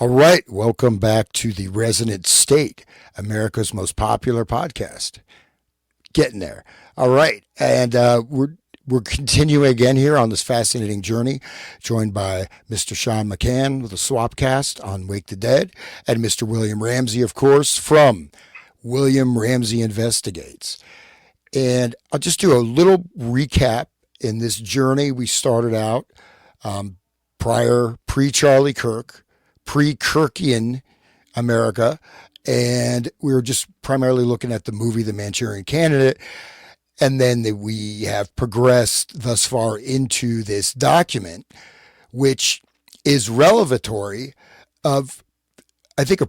All right, welcome back to the Resonant State, America's most popular podcast. Getting there. All right, and we're continuing again here on this fascinating journey, joined by Mr. Sean McCann with a Swapcast on Wake the Dead, and Mr. William Ramsey, of course, from William Ramsey Investigates. And I'll just do a little recap in this journey. We started out pre-Charlie Kirk, pre-Kirkian America, and we were just primarily looking at the movie The Manchurian Candidate. And then we have progressed thus far into this document, which is revelatory of, I think,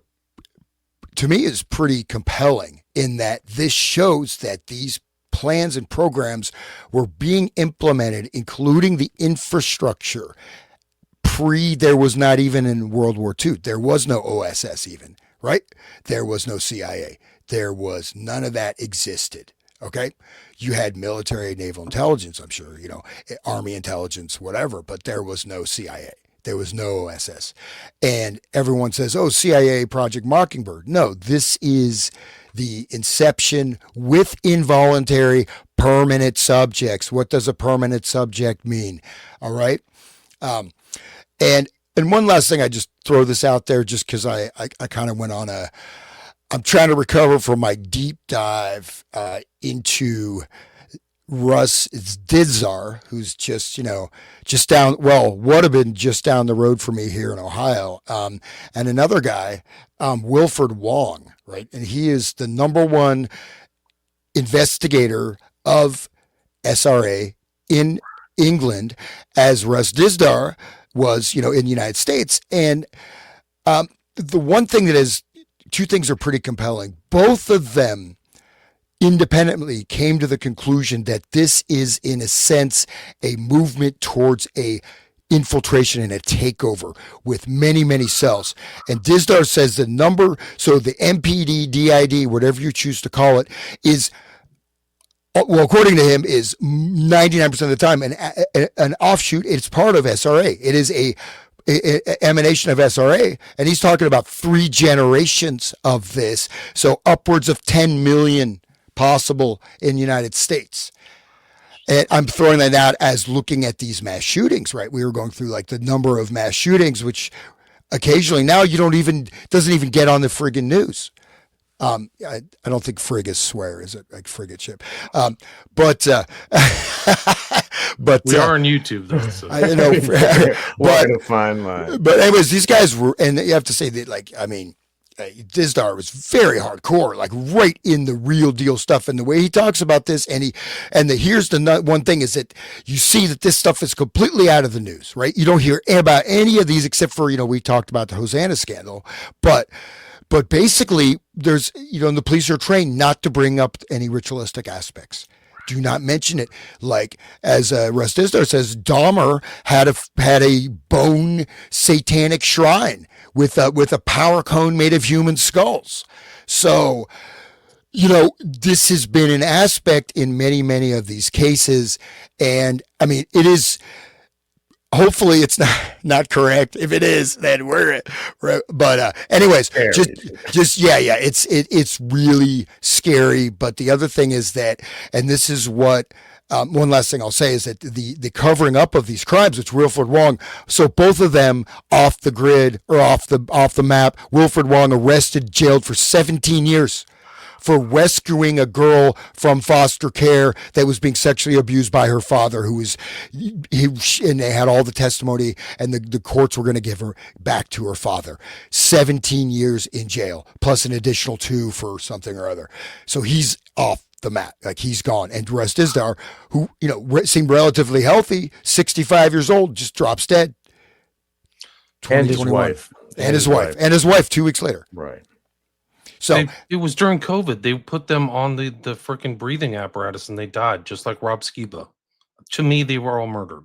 to me is pretty compelling in that this shows that these plans and programs were being implemented, including the infrastructure. There was not even in World War II. There was no OSS even, right? There was no CIA. There was none of that existed. Okay. You had military, naval intelligence, I'm sure, army intelligence, whatever, but there was no CIA. There was no OSS. And everyone says, oh, CIA, Project Mockingbird. No, this is the inception with involuntary permanent subjects. What does a permanent subject mean? All right. And one last thing, I just throw this out there just because I kind of went on I'm trying to recover from my deep dive into Russ Didzar, who's just would have been just down the road from me here in Ohio. And another guy, Wilfred Wong, right? And he is the number one investigator of SRA in England, as Russ Dizdar was, in the United States. And the one thing two things are pretty compelling. Both of them independently came to the conclusion that this is, in a sense, a movement towards a infiltration and a takeover with many, many cells. And Dizdar says the MPD, DID, whatever you choose to call it, is, well, according to him, is 99% of the time an offshoot. It's part of SRA. It is a emanation of SRA, and he's talking about 3 generations of this. So upwards of 10 million possible in the United States. And I'm throwing that out as looking at these mass shootings, right? We were going through like the number of mass shootings, which occasionally now doesn't even get on the friggin' news. I don't think frig is swear, is it? Like frigate ship. But we are on YouTube though. So. I know. But a fine line. But anyways, these guys were, and you have to say that, Dizdar was very hardcore, like right in the real deal stuff. And the way he talks about this, here's the one thing is that you see that this stuff is completely out of the news, right? You don't hear about any of these except for, we talked about the Hosanna scandal, but basically there's, the police are trained not to bring up any ritualistic aspects. Do not mention it. Like, as Russ Dizdar says, Dahmer had a bone satanic shrine with a power cone made of human skulls. So, this has been an aspect in many, many of these cases. And I mean, it is, hopefully it's not correct. If it is, then but anyways, it's really scary. But the other thing is that, and this is what, one last thing I'll say is that the covering up of these crimes, it's Wilfred Wong. So both of them off the grid or off the map. Wilfred Wong arrested, jailed for 17 years. For rescuing a girl from foster care that was being sexually abused by her father, and they had all the testimony, and the courts were going to give her back to her father. 17 years in jail, plus an additional 2 for something or other. So he's off the map, like he's gone. And Russ Dizdar, who, seemed relatively healthy, 65 years old, just drops dead. And his wife. And his wife 2 weeks later. Right. So it was during COVID. They put them on the freaking breathing apparatus and they died, just like Rob Skiba. To me, they were all murdered.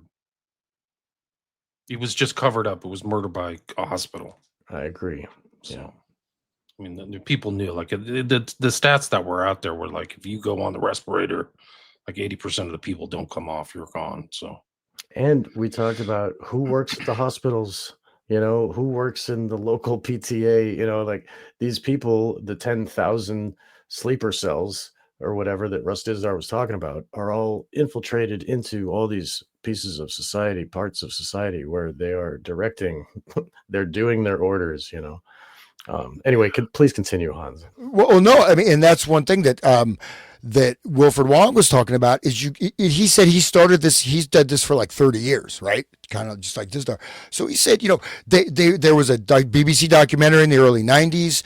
It was just covered up. It was murder by a hospital. I agree. So, yeah. I mean, the people knew. Like the stats that were out there were like, if you go on the respirator, like 80% of the people don't come off. You're gone. So, and we talked about who works at the hospitals You know, who works in the local PTA? You know, like these people, the 10,000 sleeper cells or whatever that Russ Dizdar was talking about, are all infiltrated into all these pieces of society, parts of society where they are directing, they're doing their orders, you know. Anyway, please continue, Hans. Well, no, I mean, and that's one thing that that Wilfred Wong was talking about is he said he started this, he's done this for like 30 years, right? Kind of just like this. So he said, you know, there was a BBC documentary in the early 90s.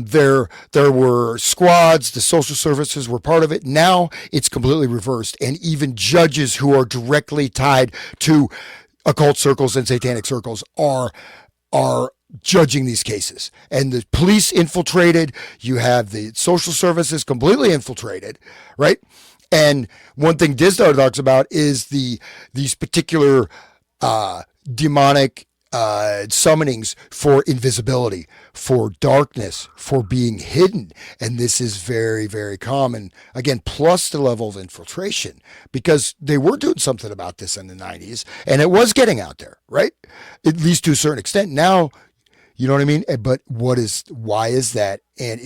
There were squads, the social services were part of it. Now it's completely reversed. And even judges who are directly tied to occult circles and satanic circles are judging these cases, and the police infiltrated. You have the social services completely infiltrated, right? And one thing Dizdar talks about is these particular demonic summonings for invisibility, for darkness, for being hidden. And this is very, very common. Again, plus the level of infiltration, because they were doing something about this in the 90s and it was getting out there, right? At least to a certain extent. Now, you know what I mean? But why is that? And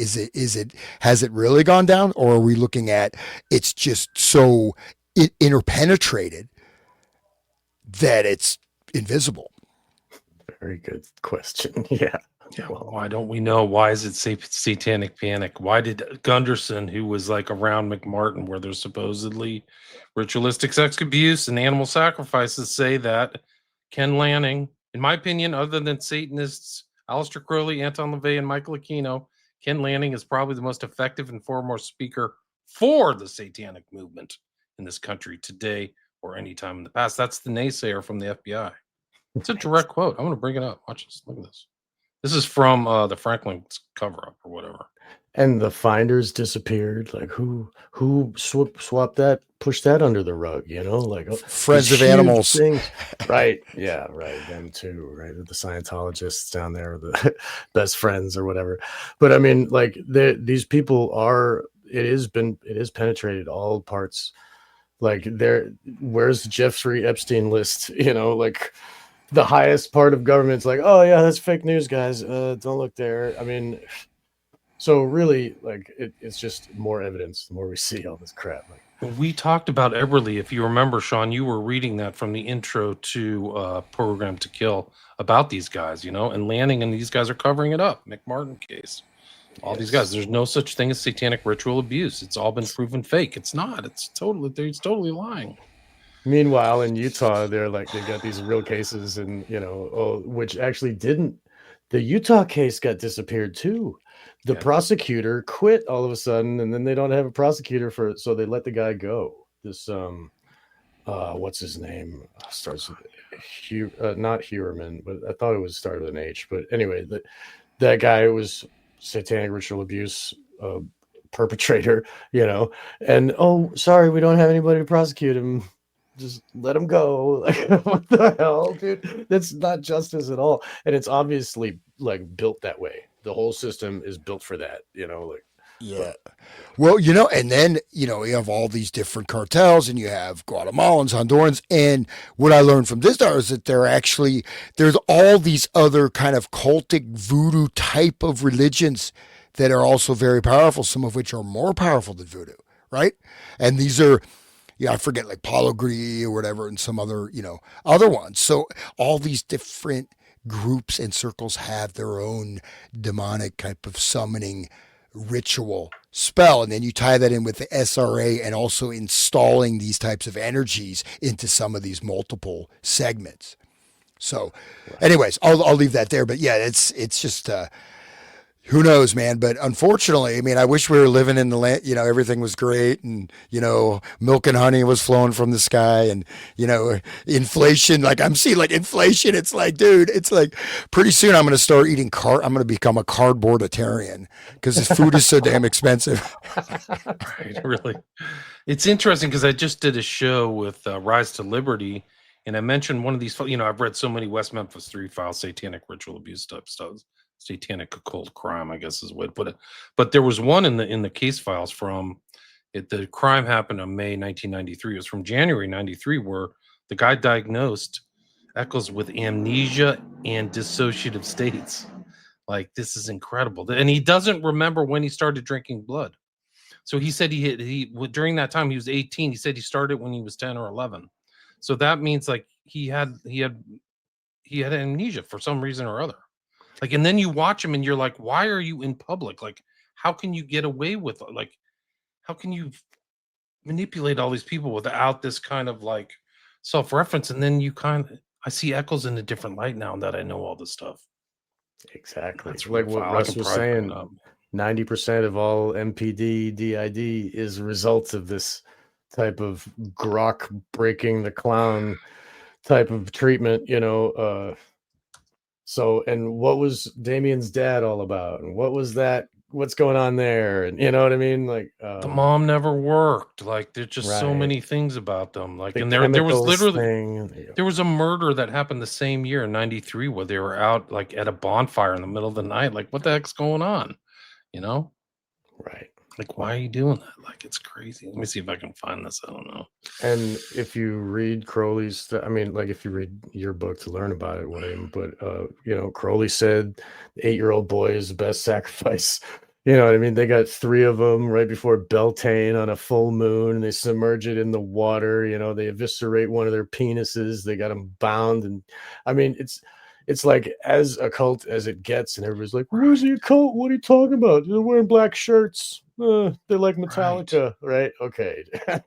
has it really gone down, or are we looking at it's just so interpenetrated that it's invisible? Very good question. Yeah. Yeah, well, why don't we know? Why is it satanic panic? Why did Gunderson, who was like around McMartin, where there's supposedly ritualistic sex abuse and animal sacrifices, say that Ken Lanning, in my opinion, other than Satanists Aleister Crowley, Anton LaVey, and Michael Aquino, Ken Lanning is probably the most effective and foremost speaker for the satanic movement in this country today or any time in the past. That's the naysayer from the FBI. It's a direct quote. I'm going to bring it up. Watch this. Look at this. This is from the Franklin's cover-up or whatever. And the finders disappeared. Like who swapped that, pushed that under the rug, you know? Like Friends of Animals. Things. Right. Yeah, right. Them too, right? The Scientologists down there, the best friends or whatever. But I mean, like these people are, it is penetrated all parts. Like where's the Jeffrey Epstein list? You know, like the highest part of government's like, oh yeah, that's fake news, guys. Don't look there. I mean, so really, like it's just more evidence. The more we see all this crap, like we talked about Eberly. If you remember, Sean, you were reading that from the intro to Program to Kill about these guys, you know, and Lanning and these guys are covering it up. McMartin case, all these guys. There's no such thing as satanic ritual abuse. It's all been proven fake. It's not. It's totally lying. Meanwhile, in Utah, they're like they got these real cases, and you know, which actually didn't. The Utah case got disappeared too. The prosecutor quit all of a sudden, and then they don't have a prosecutor for it, so they let the guy go. This what's his name? Starts with not Huerman, but I thought it was started with an H. But anyway, that guy was satanic ritual abuse perpetrator, you know, and oh, sorry, we don't have anybody to prosecute him. Just let him go. Like, what the hell, dude? That's not justice at all. And it's obviously like built that way. The whole system is built for that, you know, like. Yeah. Well, you know, and then, you know, you have all these different cartels, and you have Guatemalans, Hondurans. And what I learned from Dizdar is that there's all these other kind of cultic voodoo type of religions that are also very powerful, some of which are more powerful than voodoo, right? And these are, I forget, like Palo Gris or whatever, and some other, you know, other ones. So all these different groups and circles have their own demonic type of summoning ritual spell. And then you tie that in with the SRA and also installing these types of energies into some of these multiple segments. So anyways, I'll leave that there. But yeah, it's just, who knows, man? But unfortunately, I mean, I wish we were living in the land, you know, everything was great, and, you know, milk and honey was flowing from the sky, and, you know, inflation, like I'm seeing like inflation. It's like, dude, it's like pretty soon I'm going to start eating I'm going to become a cardboarditarian because this food is so damn expensive. Right, really. It's interesting because I just did a show with Rise to Liberty, and I mentioned one of these, you know, I've read so many West Memphis 3 files, satanic ritual abuse type stuff. Satanic occult crime, I guess is the way to put it. But there was one in the case files from it. The crime happened in May 1993. It was from January 93, where the guy diagnosed Eccles with amnesia and dissociative states. Like, this is incredible. And he doesn't remember when he started drinking blood. So he said during that time he was 18. He said he started when he was 10 or 11. So that means like he had amnesia for some reason or other. Like, and then you watch him and you're like, why are you in public? Like, how can you get away with it? Like, how can you manipulate all these people without this kind of like self-reference? And then I see Eccles in a different light now that I know all this stuff. Exactly. That's like really what foul. I Russ can was probably bring it saying. up. 90% of all MPD, DID is a result of this type of grok breaking the clown type of treatment, you know. So, and what was Damien's dad all about? And what was that? What's going on there? And you know what I mean? Like, The mom never worked. Like, there's just so right. many things about them. Like, The and there was chemicals literally thing. there was a murder that happened the same year in '93 where they were out like at a bonfire in the middle of the night. Like, what the heck's going on? You know? Right. Like, why are you doing that? Like, it's crazy. Let me see if I can find this. I don't know. And if you read Crowley's, I mean, like if you read your book to learn about it, William, but you know, Crowley said the 8-year-old boy is the best sacrifice. You know what I mean? They got 3 of them right before Beltane on a full moon, and they submerge it in the water. You know, they eviscerate one of their penises. They got them bound, and I mean, it's like as occult as it gets, and everybody's like, "Where's the occult? What are you talking about? They're wearing black shirts. They're like Metallica, right? Okay." Right,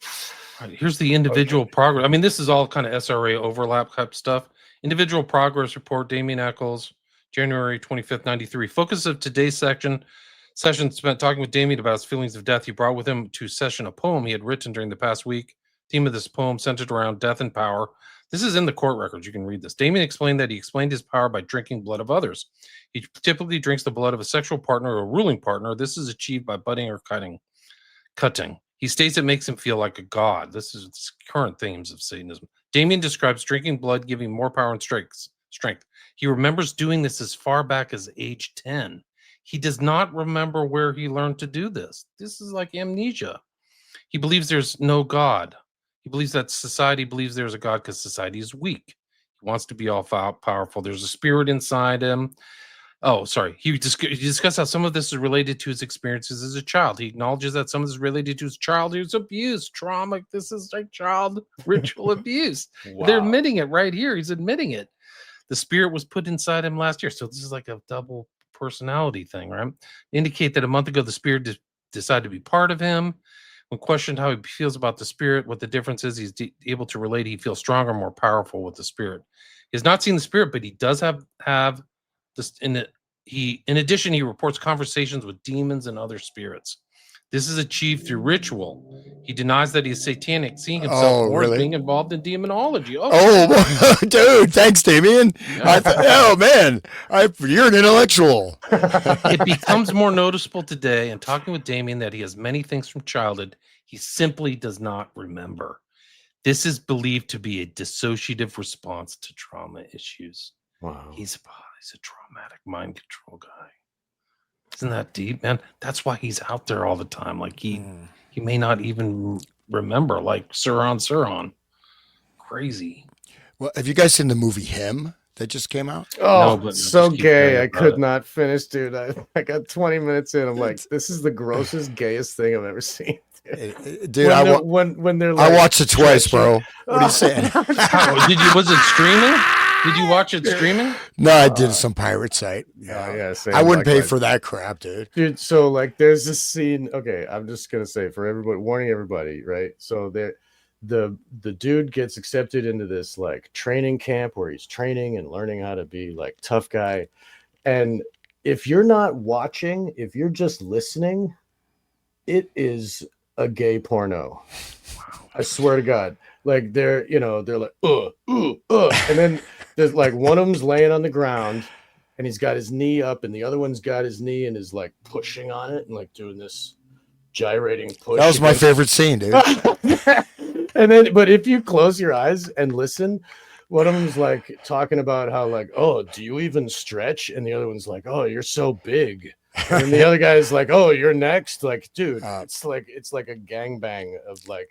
here's the individual progress. I mean, this is all kind of SRA overlap type stuff. Individual progress report, Damien Eccles, January 25th, 93. Focus of today's session spent talking with Damien about his feelings of death. He brought with him to session a poem he had written during the past week. Theme of this poem centered around death and power. This is in the court records. You can read this. Damien explained that he explained his power by drinking blood of others. He typically drinks the blood of a sexual partner or a ruling partner. This is achieved by budding or cutting. He states it makes him feel like a god. This is current themes of Satanism. Damien describes drinking blood giving more power and strength. He remembers doing this as far back as age 10. He does not remember where he learned to do this. This is like amnesia. He believes there's no God. He believes that society believes there's a God because society is weak. He wants to be all powerful. There's a spirit inside him. Oh, sorry. He discussed how some of this is related to his experiences as a child. He acknowledges that some of this is related to his childhood abuse, trauma. This is like child ritual abuse. Wow. They're admitting it right here. He's admitting it. The spirit was put inside him last year. So this is like a double personality thing, right? Indicate that a month ago, the spirit decided to be part of him. When questioned how he feels about the spirit, what the difference is, he's able to relate. He feels stronger, more powerful with the spirit. He has not seen the spirit, but he does have this in addition, he reports conversations with demons and other spirits. This is achieved through ritual. He denies that he is satanic, seeing himself more as being involved in demonology. Dude, thanks, Damien. Yeah. Man, you're an intellectual. It becomes more noticeable today, and talking with Damien, that he has many things from childhood he simply does not remember. This is believed to be a dissociative response to trauma issues. Wow. He's a traumatic mind control guy. Isn't that deep, man? That's why he's out there all the time. Like he may not even remember, like Suran. Crazy. Well, have you guys seen the movie Him that just came out? Oh, No, but so just keep gay. hearing I about could it. not finish, dude. I got 20 minutes in. I'm like, this is the grossest, gayest thing I've ever seen. Dude, when they're like, I watched it twice, bro. What are you saying? Was it streaming? Did you watch it streaming? No, I did some pirate site. Yeah, I wouldn't pay for that crap, dude. So like, there's this scene. Okay, I'm just gonna say for everybody, warning everybody, right? So the dude gets accepted into this like training camp where he's training and learning how to be like tough guy. And if you're not watching, if you're just listening, it is a gay porno. I swear to God. Like they're like, and then there's like one of them's laying on the ground and he's got his knee up and the other one's got his knee and is like pushing on it and like doing this gyrating push. That was my favorite scene, dude. And then, but if you close your eyes and listen, one of them's like talking about how like, oh, do you even stretch? And the other one's like, oh, you're so big. And the other guy's like, oh, you're next. Like, dude, it's like a gangbang of like,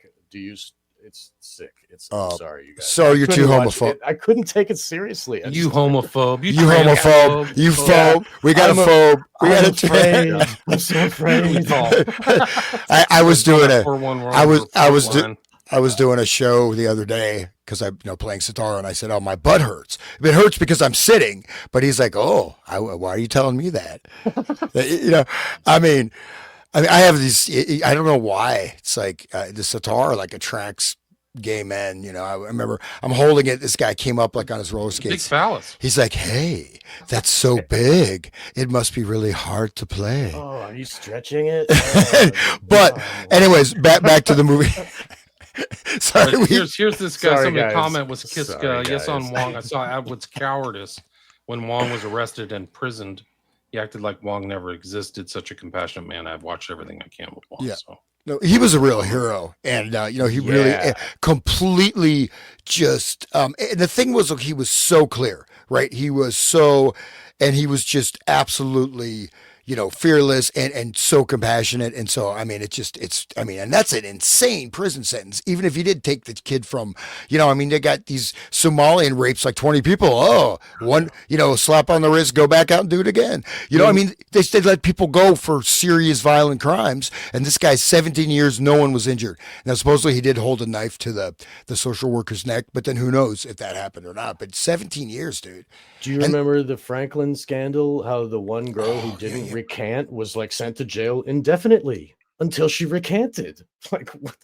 It's sick. It's Oh, I'm sorry, you guys. so you're too homophobic. I couldn't take it seriously. You homophobe. You homophobe. You phobe. We got a phobe. We got a afraid. I'm so afraid. I was doing a. I was a doing a show the other day because I'm playing sitar, and I said, "Oh, my butt hurts. It hurts because I'm sitting." But he's like, "Oh, why are you telling me that?" I mean, I have these. I don't know why. It's like the sitar like attracts gay men. I remember I'm holding it. This guy came up like on his roller big skates. phallus. He's like, "Hey, that's so big. It must be really hard to play." Oh, are you stretching it? But anyways, back to the movie. Sorry. Here's this guy. Sorry, Somebody guys. comment was kiss Sorry, yes on guys. Wong. I saw Atwood's cowardice when Wong was arrested and imprisoned. He acted like Wong never existed. Such a compassionate man. I've watched everything I can with Wong. Yeah. So. No, he was a real hero, and he really completely just. And the thing was, he was so clear, right? He was so, and he was just absolutely, fearless and so compassionate, and so I mean, and that's an insane prison sentence. Even if you did take the kid from, they got these Somalian rapes like 20 people. Oh, one, slap on the wrist, go back out and do it again. They let people go for serious violent crimes, and this guy's 17 years, no one was injured. Now, supposedly he did hold a knife to the social worker's neck, but then who knows if that happened or not? But 17 years, dude. Do you remember the Franklin scandal? How the one girl who didn't recant was like sent to jail indefinitely until she recanted. Like, what?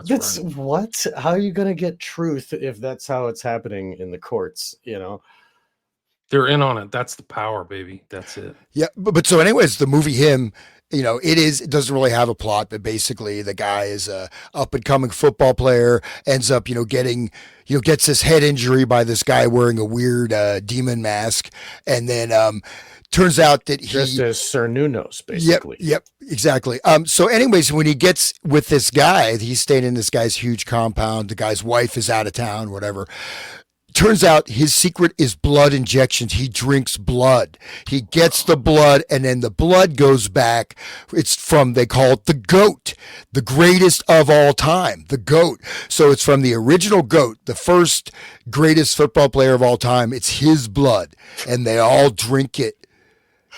That's right. What? How are you going to get truth if that's how it's happening in the courts? They're in on it. That's the power, baby. That's it. Yeah, but so anyways, the movie Him, it doesn't really have a plot, but basically the guy is a up and coming football player, ends up, gets his head injury by this guy wearing a weird demon mask, and then turns out that he just as Sir Nunos, basically. Yep, exactly. So anyways, when he gets with this guy, he's staying in this guy's huge compound. The guy's wife is out of town, whatever. Turns out his secret is blood injections. He drinks blood. He gets the blood, and then the blood goes back. They call it the GOAT, the greatest of all time, the GOAT. So it's from the original GOAT, the first greatest football player of all time. It's his blood, and they all drink it,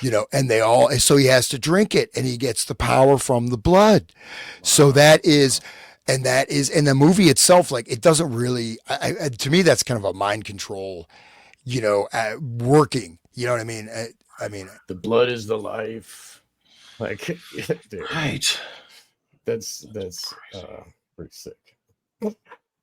so he has to drink it, and he gets the power from the blood. So that is, and the movie itself, like, it doesn't really, to me, that's kind of a mind control, working, you know what I mean? I mean, the blood is the life. Like, dude, Right. that's pretty sick.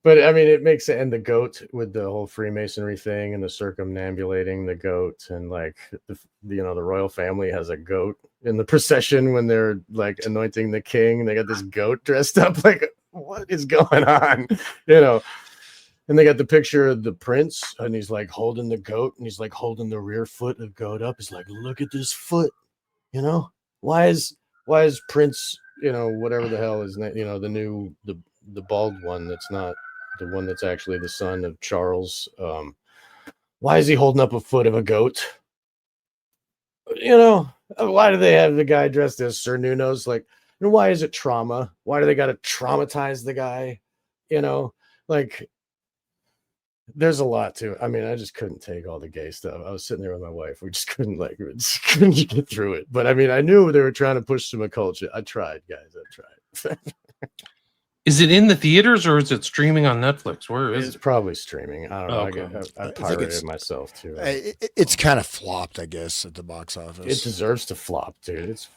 But I mean, it makes it, and the goat with the whole Freemasonry thing and the circumambulating the goat, and like the royal family has a goat in the procession when they're like anointing the king. They got this goat dressed up. Like, what is going on? And they got the picture of the prince, and he's like holding the goat, and he's like holding the rear foot of the goat up. He's like, look at this foot. Why is Prince, whatever the hell is, the bald one that's not the one that's actually the son of Charles. Why is he holding up a foot of a goat? Why do they have the guy dressed as Sir Nunos? Like, and why is it trauma? Why do they got to traumatize the guy? Like, there's a lot to it. I mean, I just couldn't take all the gay stuff. I was sitting there with my wife. We just couldn't get through it. But I mean, I knew they were trying to push some culture. I tried, guys. I tried. Is it in the theaters or is it streaming on Netflix? Where is It's it? probably streaming. I don't know. Okay. I pirated it myself too. it's kind of flopped, I guess, at the box office. It deserves to flop, dude. It's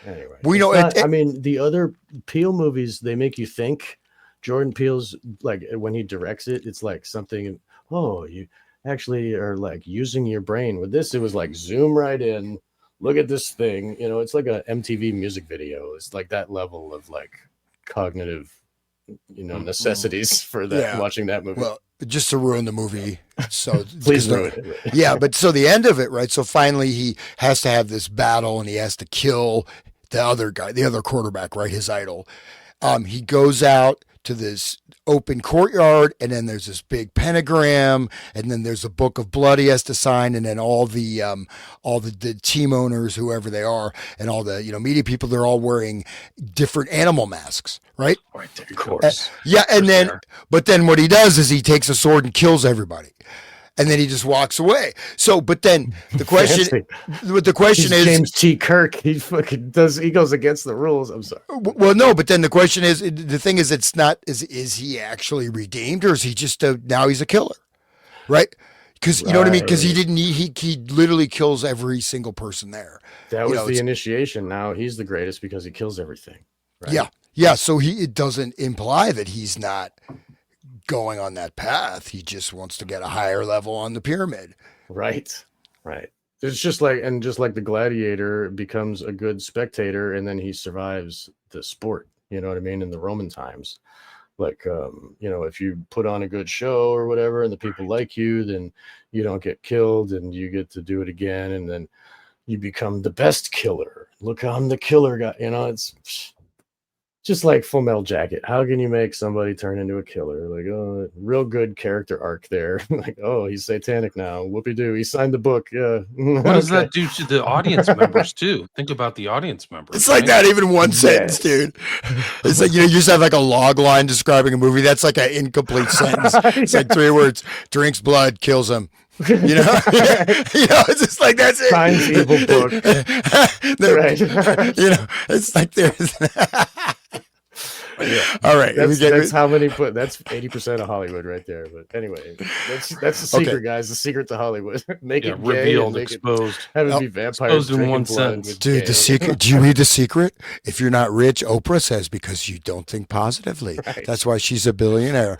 anyway. We know I mean, the other Peele movies, they make you think. Jordan Peele's, like, when he directs it, it's like something. Oh, you actually are like using your brain. With this, it was like zoom right in. Look at this thing. It's like a MTV music video. It's like that level of like cognitive, necessities for that. Yeah. Watching that movie. Well, just to ruin the movie. So Please ruin it. Yeah, but so the end of it, right? So finally he has to have this battle, and he has to kill the other guy, the other quarterback, right? His idol. He goes out to this open courtyard, and then there's this big pentagram, and then there's a book of blood he has to sign, and then all the team owners, whoever they are, and all the media people, they're all wearing different animal masks, right? Right there, Of course. And then but then what he does is he takes a sword and kills everybody. And then he just walks away. So, but then the question He's is, James T. Kirk. He fucking does. He goes against the rules. I'm sorry. well, no, but then the question is, the thing is, it's not, is he actually redeemed, or is he just now he's a killer, right? Because you know what I mean? Because he literally kills every single person there. That was the initiation. Now he's the greatest because he kills everything. Right? Yeah. So it doesn't imply that he's not going on that path. He just wants to get a higher level on the pyramid. Right. It's just like the gladiator becomes a good spectator, and then he survives the sport. You know what I mean? In the Roman times, like if you put on a good show or whatever, and the people like you, then you don't get killed, and you get to do it again, and then you become the best killer. Look, I'm the killer guy. It's just like Full Metal Jacket. How can you make somebody turn into a killer? Like, oh, real good character arc there. Like, oh, he's satanic now. Whoopie-doo. He signed the book. Yeah. What does that do to the audience members too? Think about the audience members. It's like that, even one sentence, dude. It's like, you just have like a log line describing a movie. That's like an incomplete sentence. It's like 3 words: drinks blood, kills him. It's just like, that's it. Times evil book. Right. It's like there's. Yeah. All right. That's how many that's 80% of Hollywood right there. But anyway, that's the secret, guys. The secret to Hollywood. Make it revealed, exposed. Have it be vampires in one sentence. Dude, The Secret. Do you read The Secret? If you're not rich, Oprah says, because you don't think positively. Right. That's why she's a billionaire.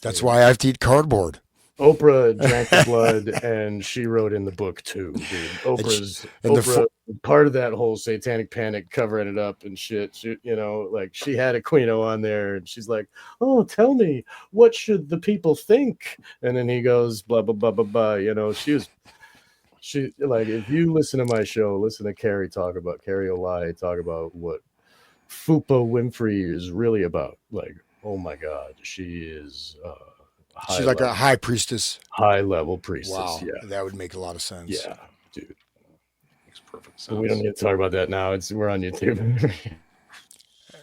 That's why I have to eat cardboard. Oprah drank the blood, and she wrote in the book too, dude. Oprah, part of that whole satanic panic, covering it up and shit. She had Aquino on there, and she's like, "Oh, tell me, what should the people think?" And then he goes, "Blah blah blah blah blah." She like, if you listen to my show, listen to Carrie O'Lie talk about what Fupa Winfrey is really about. Like, oh my God, she is. She's like a high priestess. High level priestess. Wow. Yeah. That would make a lot of sense. Yeah, dude. Makes perfect sense. But we don't need to talk about that now. We're on YouTube.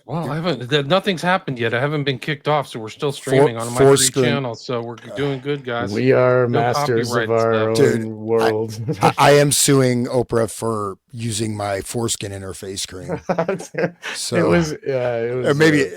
Well, nothing's happened yet. I haven't been kicked off, so we're still streaming on my free channel. So we're doing good, guys. We are masters of our own world. I am suing Oprah for using my foreskin in her face cream. So it was or maybe,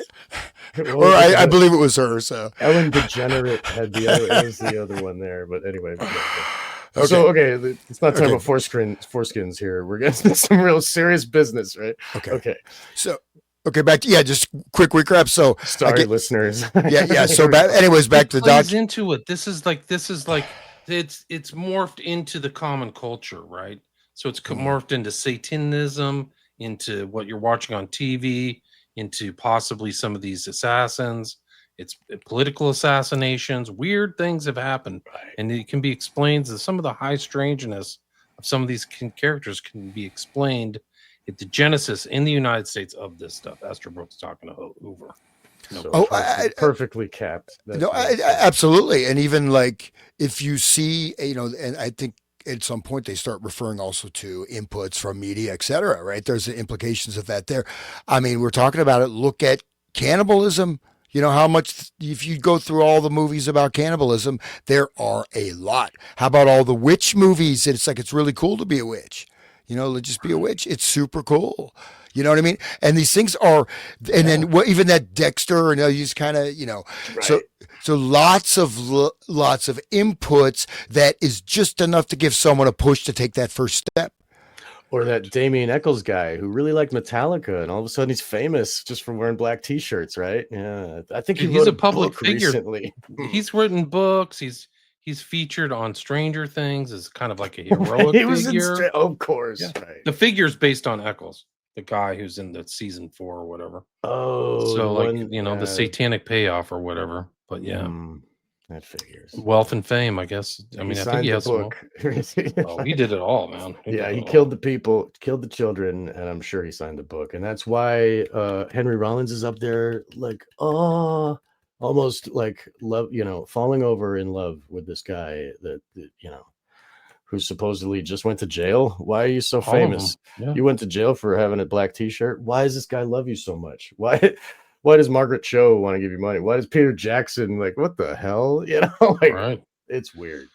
or I believe it was her. So Ellen DeGenerate had the other. It was the other one there, but anyway. Okay. So let's not talk about foreskins here. We're getting some real serious business, right? Okay. So. Okay, back to just quick recap. So sorry, listeners. Yeah. So anyways, back to the doc. Into it. This is like it's morphed into the common culture, right? So it's morphed into Satanism, into what you're watching on TV, into possibly some of these assassins. It's political assassinations. Weird things have happened, and it can be explained that some of the high strangeness of some of these characters can be explained. The genesis in the United States of this stuff. Estabrook's talking to Hoover. Perfectly capped. Absolutely. And even like, if you see, and I think at some point they start referring also to inputs from media, et cetera, right? There's the implications of that there. I mean, we're talking about it. Look at cannibalism. How much, if you go through all the movies about cannibalism, there are a lot. How about all the witch movies? It's like, it's really cool to be a witch. Let's just be a witch. It's super cool. You know what I mean? And these things are, and then even that Dexter, and you just kind of, Right. So lots of inputs that is just enough to give someone a push to take that first step. Or that Damien Eccles guy who really liked Metallica, and all of a sudden he's famous just for wearing black T-shirts, right? Yeah, I think he's a public figure recently. He's written books. He's featured on Stranger Things as kind of like a heroic figure. Of course. Yeah. Right. The figure's based on Eccles, the guy who's in the season 4 or whatever. Oh, so the satanic payoff or whatever. But yeah. That figures. Wealth and fame, I guess. I He mean, I think signed he the has some. book. Oh, he did it all, man. Yeah, did he it killed all. the people, killed the children, and I'm sure he signed the book. And that's why Henry Rollins is up there, like, oh, almost like love, falling over in love with this guy that who supposedly just went to jail. Why are you so All of famous? them. Yeah. You went to jail for having a black T-shirt. Why does this guy love you so much? Why does Margaret Cho want to give you money? Why does Peter Jackson, like, what the hell? Like, Right. it's weird.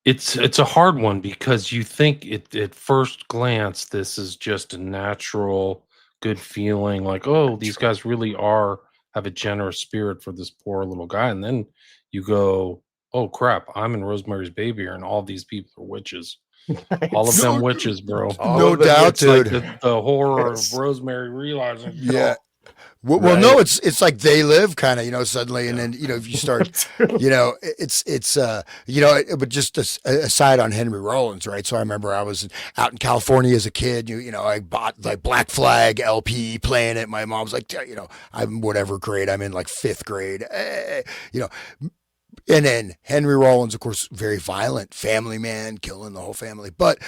It's a hard one because you think at first glance this is just a natural good feeling, like, oh, these guys really have a generous spirit for this poor little guy, and then you go, oh crap, I'm in Rosemary's Baby, and all these people are witches, all of them No, witches, bro. All no of them doubt, It's like dude. the horror Yes. of Rosemary realizing, Yeah. oh, Well, no, Right. it's like They Live kind of, suddenly, and Yeah. then, if you start, but just aside on Henry Rollins, right? So I remember I was out in California as a kid, I bought like Black Flag LP playing it. My mom was like, I'm whatever grade I'm in, like fifth grade, you know, and then Henry Rollins, of course, very violent, family man, killing the whole family. But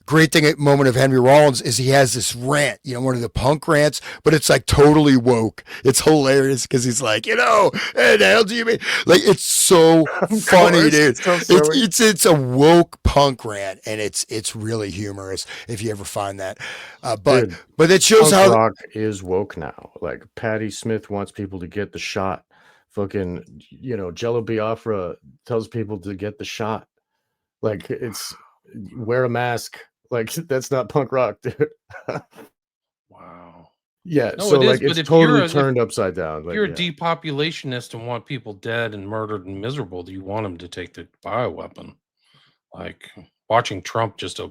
great thing at moment of Henry Rollins is he has this rant, one of the punk rants, but it's like totally woke. It's hilarious because he's like, hey, the hell do you mean? Like, it's so funny, dude. It's a woke punk rant, and it's really humorous if you ever find that. But it shows punk how rock is woke now. Like Patti Smith wants people to get the shot. Fucking, Jello Biafra tells people to get the shot. Like, it's wear a mask. Like, that's not punk rock, dude. wow. Yeah, No, so it is, like but it's if totally turned upside down. if Like, you're a depopulationist and want people dead and murdered and miserable, do you want them to take the bioweapon? Like watching Trump just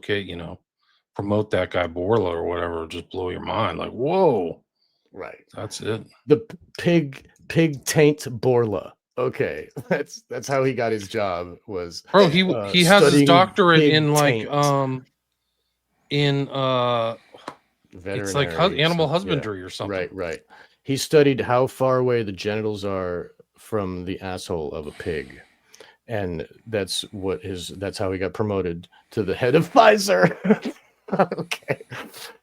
promote that guy Borla or whatever, just blow your mind. Like, whoa, right. that's it. The pig taint Borla. Okay, that's how he got his job. Was Bro, he has his studying doctorate pig in like taint. it's like Veterinary animal something. husbandry or something. Right. He studied how far away the genitals are from the asshole of a pig. And that's how he got promoted to the head of Pfizer. Okay.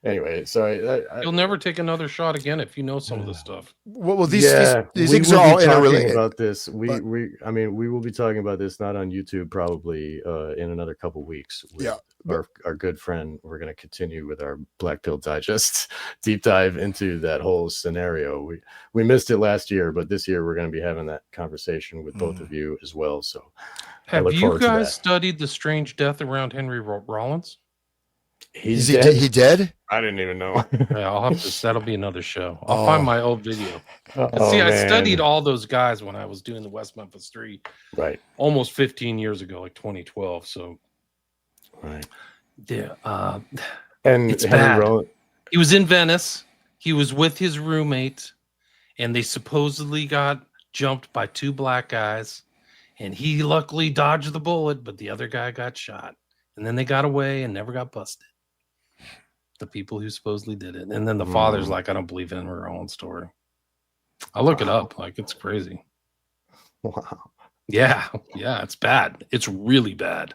Anyway, sorry. You'll never take another shot again if you know some of this stuff. well these we things will are all be talking interrelated. about this. We will be talking about this not on YouTube probably in another couple weeks. Yeah. Our good friend, we're going to continue with our Black Pill Digest deep dive into that whole scenario. We missed it last year, but this year we're going to be having that conversation with both of you as well. So have you guys studied the strange death around Henry Rollins? He's dead? He dead? I didn't even know. Yeah, I'll have to. That'll be another show. I'll find my old video. Oh, I studied all those guys when I was doing the West Memphis 3, right, almost 15 years ago, like 2012. So, right, yeah, and it's Henry bad. He was in Venice. He was with his roommate, and they supposedly got jumped by two black guys, and he luckily dodged the bullet, but the other guy got shot, and then they got away and never got busted. The people who supposedly did it. And then the father's like, I don't believe in her own story. I'll look it up. Like, it's crazy. Wow. Yeah, it's bad. It's really bad.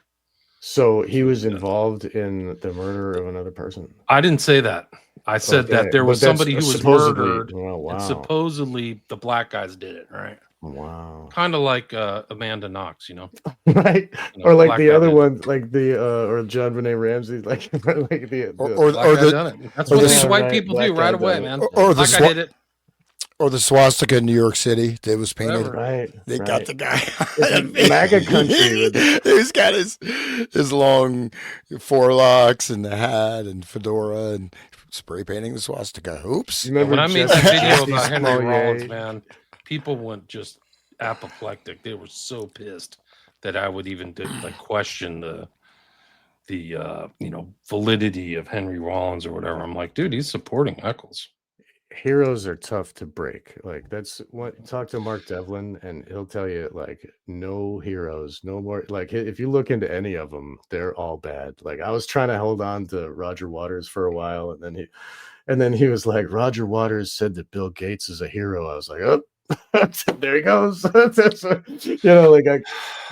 So he was involved in the murder of another person? I didn't say that. I said that there was somebody who was murdered. Oh, wow. And supposedly the black guys did it, right? Wow. Kind of like Amanda Knox, Right? Or like the other one, like the or John Benet Ramsey, like the or that's what these white people do right away, man. Or the did it. Or the swastika in New York City that was painted. Right. They got the guy. MAGA country. He's got his long forelocks and the hat and fedora and spray painting the swastika. Oops. When I made that video about Henry Rollins, man, people went just apoplectic. They were so pissed that I would even question the validity of Henry Rollins or whatever. I'm like, dude, he's supporting Eccles. Heroes are tough to break. Like, that's what, talk to Mark Devlin and he'll tell you, like, no heroes, no more. Like, if you look into any of them, they're all bad. Like, I was trying to hold on to Roger Waters for a while, and then he was like, Roger Waters said that Bill Gates is a hero. I was like, oh, There he goes. Like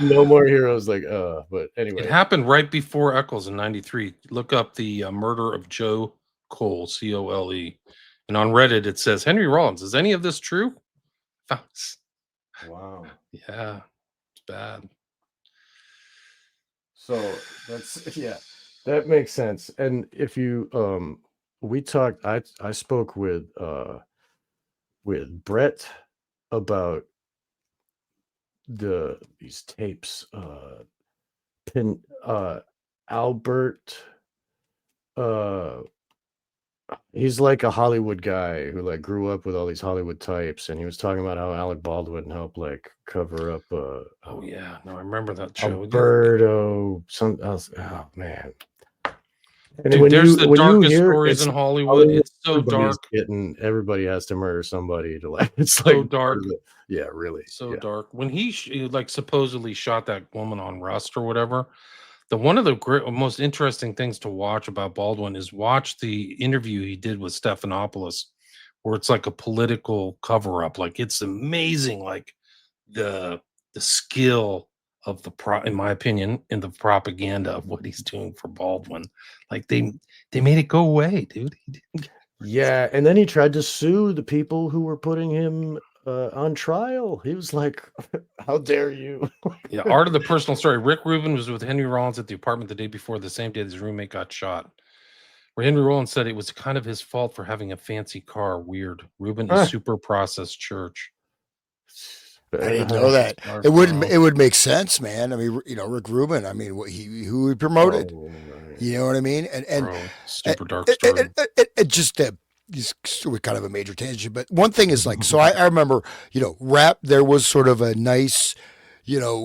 no more heroes. But anyway, It happened right before Eccles in '93. Look up the murder of Joe Cole, Cole, and on Reddit it says Henry Rollins. Is any of this true? wow. Yeah, it's bad. So that makes sense. And if you we talked, I spoke with Brett about these tapes. Albert, he's like a Hollywood guy who like grew up with all these Hollywood types, and he was talking about how Alec Baldwin helped like cover up Oh yeah, no, I remember that show. Alberto, some else. Oh man. And Dude, there's the when you darkest hear stories it's in Hollywood. It's so dark. Everybody has to murder somebody to like. It's So like dark. Yeah, really. So Yeah. dark. When he like supposedly shot that woman on Rust or whatever, one of the most interesting things to watch about Baldwin is watch the interview he did with Stephanopoulos, where it's like a political cover up. Like it's amazing, like the skill of in my opinion, in the propaganda of what he's doing for Baldwin. Like they made it go away, dude. Yeah, and then he tried to sue the people who were putting him on trial. He was like, "How dare you?" Yeah, art of the personal story. Rick Rubin was with Henry Rollins at the apartment the day before, the same day his roommate got shot. Where Henry Rollins said it was kind of his fault for having a fancy car. Weird. Rubin is super processed church. I didn't know that. It would make sense, man. I mean, Rick Rubin. I mean, who he promoted. Oh, right. You know what I mean? And super dark story. Just kind of a major tangent. But one thing is like, so I remember, rap. There was sort of a nice,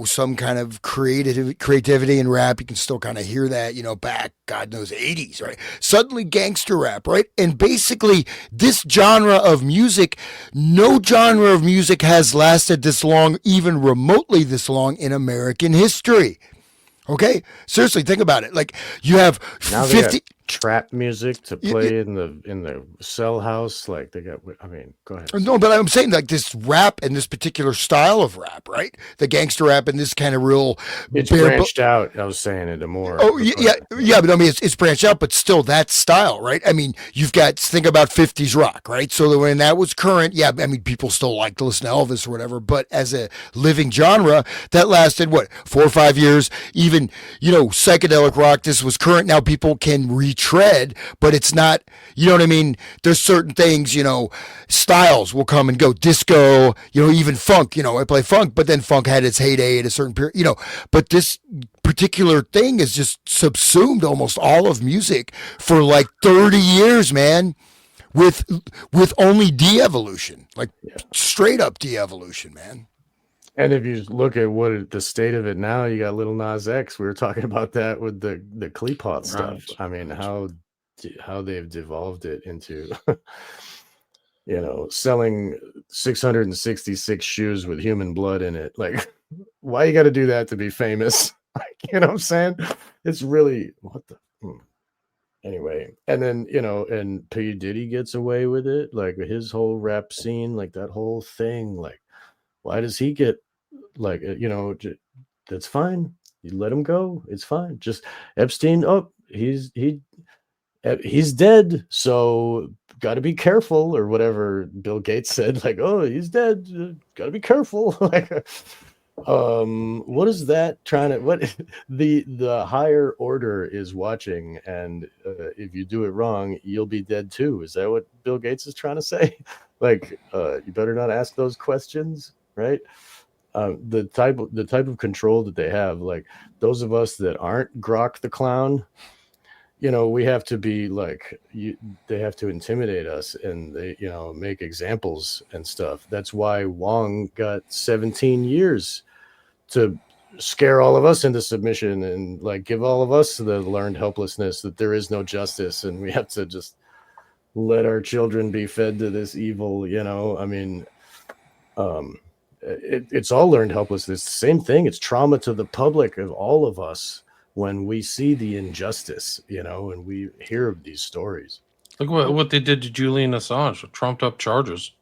some kind of creativity in rap. You can still kind of hear that, back, God knows, 80s, right? Suddenly gangster rap, right? And basically this genre of music, no genre of music has lasted this long, even remotely this long in American history. Okay? Seriously, think about it. Like you have now 50 trap music to play in the cell house. Like they got, I mean, go ahead. No, but I'm saying like this rap and this particular style of rap, right? The gangster rap and this kind of real. It's branched out. I was saying it more. Oh yeah. But I mean, it's branched out, but still that style, right? I mean, you've got think about 50s rock, right? So when that was current, yeah, I mean, people still like to listen to Elvis or whatever, but as a living genre, that lasted what 4 or 5 years. Even psychedelic rock, this was current. Now people can retread, but it's not. You know what I mean? There's certain things, styles will come and go. Disco, even funk. I play funk, but then funk had its heyday at a certain period. But this particular thing has just subsumed almost all of music for like 30 years, man. With only de-evolution, like straight up de-evolution, man. And if you look at the state of it now, you got Lil Nas X. We were talking about that with the Cleapot stuff. I mean, how they've devolved it into, selling 666 shoes with human blood in it. Like, why you got to do that to be famous? Like, you know what I'm saying? It's really Anyway, and then and P. Diddy gets away with it, like his whole rap scene, like that whole thing, like. Why does he get like that's fine. You let him go. It's fine. Just Epstein. Oh, he's dead. So got to be careful or whatever Bill Gates said. Like, oh, he's dead. Got to be careful. Like, what is that trying to? What the higher order is watching, and if you do it wrong, you'll be dead too. Is that what Bill Gates is trying to say? Like, you better not ask those questions. Right, the type of control that they have, like those of us that aren't Grok the clown, we have to be like they have to intimidate us and they make examples and stuff. That's why Wong got 17 years to scare all of us into submission and like give all of us the learned helplessness that there is no justice and we have to just let our children be fed to this evil. I mean, it's all learned helplessness. Same thing. It's trauma to the public of all of us when we see the injustice, and we hear of these stories. Look what they did to Julian Assange, trumped up charges.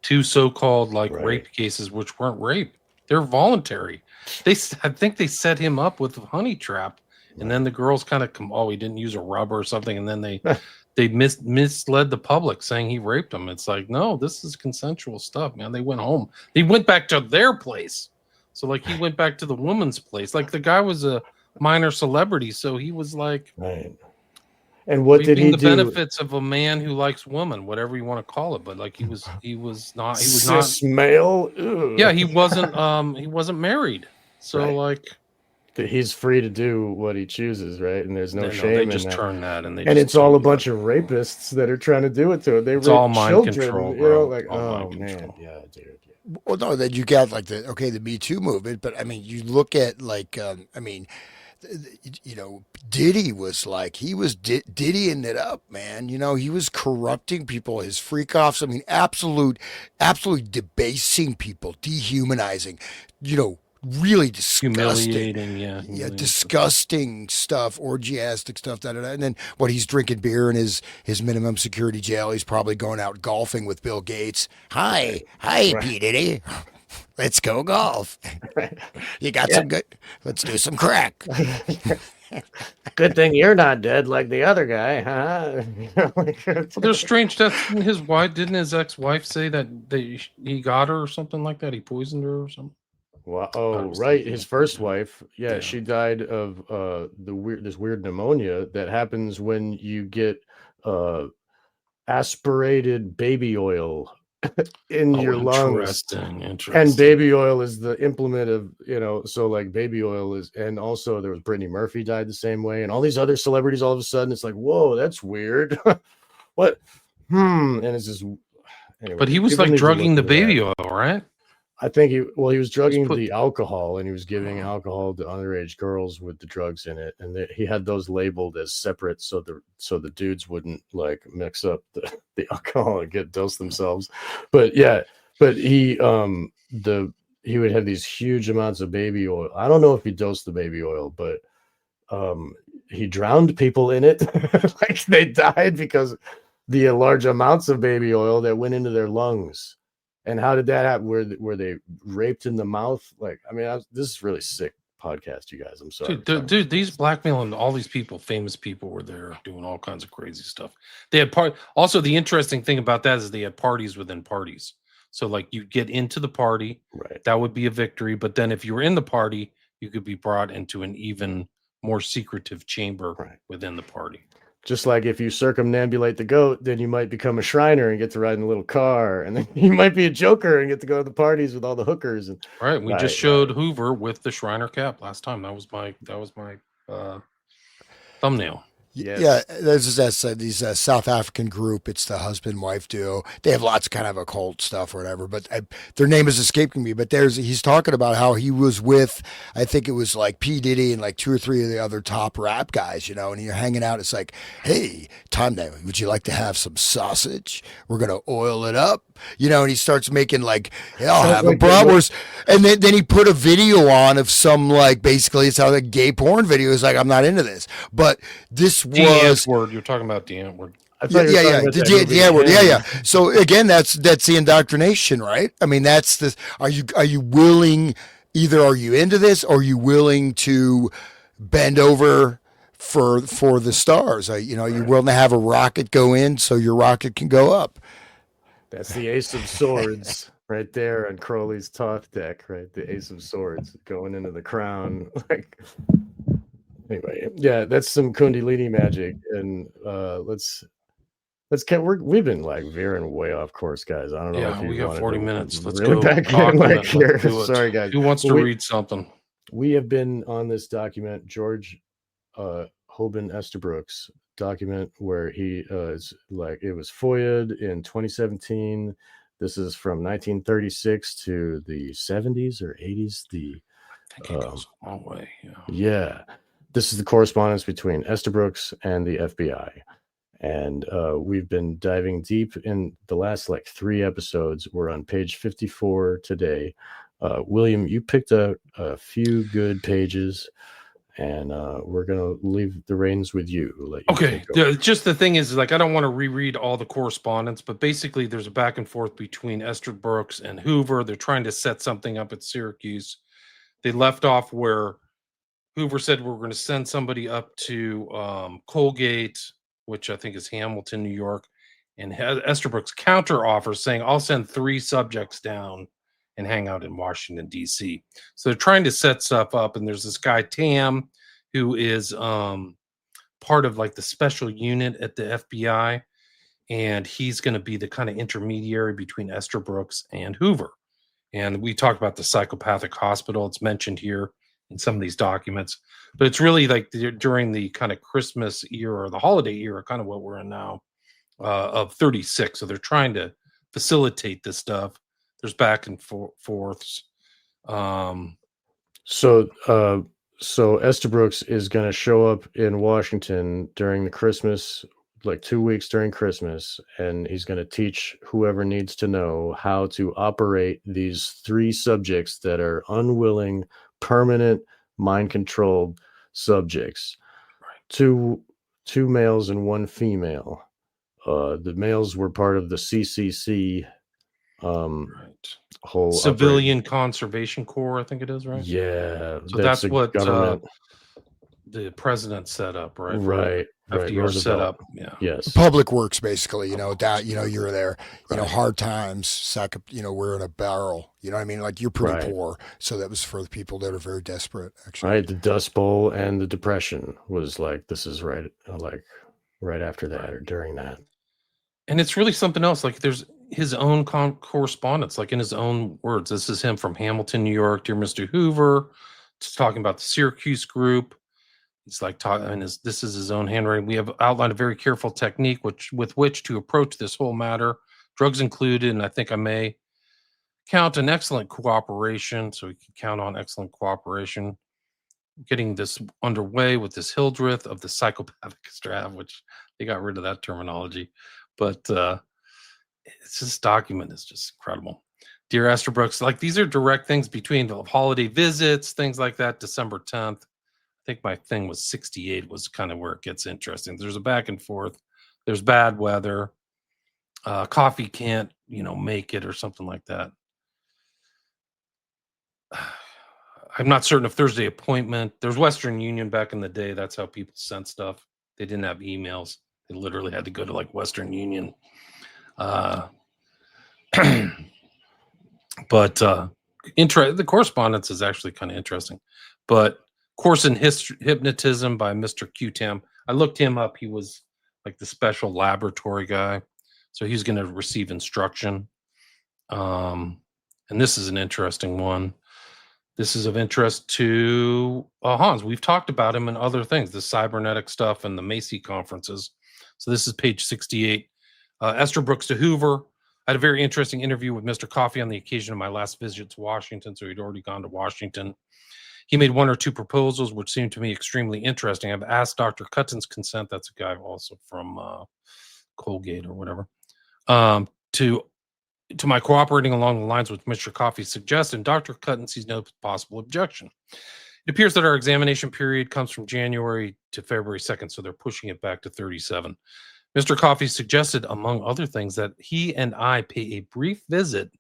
2 so-called like Right. rape cases, which weren't rape. They're voluntary. I think they set him up with a honey trap, and then the girls kind of come. Oh, he didn't use a rubber or something, and then they misled the public saying he raped them. It's like, no, this is consensual stuff, man. They went home. He went back to their place. So like he went back to the woman's place. Like the guy was a minor celebrity, so he was like, right. And what did he the do? benefits of a man who likes women, whatever you want to call it. But like he was not Cis male. Ugh. yeah, he wasn't married. So Right. like he's free to do what he chooses, right? And there's no shame they in just that. turn that and it's all a bunch of rapists that are trying to do it to it. They rape all mind children, control, you know, bro. like, All oh mind man, control. yeah, dude. Well, no, then you got like the Me Too movement, but I mean, you look at like, I mean, you know, Diddy was like, he was Diddying it up, man. You know, he was corrupting people, his freak offs. I mean, absolutely debasing people, dehumanizing, you know, really disgusting. Humiliating, yeah. Yeah, disgusting stuff, orgiastic stuff, and then what he's drinking beer in his minimum security jail. He's probably going out golfing with Bill Gates. Hi, P. Diddy. Let's go golf. You got some good. Let's do some crack. Good thing you're not dead like the other guy, huh? Well, there's strange deaths. Didn't his ex-wife say that he got her or something like that? He poisoned her or something. Well, oh, right. His first wife, she died of this weird pneumonia that happens when you get aspirated baby oil in your lungs. Interesting. And baby oil is the implement of, you know, so like baby oil is, and also there was Brittany Murphy died the same way, and all these other celebrities. All of a sudden, it's like, whoa, that's weird. What? And it's just. Anyway, but he was like drugging the baby oil, right? I think he was drugging the alcohol, and he was giving alcohol to underage girls with the drugs in it, and he had those labeled as separate, so the dudes wouldn't like mix up the alcohol and get dosed themselves. But he he would have these huge amounts of baby oil. I don't know if he dosed the baby oil, but he drowned people in it. Like they died because the large amounts of baby oil that went into their lungs. And how did that happen? Were they raped in the mouth? Like, I mean, this is really sick podcast, you guys. I'm sorry. Dude, these blackmailing, all these people, famous people were there doing all kinds of crazy stuff. They had also, the interesting thing about that is they had parties within parties. So like you get into the party, right? That would be a victory. But then if you were in the party, you could be brought into an even more secretive chamber within the party. Just like if you circumambulate the goat, then you might become a Shriner and get to ride in a little car, and then you might be a Joker and get to go to the parties with all the hookers. And we just showed Hoover with the Shriner cap last time. That was my thumbnail. Yes. Yeah, there's these South African group. It's the husband-wife duo. They have lots of kind of occult stuff or whatever, but their name is escaping me. But he's talking about how he was with, I think it was like P. Diddy and like 2 or 3 of the other top rap guys, you know, and you're hanging out. It's like, hey, would you like to have some sausage? We're going to oil it up. You know, and he starts making like, I'll have a bratwurst. And then he put a video on of some like, basically it's how the gay porn video is like, I'm not into this. But this was word. You're talking about the N-word. The N-word. Yeah. So again, that's the indoctrination, right? I mean, that's the, are you willing, either are you into this or are you willing to bend over for the stars? You're willing to have a rocket go in so your rocket can go up. That's the Ace of Swords right there on Crowley's Toth deck, right? The Ace of Swords going into the crown. Like, anyway, yeah, that's some Kundalini magic, and we've been like veering way off course, guys. I don't know. Yeah, we got 40 minutes. Let's really go back in like here. Sorry, guys. Who wants to read something? We have been on this document, George Hoban Estabrooks document, where he is like, it was FOIA'd in 2017. This is from 1936 to the 70s or 80s. I think it goes a long way. Yeah. This is the correspondence between Estabrooks and the FBI. And we've been diving deep in the last like 3 episodes. We're on page 54 today. William, you picked a few good pages. and we're gonna leave the reins with you. Let you Okay. take over. Just the thing is, like, I don't want to reread all the correspondence, but basically, there's a back and forth between Esther Brooks and Hoover. They're trying to set something up at Syracuse. They left off where Hoover said we're going to send somebody up to Colgate, which I think is Hamilton, New York, and Esther Brooks counter offers saying, "I'll send 3 subjects down and hang out in Washington D.C." So they're trying to set stuff up, and there's this guy Tam, who is part of like the special unit at the FBI, and he's going to be the kind of intermediary between Esther Brooks and Hoover. And we talked about the psychopathic hospital. It's mentioned here in some of these documents, but it's really like during the kind of Christmas era or the holiday era, kind of what we're in now, of 36. So they're trying to facilitate this stuff. There's back and forths. So Esther Brooks is going to show up in Washington during the Christmas, like 2 weeks during Christmas, and he's going to teach whoever needs to know how to operate these 3 subjects that are unwilling, permanent, mind-controlled subjects. Right. Two males and 1 female. The males were part of the CCC. Right. Whole Civilian Conservation Corps, I think it is, right? Yeah, So that's what government. The president set up, right? Right. FDR set up. Yeah. Yes. Public works, basically, you know, that, you know, Public you're there, you know, hard times, you know, we're in a barrel, you know what I mean? Like, you're pretty poor. So that was for the people that are very desperate, actually. Right. The Dust Bowl and the Depression was like, this is right, like right after that or during that. And it's really something else. Like, there's his own correspondence, like in his own words. This is him from Hamilton, New York. Dear Mr. Hoover, just talking about the Syracuse group. He's like talking, and this is his own handwriting. We have outlined a very careful technique with which to approach this whole matter, drugs included, and I think I may count an excellent cooperation. So we can count on excellent cooperation. Getting this underway with this Hildreth of the psychopathic strap, which they got rid of that terminology, but it's this document is just incredible. Dear Esther Brooks, like, these are direct things between the holiday visits, things like that. December 10th. I think my thing was 68 was kind of where it gets interesting. There's a back and forth. There's bad weather. Coffee can't, you know, make it or something like that. I'm not certain if Thursday appointment. There's Western Union back in the day. That's how people sent stuff. They didn't have emails. They literally had to go to like Western Union. But the correspondence is actually kind of interesting. But Course in Hypnotism by Mr. Q-Tam. I looked him up. He was like the special laboratory guy. So he's going to receive instruction. And this is an interesting one. This is of interest to Hans. We've talked about him and other things, the cybernetic stuff and the Macy conferences. So this is page 68. Esther Brooks to Hoover. I had a very interesting interview with Mr. Coffey on the occasion of my last visit to Washington. So he'd already gone to Washington. He made 1 or 2 proposals, which seemed to me extremely interesting. I've asked Dr. Cutton's consent. That's a guy also from Colgate or whatever. To my cooperating along the lines which Mr. Coffey suggested, and Dr. Cutton sees no possible objection. It appears that our examination period comes from January to February 2nd, so they're pushing it back to 37. Mr. Coffey suggested, among other things, that he and I pay a brief visit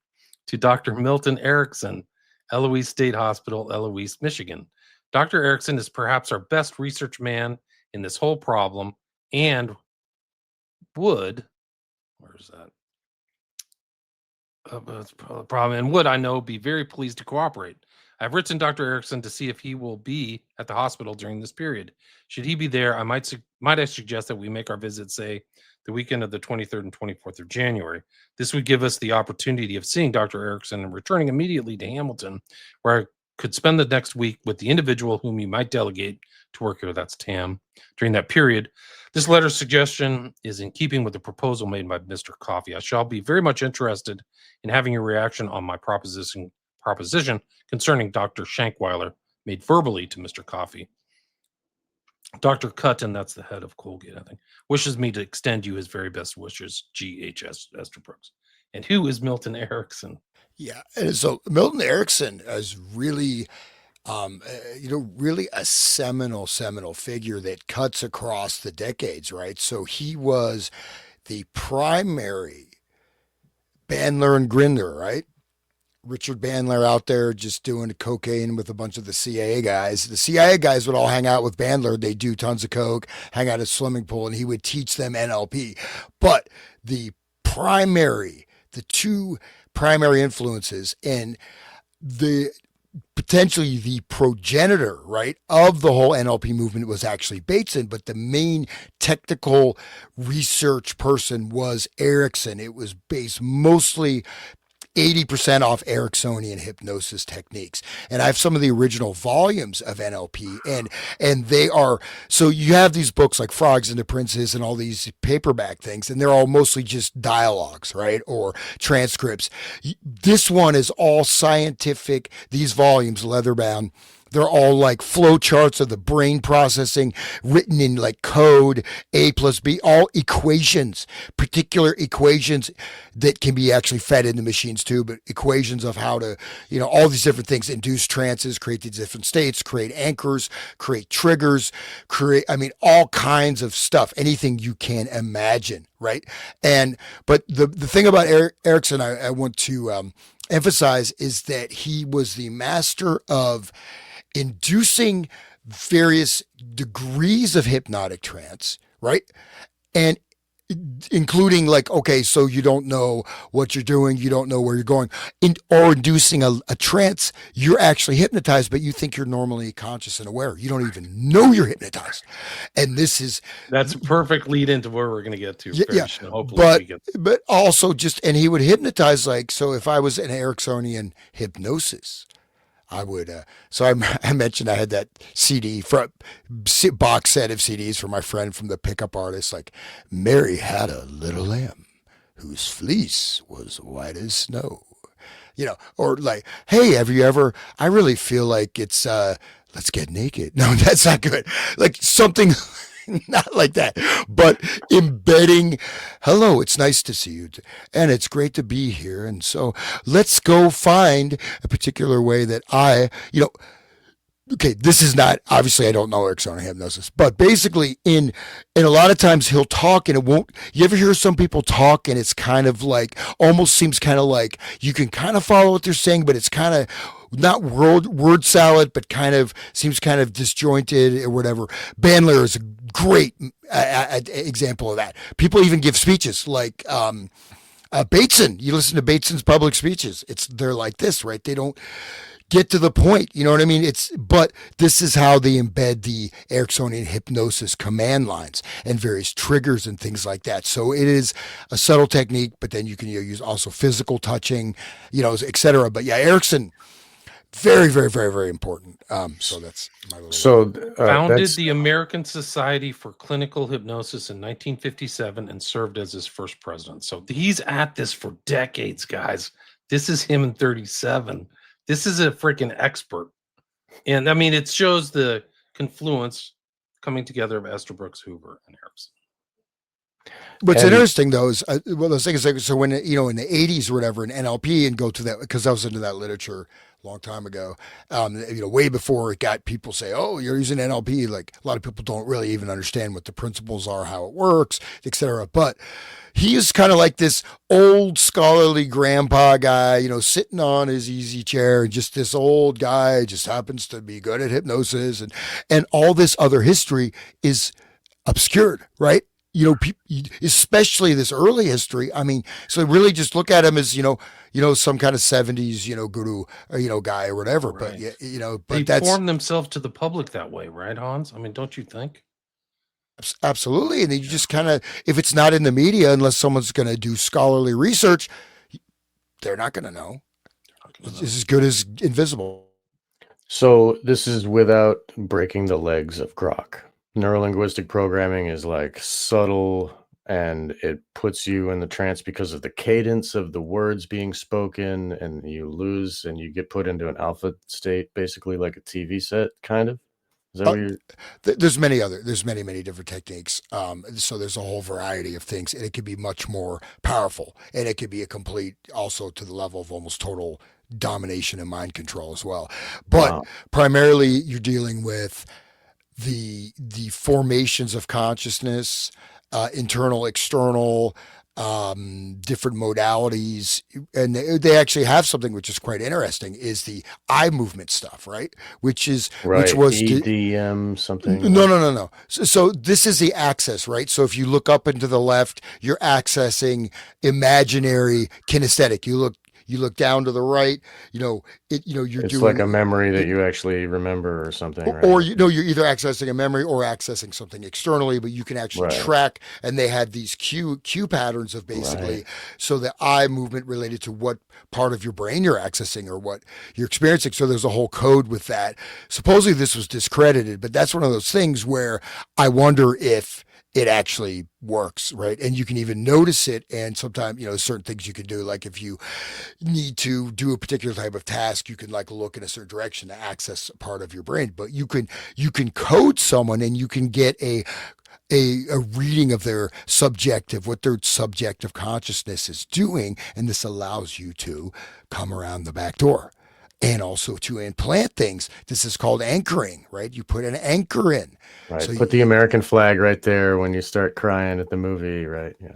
to Dr. Milton Erickson, Eloise State Hospital, Eloise, Michigan. Dr. Erickson is perhaps our best research man in this whole problem and would, where's that? Problem, and would, I know, be very pleased to cooperate. I've written Dr. Erickson to see if he will be at the hospital during this period. Should he be there, I might I suggest that we make our visit, say, the weekend of the 23rd and 24th of January. This would give us the opportunity of seeing Dr. Erickson and returning immediately to Hamilton, where I could spend the next week with the individual whom you might delegate to work here. That's Tam. During that period, this letter's suggestion is in keeping with the proposal made by Mr. Coffey. I shall be very much interested in having your reaction on my proposition concerning Dr. Shankweiler made verbally to Mr. Coffey. Dr. Cutton, that's the head of Colgate, I think, wishes me to extend you his very best wishes, G.H.S. Esther Brooks. And who is Milton Erickson? Yeah. And so Milton Erickson is really Really a seminal figure that cuts across the decades, right? So he was the primary Bandler and Grinder, right? Richard Bandler out there just doing cocaine with a bunch of the CIA guys. The CIA guys would all hang out with Bandler. They do tons of coke, hang out at a swimming pool, and he would teach them NLP. But the the two primary influences and the potentially the progenitor, right, of the whole NLP movement was actually Bateson, but the main technical research person was Erickson. It was based mostly 80% off Ericksonian hypnosis techniques. And I have some of the original volumes of NLP, and they are, so you have these books like Frogs and the Princes and all these paperback things, and they're all mostly just dialogues, right? Or transcripts. This one is all scientific, these volumes, leather bound. They're all like flow charts of the brain processing written in like code, A plus B, all equations, particular equations that can be actually fed into machines too, but equations of how to, all these different things, induce trances, create these different states, create anchors, create triggers, all kinds of stuff, anything you can imagine, right? But the thing about Erickson, I want to emphasize is that he was the master of inducing various degrees of hypnotic trance, right? And including like, okay, so you don't know what you're doing, you don't know where you're going, or inducing a trance, you're actually hypnotized, but you think you're normally conscious and aware. You don't even know you're hypnotized. And that's a perfect lead into where we're going to get to. Yeah, but also and he would hypnotize, like, so if I was an Ericksonian hypnosis, I would. I mentioned I had that CD box set of CDs for my friend from the pickup artist. Like, Mary had a little lamb whose fleece was white as snow. Or like, hey, have you ever? I really feel like it's. Let's get naked. No, that's not good. Like something. Not like that, but embedding, hello, it's nice to see you, and it's great to be here. And so let's go find a particular way that okay, this is not, obviously I don't know Ericksonian hypnosis, but basically in a lot of times he'll talk and it won't, you ever hear some people talk and it's kind of like, almost seems kind of like, you can kind of follow what they're saying, but it's kind of, not word salad, but seems kind of disjointed or whatever. Bandler is a great example of that. People even give speeches like Bateson. You listen to Bateson's public speeches. They're like this, right? They don't get to the point. You know what I mean? But this is how they embed the Ericksonian hypnosis command lines and various triggers and things like that. So it is a subtle technique, but then you can use also physical touching, et cetera. But yeah, Erickson, very, very, very, very important. So that's my little. Founded the American Society for Clinical Hypnosis in 1957 and served as his first president. So he's at this for decades, guys. This is him in 37. This is a freaking expert. And I mean, it shows the confluence coming together of Estabrooks, Hoover, and Erickson. What's interesting though is those things like, so when in the 80s or whatever in NLP, and go to that because I was into that literature a long time ago, way before it got people say, oh, you're using NLP, like a lot of people don't really even understand what the principles are, how it works, etc. But he is kind of like this old scholarly grandpa guy, sitting on his easy chair, and just this old guy just happens to be good at hypnosis, and all this other history is obscured, right? Especially this early history. I mean, so really just look at him as, some kind of 70s, guru, guy or whatever. Right. But, but they formed themselves to the public that way, right, Hans? I mean, don't you think? Absolutely. And you just kind of, if it's not in the media, unless someone's going to do scholarly research, they're not going to know. It's as good as invisible. So this is without breaking the legs of Grok. Neurolinguistic programming is like subtle, and it puts you in the trance because of the cadence of the words being spoken, and you lose and you get put into an alpha state, basically like a TV set, kind of. Is that what you're... There's many different techniques. So there's a whole variety of things, and it can be much more powerful, and it could be a complete, also to the level of almost total domination and mind control as well. But primarily, you're dealing with the formations of consciousness, internal, external, different modalities, and they actually have something which is quite interesting, is the eye movement stuff, right? Which was EDM something. No. So this is the access, right? So if you look up and to the left, you're accessing imaginary kinesthetic. You look down to the right, you're It's doing like a memory that you actually remember or something, right? or you're either accessing a memory or accessing something externally, but you can actually track. And they had these cue patterns of basically, so the eye movement related to what part of your brain you're accessing or what you're experiencing. So there's a whole code with that. Supposedly this was discredited, but that's one of those things where I wonder if it actually works, right? And you can even notice it. And sometimes, certain things you can do, like if you need to do a particular type of task, you can like look in a certain direction to access a part of your brain. But you can code someone and you can get a reading of what their subjective consciousness is doing. And this allows you to come around the back door. And also to implant things. This is called anchoring, right? You put an anchor in. Right. So put the American flag right there when you start crying at the movie, right? Yeah.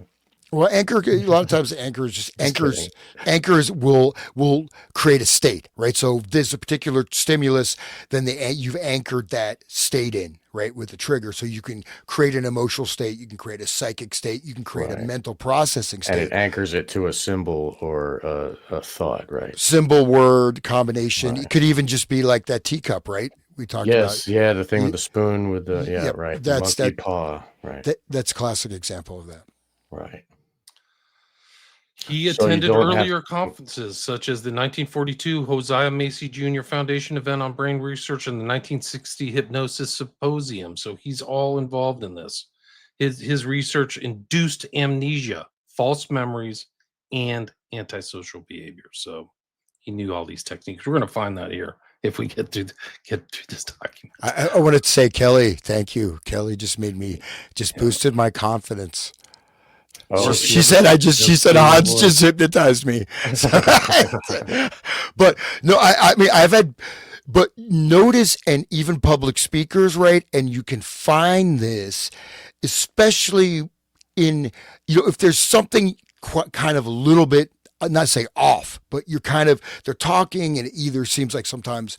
Well, a lot of times anchors will create a state, right? So there's a particular stimulus, then you've anchored that state in, right, with the trigger. So you can create an emotional state, you can create a psychic state, you can create a mental processing state. And it anchors it to a symbol or a thought, right? Symbol, word, combination. It could even just be like that teacup, right? We talked about. Yeah, the thing with the spoon with the, right. That's the monkey paw, right. That's a classic example of that. Right. He attended earlier conferences such as the 1942 Hosea Macy Jr. Foundation event on brain research and the 1960 Hypnosis Symposium. So he's all involved in this. His research induced amnesia, false memories, and antisocial behavior. So he knew all these techniques. We're going to find that here if we get through this document. I wanted to say, Kelly, thank you. Kelly just boosted my confidence. Oh, she said Hans just hypnotized me. But no, I mean, but notice, and even public speakers, right? And you can find this, especially in, if there's something kind of a little bit, not say off, but they're talking and it either seems like sometimes,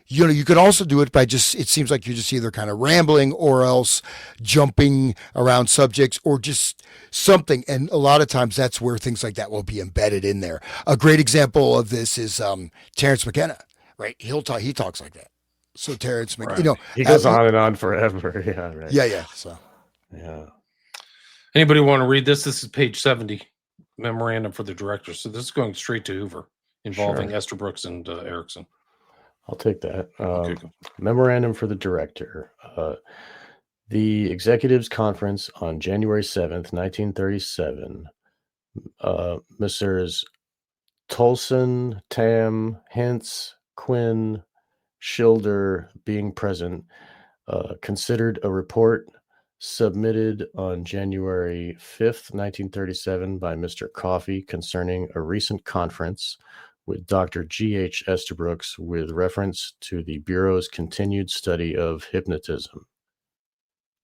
you could also do it by it seems like you're just either kind of rambling or else jumping around subjects or just something. And a lot of times that's where things like that will be embedded in there. A great example of this is Terrence McKenna, right? He talks like that. So Terrence McKenna, he goes on and on forever. Yeah. Right. Yeah. So, yeah. Anybody want to read this? This is page 70, memorandum for the director. So this is going straight to Hoover, involving Esther Brooks and Erickson. I'll take that. Memorandum for the director. The Executives Conference on January 7th, 1937. Messrs. Tolson, Tam, Hintz, Quinn, Schilder being present, considered a report submitted on January 5th, 1937 by Mr. Coffey concerning a recent conference with Dr. G.H. Estabrooks with reference to the Bureau's continued study of hypnotism.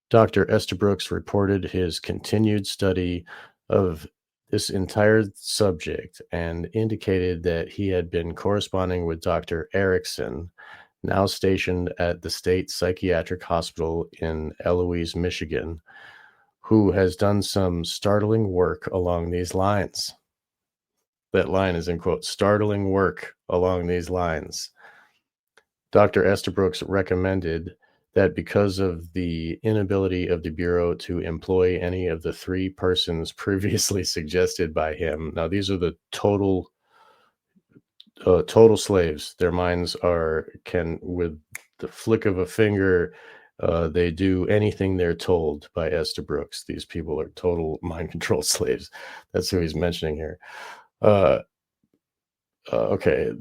Dr. Estabrooks reported his continued study of this entire subject and indicated that he had been corresponding with Dr. Erickson, now stationed at the State Psychiatric Hospital in Eloise, Michigan, who has done some startling work along these lines. That line is in quote, startling work along these lines. Dr. Estabrooks recommended that because of the inability of the Bureau to employ any of the three persons previously suggested by him. Now, these are the total slaves. Their minds can, with the flick of a finger, they do anything they're told by Estabrooks. These people are total mind control slaves. That's who he's mentioning here. Okay.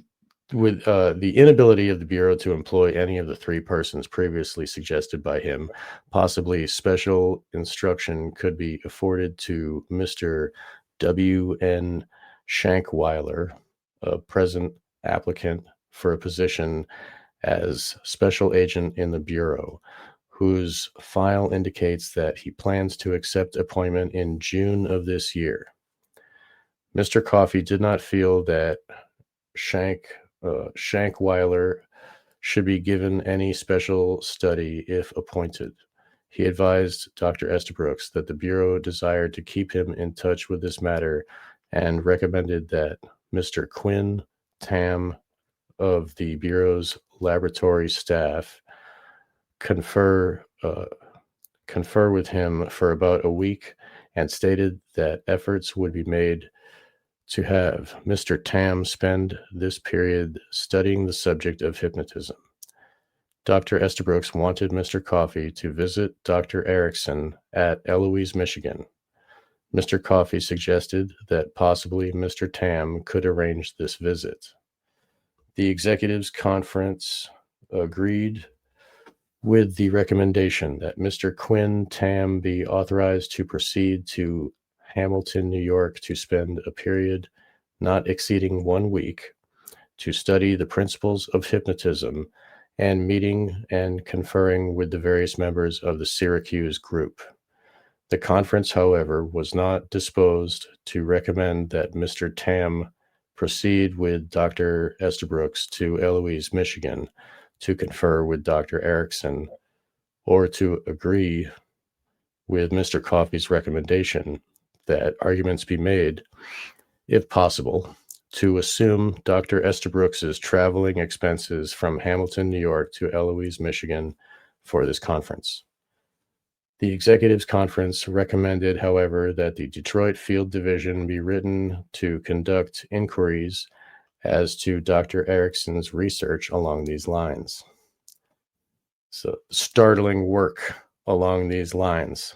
With the inability of the Bureau to employ any of the three persons previously suggested by him, possibly special instruction could be afforded to Mr. W.N. Shankweiler, present applicant for a position as special agent in the Bureau, whose file indicates that he plans to accept appointment in June of this year. Mr. Coffey did not feel that Shankweiler should be given any special study if appointed. He advised Dr. Estabrooks that the Bureau desired to keep him in touch with this matter and recommended that Mr. Quinn Tam of the Bureau's laboratory staff confer with him for about a week, and stated that efforts would be made to have Mr. Tam spend this period studying the subject of hypnotism. Dr. Estabrooks wanted Mr. Coffey to visit Dr. Erickson at Eloise, Michigan. Mr. Coffey suggested that possibly Mr. Tam could arrange this visit. The executives conference agreed with the recommendation that Mr. Quinn Tam be authorized to proceed to Hamilton, New York, to spend a period not exceeding 1 week to study the principles of hypnotism and meeting and conferring with the various members of the Syracuse group. The conference, however, was not disposed to recommend that Mr. Tam proceed with Dr. Estabrooks to Eloise, Michigan, to confer with Dr. Erickson, or to agree with Mr. Coffey's recommendation that arguments be made, if possible, to assume Dr. Estabrooks' traveling expenses from Hamilton, New York to Eloise, Michigan for this conference. The executives conference recommended, however, that the Detroit Field Division be written to conduct inquiries as to Dr. Erickson's research along these lines. So, startling work along these lines.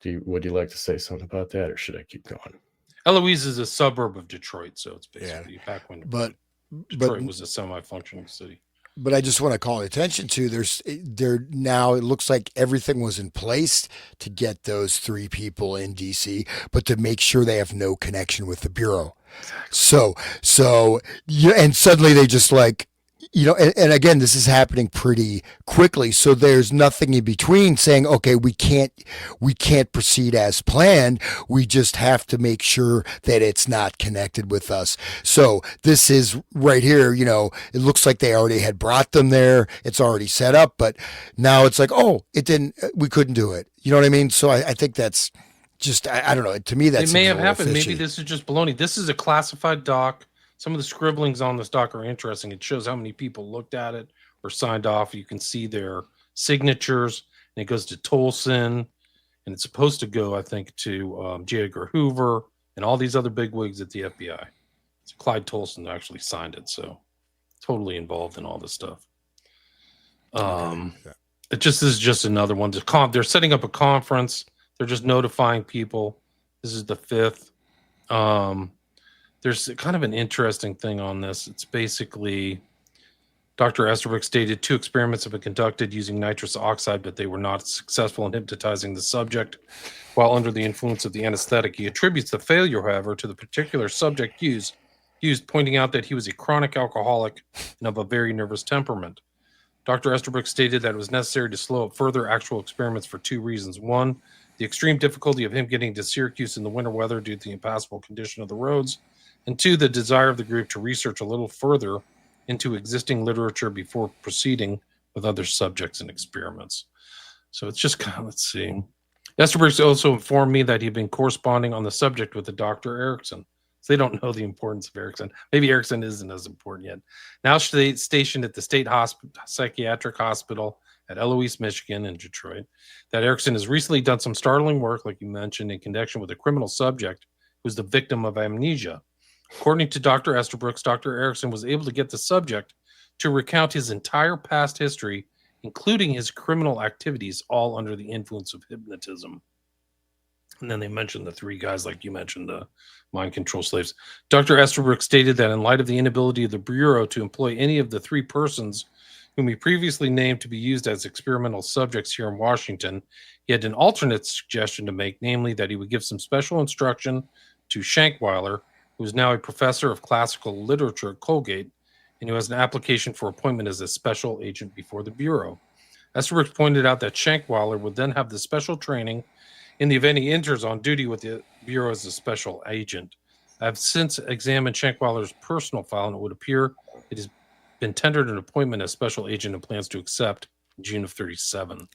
Would you like to say something about that, or should I keep going? Eloise is a suburb of Detroit, so it's basically back when But Detroit was a semi-functioning city. But I just want to call attention to there now it looks like everything was in place to get those 3 people in DC, but to make sure they have no connection with the Bureau. Exactly. So yeah, and suddenly they just like, and again, this is happening pretty quickly. So there's nothing in between saying, okay, we can't proceed as planned. We just have to make sure that it's not connected with us. So this is right here, it looks like they already had brought them there. It's already set up, but now it's like, oh, we couldn't do it. You know what I mean? So I think that's just, I don't know. To me, that's, it may have happened. Fishy. Maybe this is just baloney. This is a classified doc. Some of the scribblings on this doc are interesting. It shows how many people looked at it or signed off. You can see their signatures, and it goes to Tolson, and it's supposed to go, I think, to J. Edgar Hoover and all these other bigwigs at the FBI. So Clyde Tolson actually signed it, so totally involved in all this stuff. It just is just another one. They're setting up a conference. They're just notifying people. This is the 5th. There's kind of an interesting thing on this. It's basically Dr. Estabrooks stated 2 experiments have been conducted using nitrous oxide, but they were not successful in hypnotizing the subject while under the influence of the anesthetic. He attributes the failure, however, to the particular subject used, pointing out that he was a chronic alcoholic and of a very nervous temperament. Dr. Estabrooks stated that it was necessary to slow up further actual experiments for 2 reasons. 1, the extreme difficulty of him getting to Syracuse in the winter weather due to the impassable condition of the roads, and 2, the desire of the group to research a little further into existing literature before proceeding with other subjects and experiments. So it's just kind of, let's see. Estabrooks also informed me that he'd been corresponding on the subject with the Dr. Erickson. So they don't know the importance of Erickson. Maybe Erickson isn't as important yet. Now stationed at the State Psychiatric Hospital at Eloise, Michigan in Detroit, that Erickson has recently done some startling work, like you mentioned, in connection with a criminal subject who's the victim of amnesia. According to Dr. Estabrooks, Dr. Erickson was able to get the subject to recount his entire past history, including his criminal activities, all under the influence of hypnotism. And then they mentioned the 3 guys, like you mentioned, the mind control slaves. Dr. Estabrooks stated that in light of the inability of the Bureau to employ any of the 3 persons whom he previously named to be used as experimental subjects here in Washington, he had an alternate suggestion to make, namely that he would give some special instruction to Shankweiler who's now a professor of classical literature at Colgate, and who has an application for appointment as a special agent before the Bureau. Estabrooks pointed out that Shankweiler would then have the special training in the event he enters on duty with the Bureau as a special agent. I have since examined Shankweiler's personal file, and it would appear it has been tendered an appointment as special agent and plans to accept in June of 37.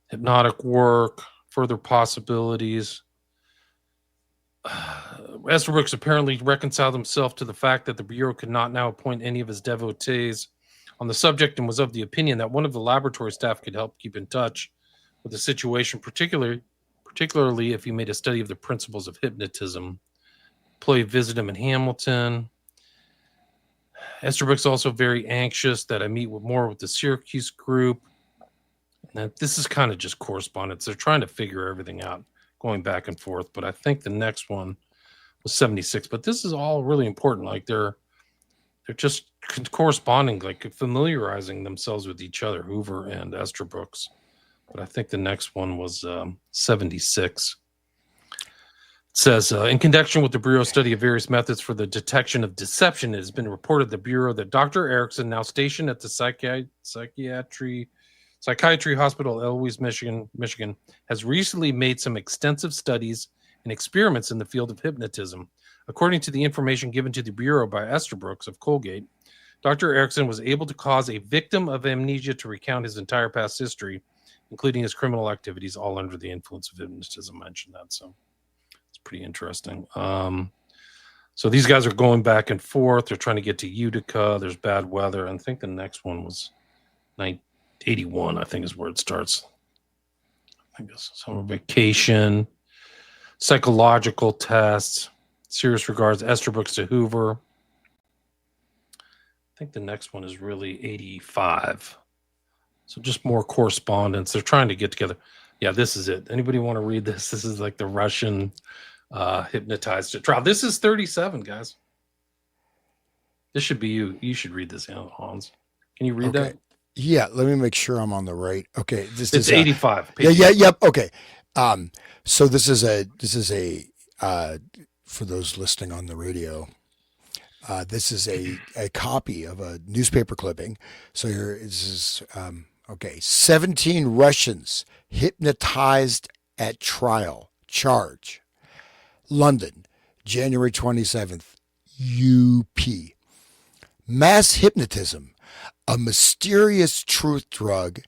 Hypnotic work, further possibilities. Estabrooks apparently reconciled himself to the fact that the Bureau could not now appoint any of his devotees on the subject, and was of the opinion that one of the laboratory staff could help keep in touch with the situation, particularly if he made a study of the principles of hypnotism. Employee visited him in Hamilton. Estabrooks also very anxious that I meet more with the Syracuse group. And this is kind of just correspondence. They're trying to figure everything out, going back and forth. But I think the next one was 76. But this is all really important. Like they're just corresponding, like familiarizing themselves with each other, Hoover and Estabrooks. But I think the next one was 76. It says, in connection with the Bureau's study of various methods for the detection of deception, it has been reported to the Bureau that Dr. Erickson, now stationed at the Psychiatry Hospital, Eloise, Michigan, has recently made some extensive studies and experiments in the field of hypnotism. According to the information given to the Bureau by Estabrooks of Colgate, Dr. Erickson was able to cause a victim of amnesia to recount his entire past history, including his criminal activities, all under the influence of hypnotism. I mentioned that, so it's pretty interesting. So these guys are going back and forth. They're trying to get to Utica. There's bad weather. And I think the next one was 81, I think is where it starts. I think this is summer vacation, psychological tests, serious regards, Estabrooks to Hoover. I think the next one is really 85. So just more correspondence. They're trying to get together. Yeah, this is it. Anybody want to read this? This is like the Russian hypnotized trial. This is 37, guys. This should be you. You should read this, Hans. Can you read that? Yeah, let me make sure I'm on the right. Okay, this is 85. Yep. Okay. So this is a for those listening on the radio. This is a copy of a newspaper clipping. So here this is okay. 17 Russians hypnotized at trial. Charge. London, January 27th. UP. Mass hypnotism, a mysterious truth drug,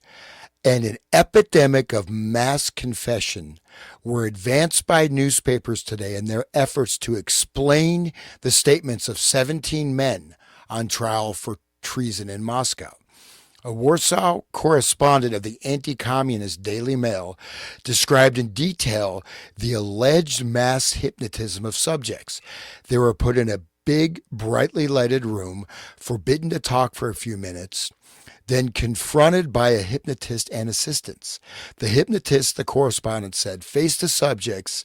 and an epidemic of mass confession were advanced by newspapers today in their efforts to explain the statements of 17 men on trial for treason in Moscow. A Warsaw correspondent of the anti-communist Daily Mail described in detail the alleged mass hypnotism of subjects. They were put in a big, brightly lighted room, forbidden to talk for a few minutes, then confronted by a hypnotist and assistants. The hypnotist, the correspondent said, faced the subjects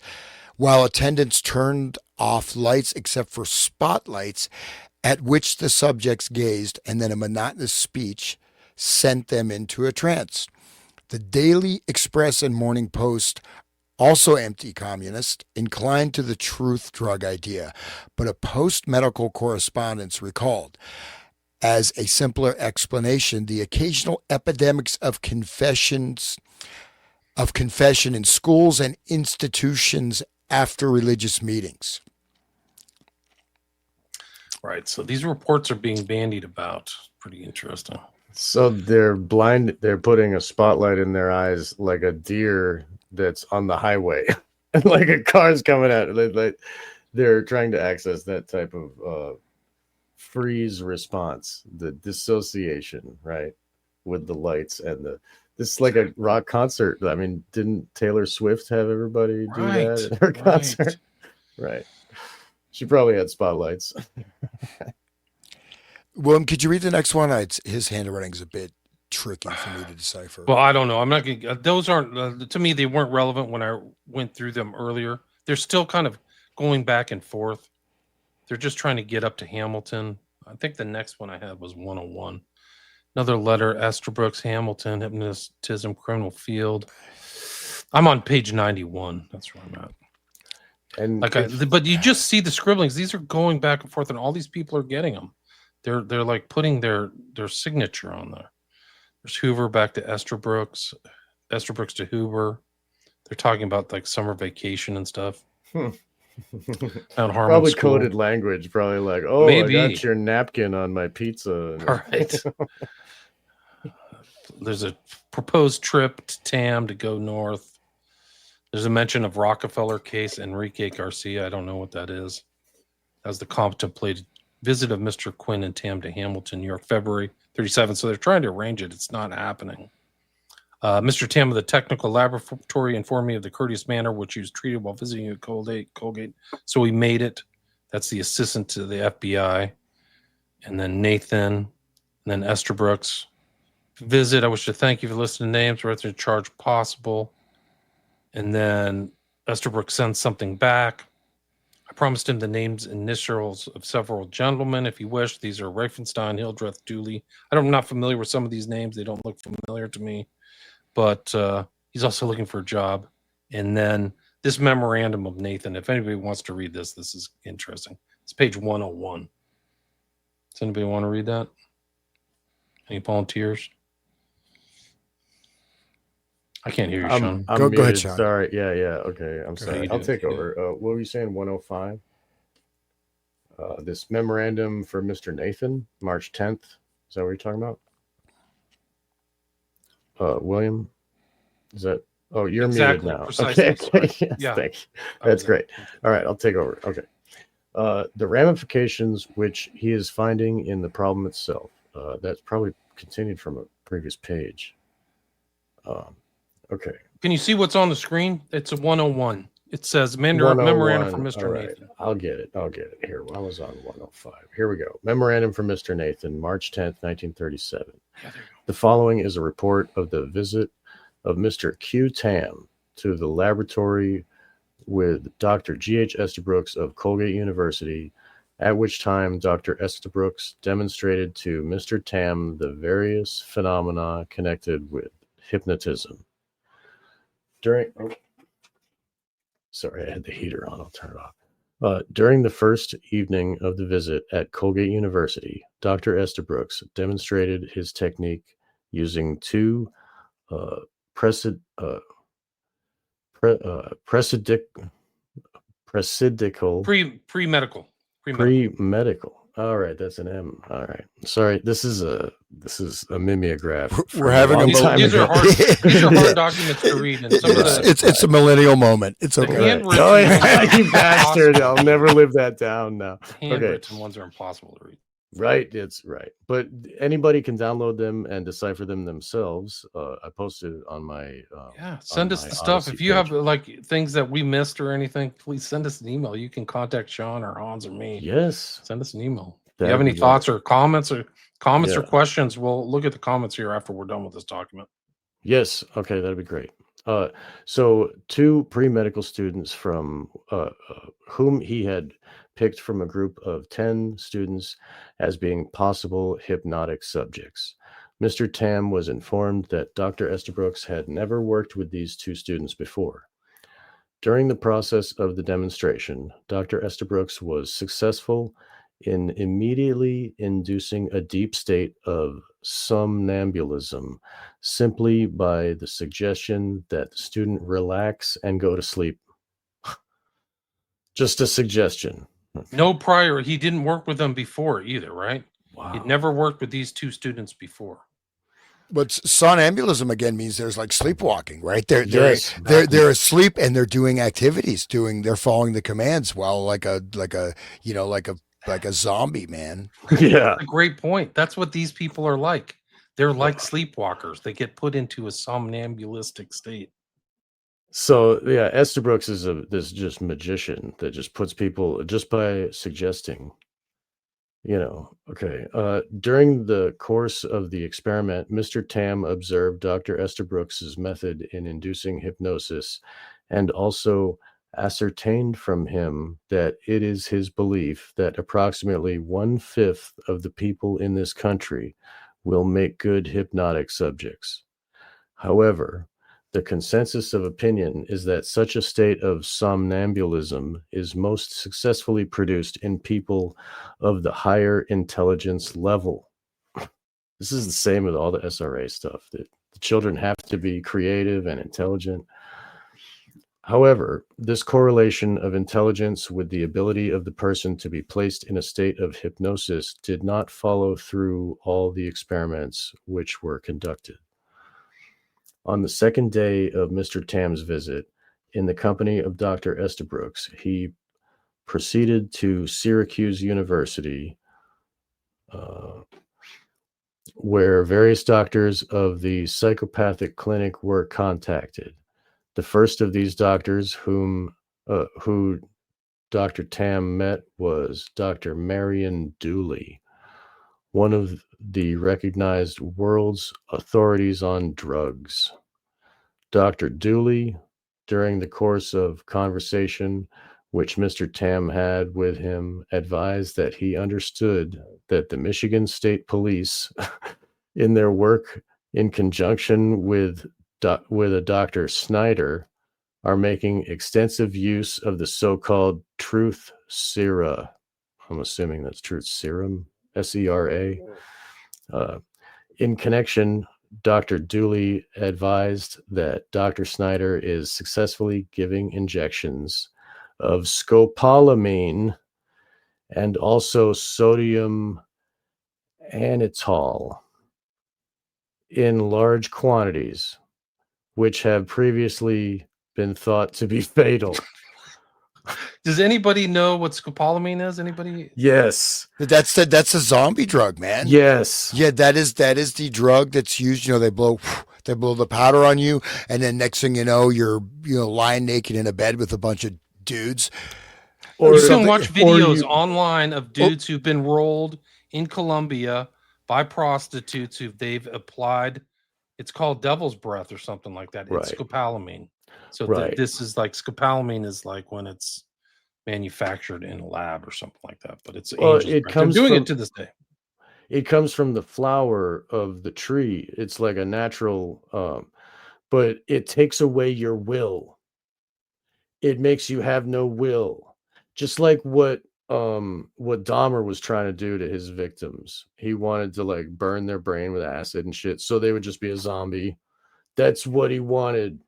while attendants turned off lights except for spotlights at which the subjects gazed, and then a monotonous speech sent them into a trance. The Daily Express and Morning Post, also anti-communist, inclined to the truth drug idea, but a post-medical correspondent recalled, as a simpler explanation, the occasional epidemics of confession in schools and institutions after religious meetings. Right. So these reports are being bandied about. Pretty interesting. So they're blind. They're putting a spotlight in their eyes like a deer that's on the highway, and like a car's coming at it. Like they're trying to access that type of freeze response, the dissociation, right, with the lights and this is like a rock concert. I mean, didn't Taylor Swift have everybody do that at her concert? Right. She probably had spotlights. William, could you read the next one? His handwriting is a bit tricky for me to decipher. Well, I don't know. I'm not going to, those aren't, to me, they weren't relevant when I went through them earlier. They're still kind of going back and forth. They're just trying to get up to Hamilton. I think the next one I had was 101. Another letter, Estabrooks, Hamilton, hypnotism, criminal field. I'm on page 91. That's where I'm at. And but you just see the scribblings. These are going back and forth, and all these people are getting them. They're like putting their signature on there. There's Hoover back to Estabrooks, Estabrooks to Hoover. They're talking about like summer vacation and stuff. Probably coded language, probably like, oh, maybe. I got your napkin on my pizza. All right. There's a proposed trip to Tam to go north. There's a mention of Rockefeller case, Enrique Garcia. I don't know what that is. As the contemplated visit of Mr. Quinn and Tam to Hamilton, New York, February 37th. So they're trying to arrange it. It's not happening. Mr. Tam of the technical laboratory informed me of the courteous manner which he was treated while visiting at Colgate. So we made it. That's the assistant to the FBI. And then Nathan, and then Estabrooks. Visit. I wish to thank you for listening to names. We're at the charge possible. And then Estabrooks sends something back. I promised him the names, initials of several gentlemen if he wished. These are Reifenstein, Hildreth, Dooley. I'm not familiar with some of these names. They don't look familiar to me. But he's also looking for a job. And then this memorandum of Nathan, if anybody wants to read this, this is interesting. It's page 101. Does anybody want to read that? Any volunteers? I can't hear you, Sean. Go ahead, Sean. Sorry. Yeah. Okay. I'm sorry. I'll take over. What were you saying? 105? This memorandum for Mr. Nathan, March 10th. Is that what you're talking about? William? Is that? Oh, you're muted now. Okay. Yes, yeah. Thanks. That's great. All right. I'll take over. Okay. The ramifications which he is finding in the problem itself. That's probably continued from a previous page. Okay. Can you see what's on the screen? It's a 101. It says memorandum from Mr. Nathan. I'll get it. Here, I was on 105. Here we go. Memorandum from Mr. Nathan, March 10th, 1937. Yeah, the following is a report of the visit of Mr. Q. Tam to the laboratory with Dr. G.H. Estabrooks of Colgate University, at which time Dr. Estabrooks demonstrated to Mr. Tam the various phenomena connected with hypnotism. Sorry, I had the heater on. I'll turn it off. During the first evening of the visit at Colgate University, Dr. Estabrooks demonstrated his technique using two presidical pre-medical. All right, that's an M. All right, sorry. This is a mimeograph. We're having a time. These are hard documents to read. And it's a millennial moment. It's okay. Oh, yeah, you bastard! I'll never live that down now. Handwritten ones are impossible to read. Right, it's right. But anybody can download them and decipher them themselves. I posted it on my send us the stuff. If you have like things that we missed or anything, please send us an email. You can contact Sean or Hans or me. Yes. Send us an email. If you have any thoughts or comments or questions, we'll look at the comments here after we're done with this document. Yes. Okay, that'd be great. So two pre-medical students from whom he had picked from a group of 10 students as being possible hypnotic subjects. Mr. Tam was informed that Dr. Estabrooks had never worked with these two students before. During the process of the demonstration, Dr. Estabrooks was successful in immediately inducing a deep state of somnambulism simply by the suggestion that the student relax and go to sleep. Just a suggestion. No prior. He didn't work with them before either, right? Wow. He'd never worked with these two students before. But somnambulism again means there's like sleepwalking, right? They're asleep and they're doing activities, they're following the commands while like a zombie, man. Yeah. That's a great point. That's what these people are like. They're like sleepwalkers. They get put into a somnambulistic state. So yeah, Estabrooks is this just magician that just puts people just by suggesting, okay. During the course of the experiment, Mr. Tam observed Dr. Estabrooks's method in inducing hypnosis and also ascertained from him that it is his belief that approximately 1/5 of the people in this country will make good hypnotic subjects. However, The consensus of opinion is that such a state of somnambulism is most successfully produced in people of the higher intelligence level. This is the same with all the SRA stuff, that the children have to be creative and intelligent. However, this correlation of intelligence with the ability of the person to be placed in a state of hypnosis did not follow through all the experiments which were conducted. On the second day of Mr. Tam's visit, in the company of Dr. Estabrooks, he proceeded to Syracuse University, where various doctors of the psychopathic clinic were contacted. The first of these doctors who Dr. Tam met was Dr. Marion Dooley, one of the recognized world's authorities on drugs. Dr. Dooley, during the course of conversation which Mr. Tam had with him, advised that he understood that the Michigan State Police, in their work in conjunction with a Dr. Snyder, are making extensive use of the so-called truth serum. I'm assuming that's truth serum, SERA. In connection, Dr. Dooley advised that Dr. Snyder is successfully giving injections of scopolamine and also sodium anitol in large quantities, which have previously been thought to be fatal. Does anybody know what scopolamine is? Anybody? Yes. That's a zombie drug, man. Yes. Yeah, that is the drug that's used. They blow the powder on you, and then next thing you know, you're lying naked in a bed with a bunch of dudes. Or you can watch videos online of dudes who've been rolled in Colombia by prostitutes who they've applied. It's called devil's breath or something like that. It's scopolamine. So this is like scopolamine is like when it's manufactured in a lab or something like that. But it's They're doing it to this day. It comes from the flower of the tree. It's like a natural, but it takes away your will. It makes you have no will. Just like what Dahmer was trying to do to his victims. He wanted to like burn their brain with acid and shit, so they would just be a zombie. That's what he wanted.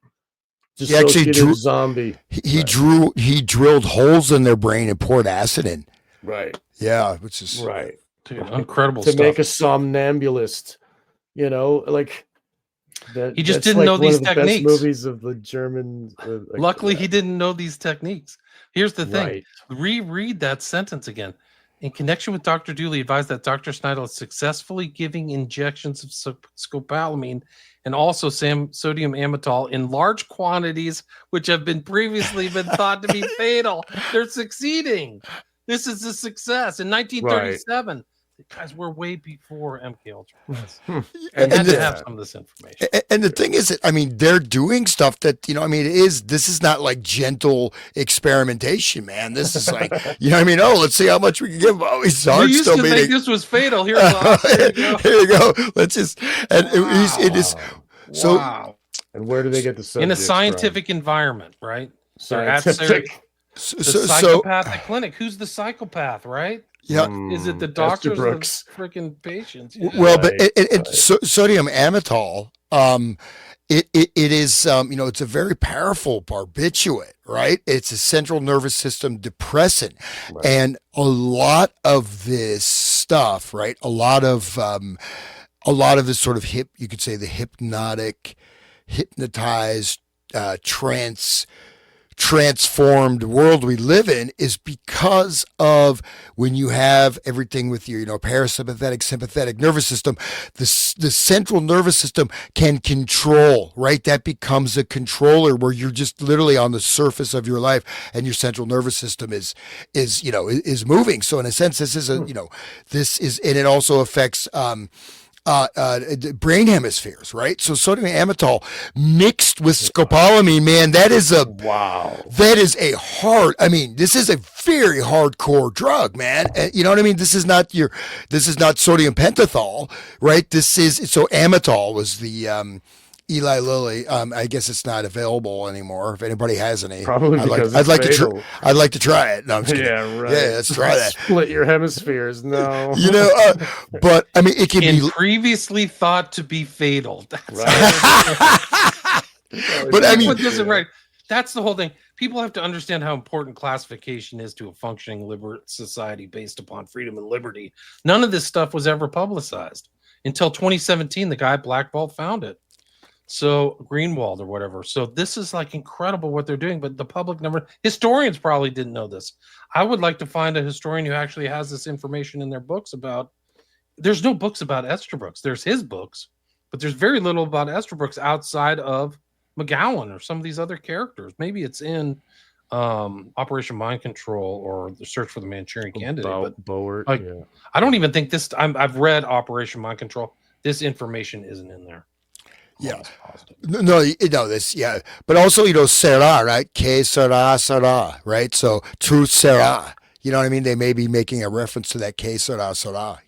He actually drew zombie. He drilled holes in their brain and poured acid in. Right. Yeah, which is Dude, incredible to stuff. make a somnambulist. Like that. He just didn't know these techniques. Best movies of the German. Luckily, he didn't know these techniques. Here's the thing: reread that sentence again. In connection with Dr. Dooley, advised that Dr. Snyder is successfully giving injections of scopolamine and also sodium amytal in large quantities, which have been previously been thought to be fatal. They're succeeding. This is a success. In 1937, guys, we're way before MK Ultra. And had to have some of this information. And the thing is, they're doing stuff that, this is not like gentle experimentation, man. This is like, oh, let's see how much we can give. Oh, his heart's used still to beating. think this was fatal. Here's Here you go. Let's just, it is. So, and where do they get the in a scientific environment, right? Scientific. The psychopathic clinic. Who's the psychopath, right? Yeah. Is it the doctors or the freaking patients? Yeah. Well, but sodium amytal, it is, it's a very powerful barbiturate, right? It's a central nervous system depressant. Right. And a lot of this stuff, right? A lot of this sort of you could say the hypnotized, transformed world we live in is because of when you have everything with your parasympathetic sympathetic nervous system, the central nervous system can control, right? That becomes a controller where you're just literally on the surface of your life and your central nervous system is moving. So in a sense, this is and it also affects brain hemispheres, right? So sodium amytal mixed with scopolamine, man, that is a hard. This is a very hardcore drug, man. You know what I mean? This is not sodium pentothal, right? So amytal was the Eli Lilly. I guess it's not available anymore. If anybody has any, Probably because I'd it's like fatal. to. I'd like to try it. No, I'm just kidding. Yeah, right. Yeah, let's try that. Split your hemispheres. No. You know, but I mean, it can And be. previously thought to be fatal. That's Right. But I mean, what this is right. That's the whole thing. People have to understand how important classification is to a functioning society based upon freedom and liberty. None of this stuff was ever publicized until 2017. The guy at Black Vault found it. So Greenwald or whatever. So this is like incredible what they're doing, but the public never. Historians probably didn't know this. I would like to find a historian who actually has this information in their books about. There's no books about Estabrooks. There's his books, but there's very little about Estabrooks outside of McGowan or some of these other characters. Maybe it's in Operation Mind Control or the Search for the Manchurian Candidate. But Boer, like, yeah. I don't even think this. I've read Operation Mind Control. This information isn't in there. Yeah, no, this, yeah, but also, Sarah, right? Que sera, right? So truth sera. You know what I mean? They may be making a reference to that que sera.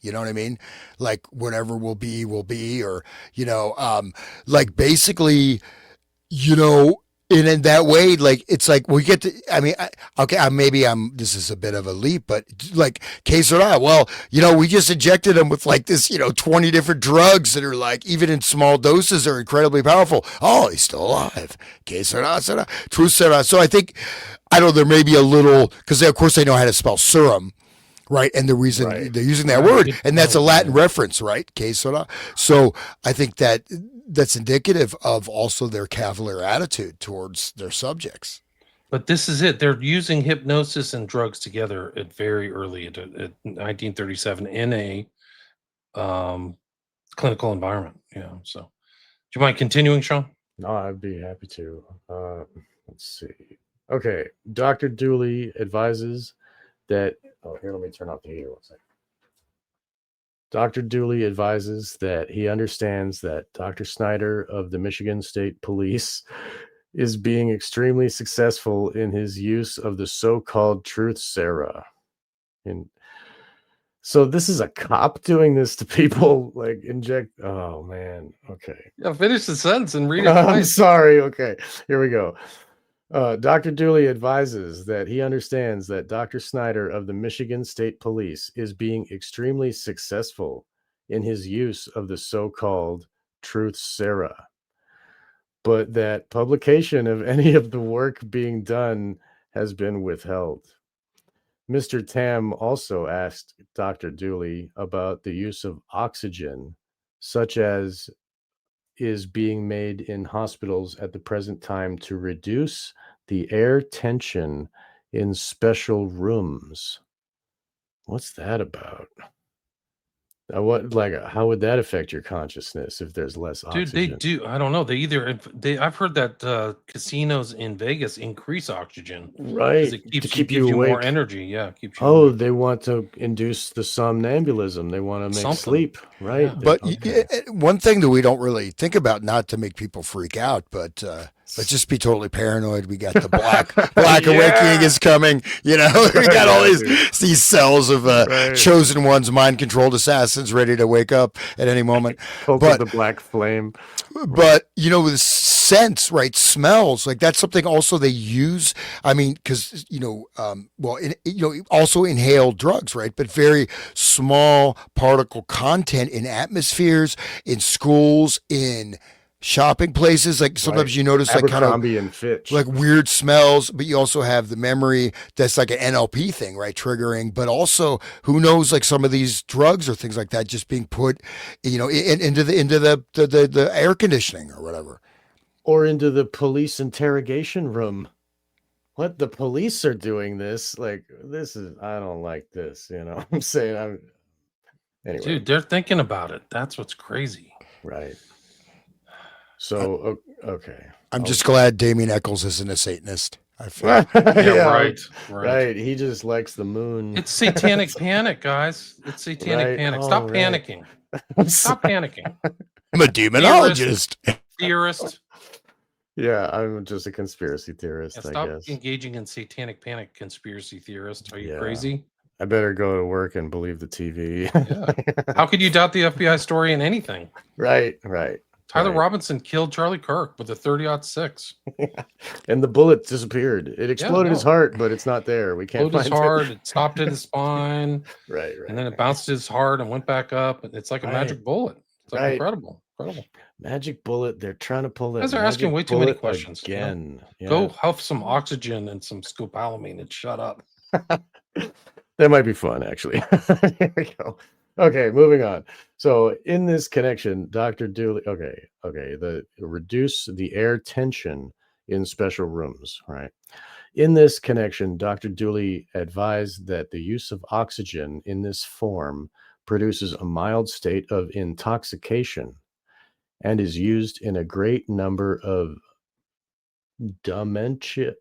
You know what I mean? Like whatever will be, or like basically, in that way, like it's like we get to. I mean, maybe this is a bit of a leap, but like que sera. Well, we just injected him with like this, 20 different drugs that are like even in small doses are incredibly powerful. Oh, he's still alive. Que sera, true sera. So I think there may be a little because of course they know how to spell serum. Right. And the reason they're using that word, and that's a Latin reference, right? Que sera. So I think that's indicative of also their cavalier attitude towards their subjects. But this is it. They're using hypnosis and drugs together at very early at 1937 in a clinical environment. So do you mind continuing, Sean? No, I'd be happy to. Let's see. Okay. Dr. Dooley advises that. Oh, here, let me turn off the heater 1 second. Dr. Dooley advises that he understands that Dr. Snyder of the Michigan State Police is being extremely successful in his use of the so-called truth serum. So this is a cop doing this to people, like inject. Oh man. Okay. Yeah, finish the sentence and read it. I'm sorry. Okay, here we go. Dr. Dooley advises that he understands that Dr. Snyder of the Michigan State Police is being extremely successful in his use of the so-called truth serum, but that publication of any of the work being done has been withheld. Mr. Tam also asked Dr. Dooley about the use of oxygen, such as is being made in hospitals at the present time to reduce the air tension in special rooms. What's that about? How would that affect your consciousness if there's less oxygen? Dude, they do. I don't know. I've heard that casinos in Vegas increase oxygen. Right. It keeps, to keep gives you awake. More energy. Yeah. Keeps you awake. They want to induce the somnambulism. They want to make sleep. Right. Yeah. But one thing that we don't really think about, not to make people freak out, but let's just be totally paranoid. We got the black awakening is coming. We got all these cells of chosen ones, mind-controlled assassins ready to wake up at any moment. But the black flame. But with scents, right? Smells, like that's something also they use. I mean, because also inhaled drugs, right? But very small particle content in atmospheres, in schools, in shopping places. Like sometimes you notice like kind of and Fitch. Like weird smells, but you also have the memory that's like an NLP thing, right? Triggering, but also who knows, like some of these drugs or things like that just being put, into the air conditioning or whatever. Or into the police interrogation room. What? The police are doing this? Like, I don't like this, I'm saying anyway. Dude, they're thinking about it. That's what's crazy. Right. So, okay. I'm just glad Damien Eccles isn't a Satanist. I feel. Right. He just likes the moon. It's satanic panic, guys. It's satanic panic. Stop panicking. Stop panicking. I'm a demonologist. Theorist. Yeah, I'm just a conspiracy theorist, I guess. Stop engaging in satanic panic, conspiracy theorist. Are you crazy? I better go to work and believe the TV. Yeah. How could you doubt the FBI story in anything? Right. Tyler Right. Robinson killed Charlie Kirk with a 30-06. And the bullet disappeared. It exploded his heart, but it's not there. We can't Exploded his find heart. It stopped at his spine. Right. And then it bounced his heart and went back up. And it's like a magic bullet. It's like incredible. Magic bullet. They're trying to pull that. You guys are asking way too many questions. Again. Go huff some oxygen and some scopolamine and shut up. That might be fun, actually. Here we go. Okay, moving on. So in this connection, Dr. Dooley, reduce the air tension in special rooms, right? In this connection, Dr. Dooley advised that the use of oxygen in this form produces a mild state of intoxication and is used in a great number of dementia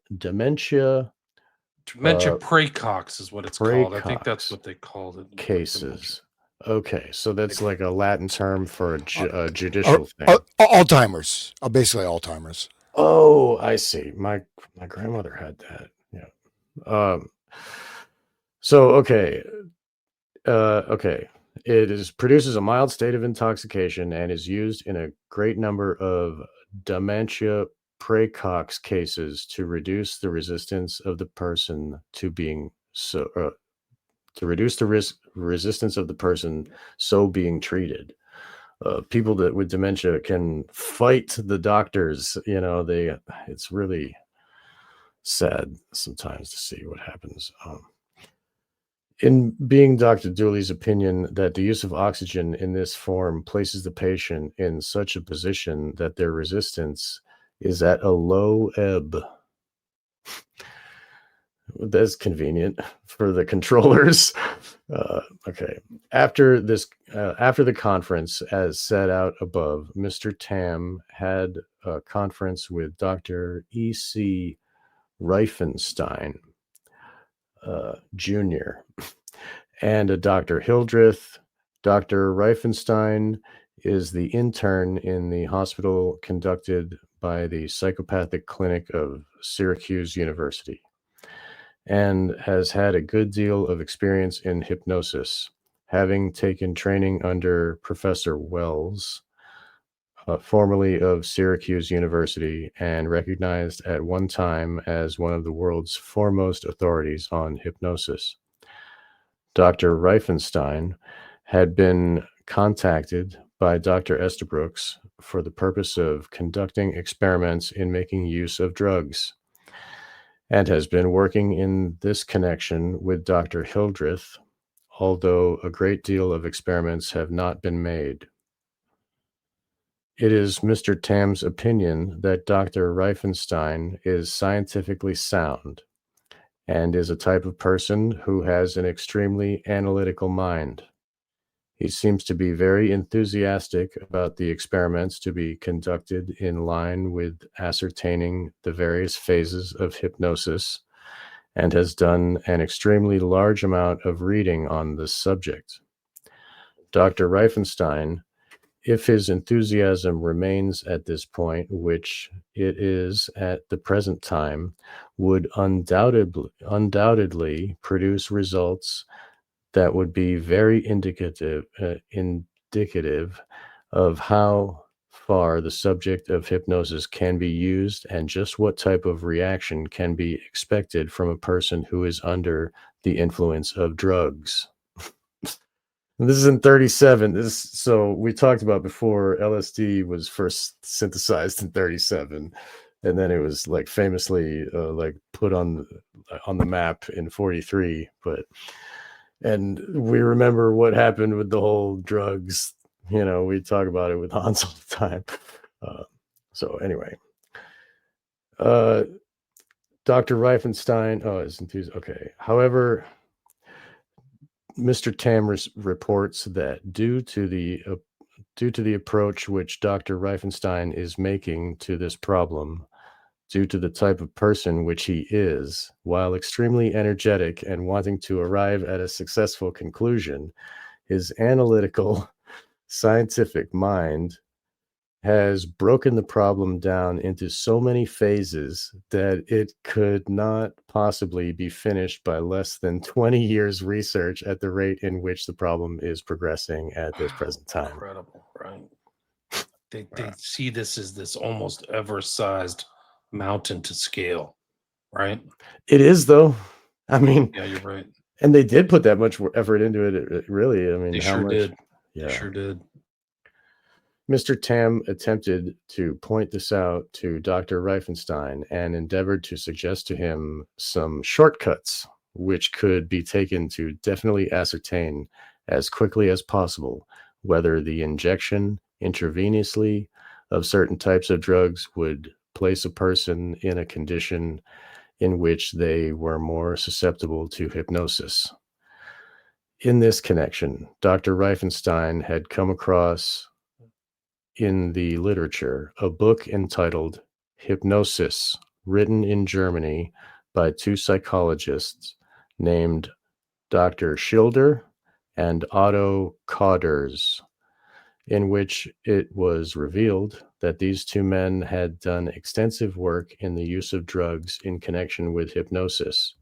praecox is what it's called. I think that's what they called it. Cases. Okay, so that's like a Latin term for a judicial thing. Alzheimer's. Basically Alzheimer's. Oh, I see. My grandmother had that. Yeah. It produces a mild state of intoxication and is used in a great number of dementia praecox cases to reduce the resistance of the person to being to reduce the resistance of the person so being treated. People that with dementia can fight the doctors. It's really sad sometimes to see what happens. In being Dr. Dooley's opinion that the use of oxygen in this form places the patient in such a position that their resistance is at a low ebb. That's convenient for the controllers. After the conference, as set out above, Mr. Tam had a conference with Dr. E.C. Reifenstein, Jr. and a Dr. Hildreth. Dr. Reifenstein is the intern in the hospital conducted by the Psychopathic Clinic of Syracuse University, and has had a good deal of experience in hypnosis, having taken training under Professor Wells, formerly of Syracuse University, and recognized at one time as one of the world's foremost authorities on hypnosis. Dr. Reifenstein had been contacted by Dr. Estabrooks for the purpose of conducting experiments in making use of drugs, and has been working in this connection with Dr. Hildreth, although a great deal of experiments have not been made. It is Mr. Tam's opinion that Dr. Reifenstein is scientifically sound and is a type of person who has an extremely analytical mind. He seems to be very enthusiastic about the experiments to be conducted in line with ascertaining the various phases of hypnosis, and has done an extremely large amount of reading on this subject. Dr. Reifenstein, if his enthusiasm remains at this point, which it is at the present time, would undoubtedly produce results that would be very indicative of how far the subject of hypnosis can be used and just what type of reaction can be expected from a person who is under the influence of drugs. This is in 1937. So we talked about before, LSD was first synthesized in 1937, and then it was like famously put on the map in 1943. And we remember what happened with the whole drugs. We talk about it with Hans all the time. So anyway, Dr. Reifenstein, is enthused. Okay. However, Mr. Tam reports that due to the approach which Dr. Reifenstein is making to this problem, due to the type of person which he is, while extremely energetic and wanting to arrive at a successful conclusion, his analytical, scientific mind has broken the problem down into so many phases that it could not possibly be finished by less than 20 years research at the rate in which the problem is progressing at this present time. Incredible, right? They see this as this almost Everest-sized mountain to scale, right? It is, though. I mean, Yeah, you're right. and they did put that much effort into it, really. I mean, They how sure much? did. They Yeah. sure did. Mr. Tam attempted to point this out to Dr. Reifenstein and endeavored to suggest to him some shortcuts which could be taken to definitely ascertain as quickly as possible whether the injection intravenously of certain types of drugs would place a person in a condition in which they were more susceptible to hypnosis. In this connection, Dr. Reifenstein had come across in the literature a book entitled Hypnosis, written in Germany by two psychologists named Dr. Schilder and Otto Kauders, in which it was revealed that these two men had done extensive work in the use of drugs in connection with hypnosis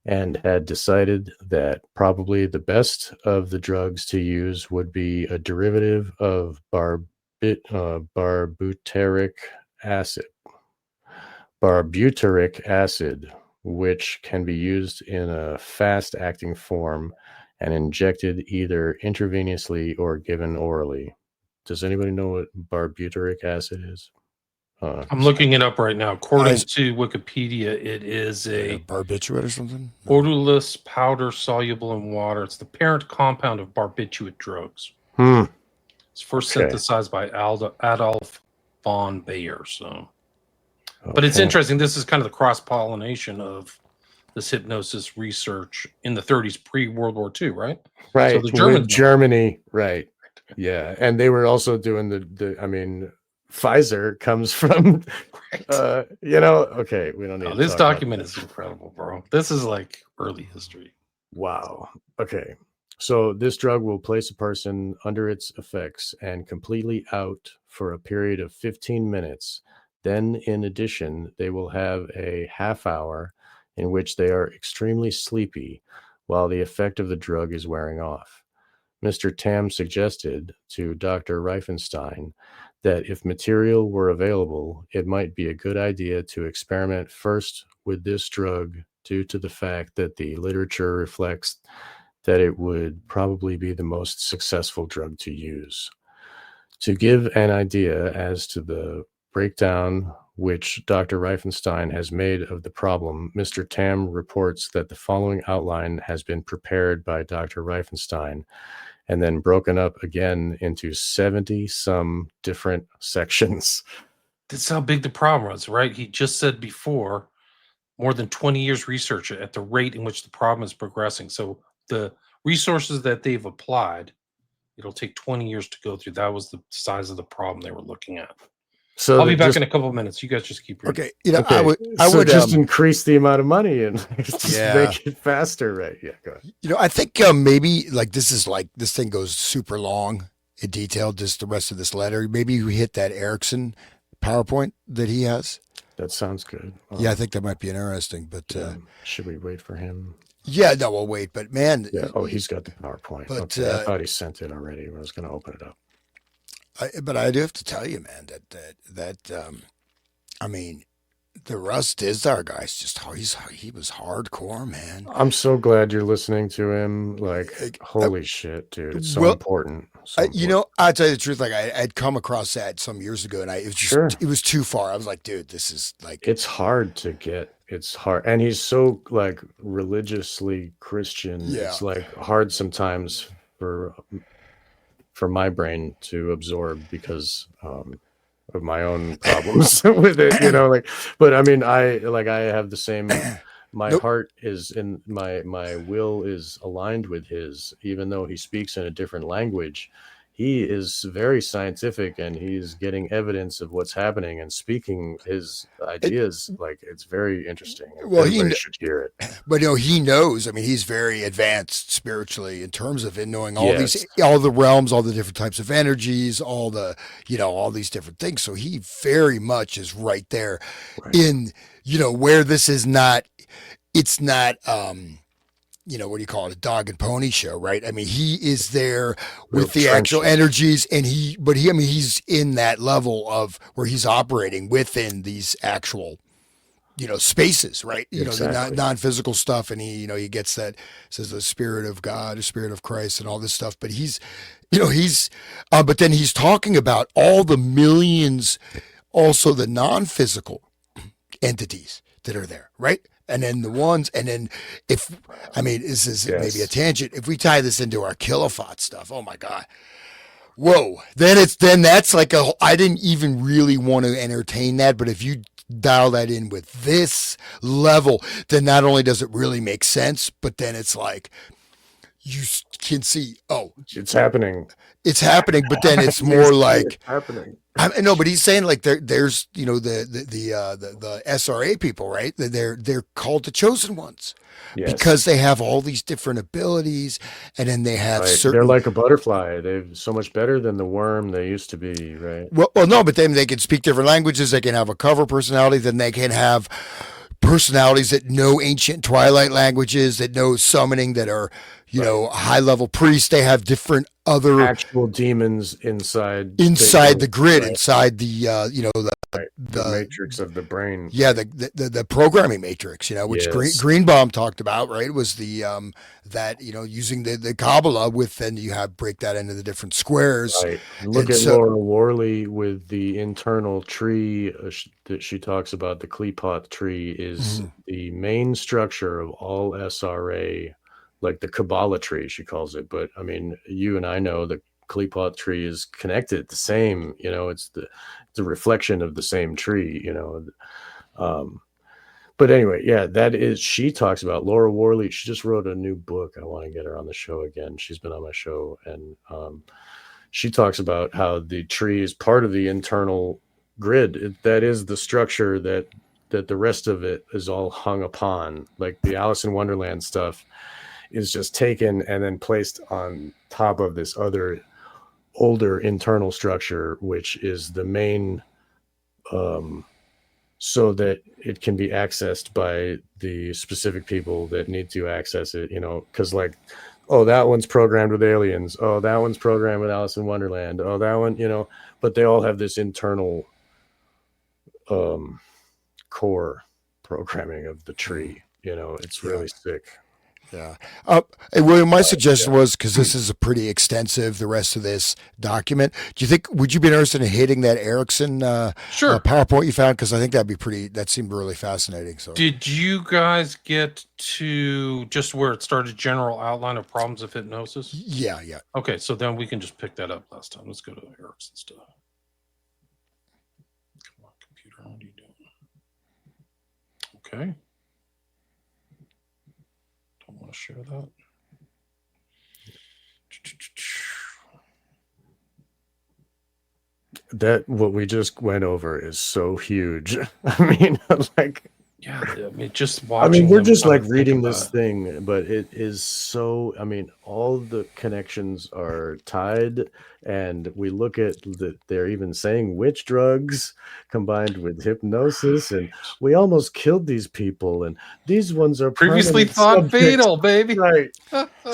and had decided that probably the best of the drugs to use would be a derivative of barbuteric acid. Barbuteric acid, which can be used in a fast-acting form and injected either intravenously or given orally. Does anybody know what barbuteric acid is? I'm looking it up right now. According Eyes- to Wikipedia, it is Like a a barbiturate or something? No. odorless powder soluble in water. It's the parent compound of barbiturate drugs. Hmm. It's first Okay. synthesized by Adolf von Bayer. So, but it's Okay. interesting. This is kind of the cross pollination of this hypnosis research in the 30s, pre-World War II, right? Right. So the Germans, With Germany, right. Yeah. And they were also doing I mean, Pfizer comes from, right? okay, we don't need Oh, to this talk about document this. is incredible, bro. This is like early history. Wow. Okay. So this drug will place a person under its effects and completely out for a period of 15 minutes. Then, in addition, they will have a half hour in which they are extremely sleepy while the effect of the drug is wearing off. Mr. Tam suggested to Dr. Reifenstein that if material were available, it might be a good idea to experiment first with this drug due to the fact that the literature reflects that it would probably be the most successful drug to use. To give an idea as to the breakdown which Dr. Reifenstein has made of the problem, Mr. Tam reports that the following outline has been prepared by Dr. Reifenstein and then broken up again into 70 some different sections. That's how big the problem was, right? He just said before, more than 20 years research at the rate in which the problem is progressing. So the resources that they've applied, it'll take 20 years to go through. That was the size of the problem they were looking at. So I'll be back in a couple of minutes. You guys just keep reading. Okay. Okay. I would just increase the amount of money and just Yeah. make it faster, right? Yeah, go ahead. I think maybe like this thing goes super long in detail, just the rest of this letter. Maybe you hit that Erickson PowerPoint that he has. That sounds good. Yeah, I think that might be interesting. But should we wait for him? yeah, no, we'll wait. But man, Yeah. Oh, he's got the PowerPoint. But, Okay. I thought he sent it already. I was going to open it up. but I do have to tell you, man, that I mean, the Russ Dizdar guy's just he was hardcore, man. I'm so glad you're listening to him. Like, holy shit, dude! It's so important. So I'll tell you the truth. Like, I'd come across that some years ago, and it was too far. I was like, dude, this is like, it's hard to get. It's hard, and he's so like religiously Christian. Yeah. It's like hard sometimes for my brain to absorb because of my own problems with it, but I mean, I have the same, my heart is in my will is aligned with his, even though he speaks in a different language. He is very scientific and he's getting evidence of what's happening and speaking his ideas. It's very interesting. Well, everybody should hear it. But he knows. I mean, he's very advanced spiritually in terms of knowing all all the realms, all the different types of energies, all the all these different things. So he very much is right there in where this is not. It's not. what do you call it, a dog and pony show, right? I mean, he is there Real with the actual trenches. energies, and he's in that level of where he's operating within these actual, spaces, right? The Exactly. non-physical stuff, and he gets that, says the spirit of God, the spirit of Christ, and all this stuff. But but then he's talking about all the millions, also the non-physical entities that are there, right? And then this is maybe a tangent. If we tie this into our kilowatt stuff, oh my God. Whoa. Then that's like I didn't even really want to entertain that, but if you dial that in with this level, then not only does it really make sense, but then it's like you can see, It's happening. But then it's more like happening. I know, but he's saying like there's the SRA people, right? They're called the chosen ones because they have all these different abilities, and then they have certain. They're like a butterfly. They're so much better than the worm they used to be, right? Well, no, but then they can speak different languages. They can have a cover personality. Then they can have personalities that know ancient Twilight languages, that know summoning, that are high level priests. They have different other actual demons inside the grid, inside the the matrix of the brain. Yeah, the programming matrix, which Greenbaum talked about, right? Was the that using the Kabbalah with, then you break that into the different squares. Right. Look at Laura Worley with the internal tree that she talks about. The Kleepath tree is the main structure of all SRA. Like the Kabbalah tree, she calls it. But I mean, you and I know the Kleepath tree is connected. The same, it's the reflection of the same tree, But anyway, that is, she talks about Laura Worley. She just wrote a new book. I want to get her on the show again. She's been on my show, and she talks about how the tree is part of the internal grid. That is the structure that the rest of it is all hung upon. Like the Alice in Wonderland stuff is just taken and then placed on top of this other older internal structure, which is the main, so that it can be accessed by the specific people that need to access it, because that one's programmed with aliens. Oh, that one's programmed with Alice in Wonderland. Oh, that one, but they all have this internal core programming of the tree. It's really sick. Yeah. Hey, William, my suggestion was, because this is a pretty extensive, the rest of this document, would you be interested in hitting that Erickson PowerPoint you found? Because I think that seemed really fascinating. So, did you guys get to just where it started, general outline of problems of hypnosis? Yeah. Okay, so then we can just pick that up last time. Let's go to Erickson stuff. Come on, computer, what are you doing? Okay. Want to share that what we just went over is so huge. I mean, just watching. We're just like reading this thing, but it is so. All the connections are tied, and we look at they're even saying witch drugs combined with hypnosis, and we almost killed these people, and these ones are previously thought fatal, baby. Right,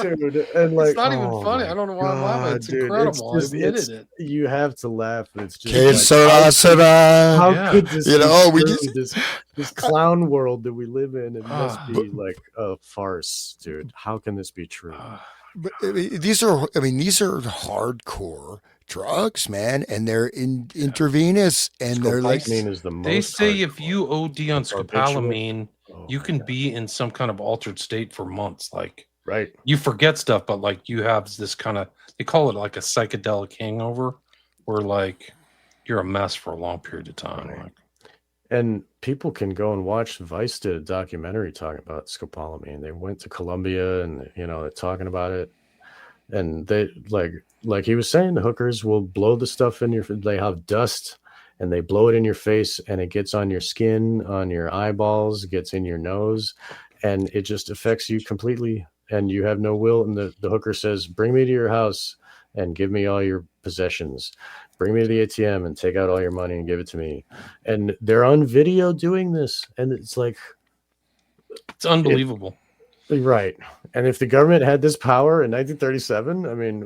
dude, and it's not even funny. I don't know why I'm laughing. It's incredible. I admitted it. You have to laugh. It's just how could this this clown world that we live in, it must be like a farce, dude. How can this be true? But these are hardcore drugs, man, and they're intravenous, and they're like, is the most they say hardcore. If you OD on scopolamine, you can be in some kind of altered state for months. Like, right, you forget stuff, but like you have this kind of, they call it like a psychedelic hangover, where like you're a mess for a long period of time. Right. Like, and people can go and watch. Vice did a documentary talking about scopolamine. They went to Colombia, and they're talking about it. And they like he was saying, the hookers will blow the stuff in your. They have dust, and they blow it in your face, and it gets on your skin, on your eyeballs, gets in your nose, and it just affects you completely. And you have no will. And the hooker says, "Bring me to your house and give me all your possessions. Bring me to the ATM and take out all your money and give it to me." And they're on video doing this, and it's like, it's unbelievable. Right. And if the government had this power in 1937, I mean,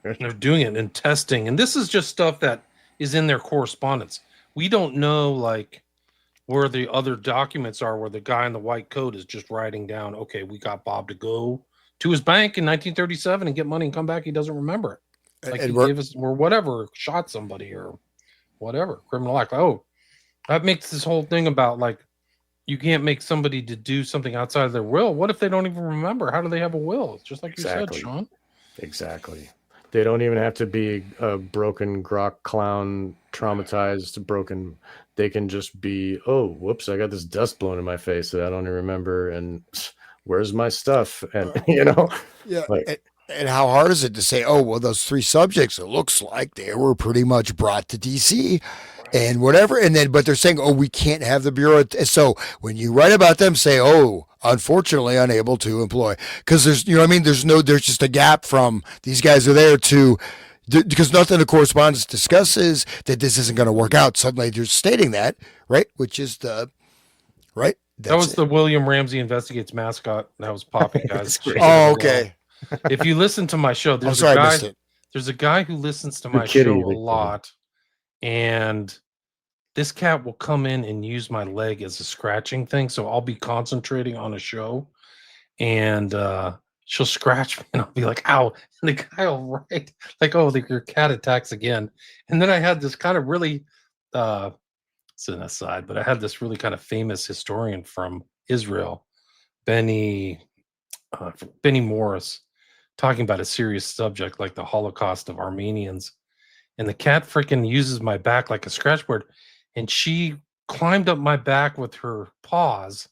And they're doing it and testing. And this is just stuff that is in their correspondence. We don't know, like, where the other documents are, where the guy in the white coat is just writing down, okay, we got Bob to go to his bank in 1937 and get money and come back. He doesn't remember it. Like, And he we're gave us, or whatever, shot somebody or whatever, criminal act. Oh, that makes this whole thing about, like, you can't make somebody to do something outside of their will. What if they don't even remember? How do they have a will? It's just like Exactly. you said, Sean. Exactly. They don't even have to be a broken grok clown, traumatized, broken. They can just be, oh, whoops, I got this dust blown in my face that I don't even remember. And where's my stuff? And, yeah. like, And how hard is it to say, oh, well, those 3 subjects, it looks like they were pretty much brought to DC and whatever. And then, but they're saying, oh, we can't have the Bureau. So when you write about them, say, oh, unfortunately unable to employ. Because there's, you know what I mean? There's just a gap from these guys are there to, because nothing the correspondence discusses that this isn't going to work out. Suddenly they're stating that, right? Which is right? That was the William Ramsey Investigates mascot. That was Poppy, guys. Oh, okay. If you listen to my show, there's a guy who listens to my show a lot, and this cat will come in and use my leg as a scratching thing. So I'll be concentrating on a show, and she'll scratch me, and I'll be like, "Ow!" And the guy will write like, "Oh, your cat attacks again." And then I had this kind of really, it's an aside, but I had this really kind of famous historian from Israel, Benny Morris, talking about a serious subject like the Holocaust of Armenians. And the cat freaking uses my back like a scratchboard. And she climbed up my back with her paws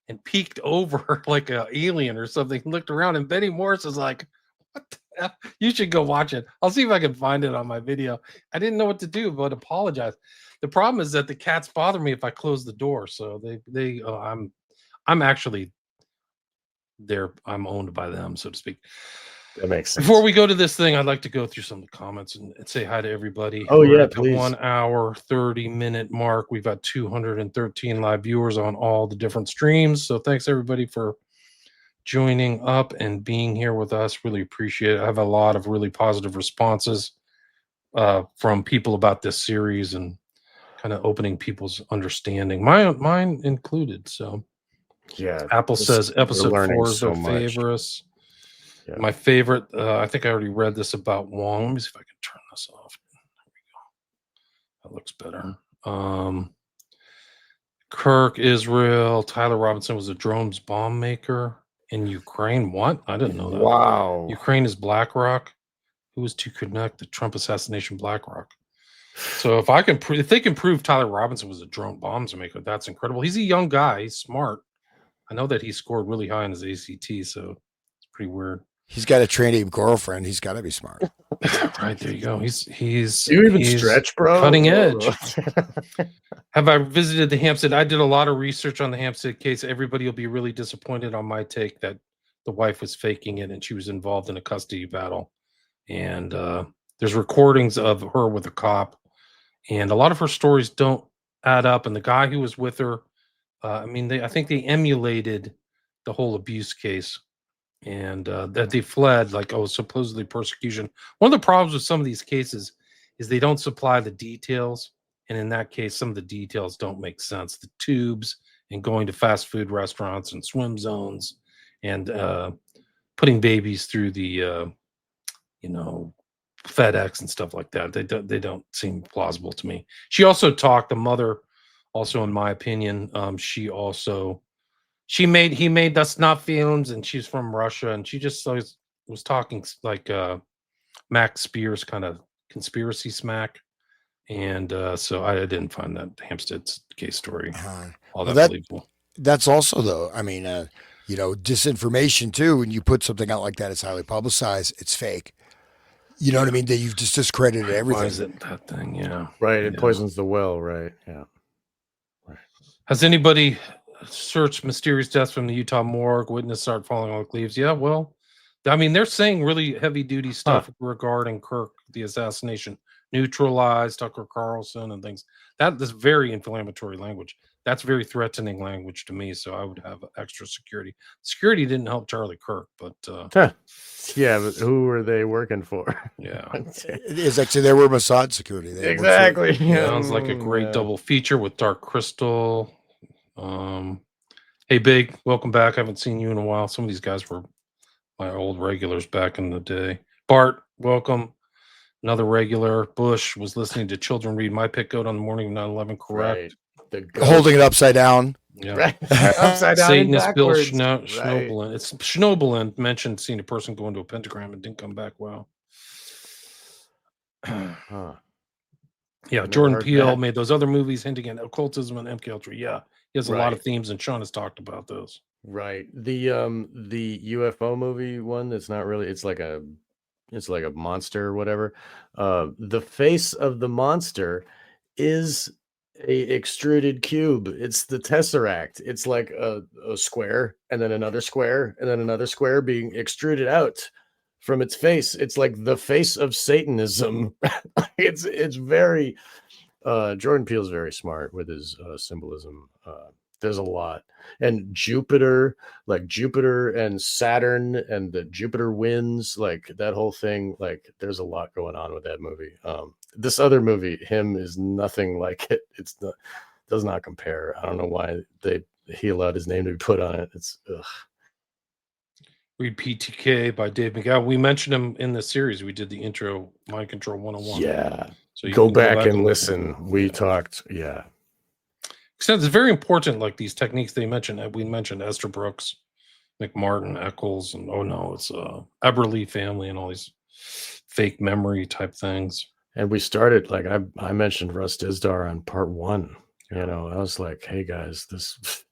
and peeked over like an alien or something, looked around. And Benny Morris is like, what the hell? You should go watch it. I'll see if I can find it on my video. I didn't know what to do, but apologize. The problem is that the cats bother me if I close the door. So I'm actually I'm owned by them, so to speak. That makes sense. Before we go to this thing, I'd like to go through some of the comments and say hi to everybody. Oh, We're yeah, at the please. 1 hour, 30-minute mark. We've got 213 live viewers on all the different streams. So thanks everybody for joining up and being here with us. Really appreciate it. I have a lot of really positive responses from people about this series and kind of opening people's understanding, mine included. So yeah, Apple says episode 4 is their favorite. Yeah. My favorite, I think I already read this about Wong. Let me see if I can turn this off. There we go. That looks better. Kirk, Israel, Tyler Robinson was a drones bomb maker in Ukraine. What? I didn't know that. Wow. Ukraine is BlackRock. Who was to connect the Trump assassination BlackRock? So if they can prove Tyler Robinson was a drone bombs maker, that's incredible. He's a young guy. He's smart. I know that he scored really high in his ACT, so it's pretty weird. He's got a trainee girlfriend. He's got to be smart. Right, there you go. He's you even stretch, bro. Cutting edge. Have I visited the Hampstead? I did a lot of research on the Hampstead case. Everybody will be really disappointed on my take that the wife was faking it and she was involved in a custody battle. And there's recordings of her with a cop, and a lot of her stories don't add up. And the guy who was with her, I think they emulated the whole abuse case. And that they fled, like, supposedly persecution. One of the problems with some of these cases is they don't supply the details, and in that case, some of the details don't make sense. The tubes and going to fast food restaurants and swim zones, and putting babies through the FedEx and stuff like that. They don't seem plausible to me. She also talked. The mother, also, in my opinion, he made the snuff films, and she's from Russia, and she just was talking like Max Spears kind of conspiracy smack, and so I didn't find that Hampstead's case story all that believable. That's also, though, I mean, disinformation too. When you put something out like that, it's highly publicized. It's fake. You know what I mean? That you've just discredited everything. Why is it that thing? Yeah, right. It poisons the well. Right. Yeah. Right. Has anybody searched mysterious deaths from the Utah morgue? Witness start falling like leaves. Yeah, well, I mean, they're saying really heavy duty stuff regarding Kirk, the assassination. neutralize Tucker Carlson and things. That is very inflammatory language. That's very threatening language to me. So I would have extra security. Security didn't help Charlie Kirk, but yeah, but who were they working for? yeah. It's actually they were Mossad security. They Exactly. Sounds like a great double feature with Dark Crystal. Hey, Big, welcome back. I haven't seen you in a while. Some of these guys were my old regulars back in the day. Bart, welcome. Another regular. Bush was listening to children read My Pet Goat on the morning of 9/11. Correct. Right. Holding it upside down. Yeah. Right. Upside down. Satanist Bill backwards. Schnoebelen. It's Schnoebelen mentioned seeing a person go into a pentagram and didn't come back. Wow. Huh. Yeah, Jordan Peele made those other movies hinting at occultism and MKUltra. Yeah, he has a lot of themes, and Sean has talked about those. Right. The UFO movie one that's not really, it's like a monster or whatever. The face of the monster is a extruded cube. It's the Tesseract. It's like a square and then another square and then another square being extruded out from its face. It's like the face of Satanism. It's very Jordan Peele's very smart with his symbolism. There's a lot. And Jupiter, like Jupiter and Saturn and the Jupiter winds, like that whole thing, like there's a lot going on with that movie. This other movie, him, is nothing like it. Does not compare. I don't know why he allowed his name to be put on it. It's ugh. Read PTK by Dave McGowan. We mentioned him in the series. We did the intro, Mind Control 101. Yeah. So you go can back and listen. We talked. Yeah. It's very important, like these techniques they mentioned. We mentioned Esther Brooks, McMartin, Eccles, and it's Eberly family and all these fake memory type things. And we started, like I mentioned Russ Dizdar on part 1. I was like, hey guys, this,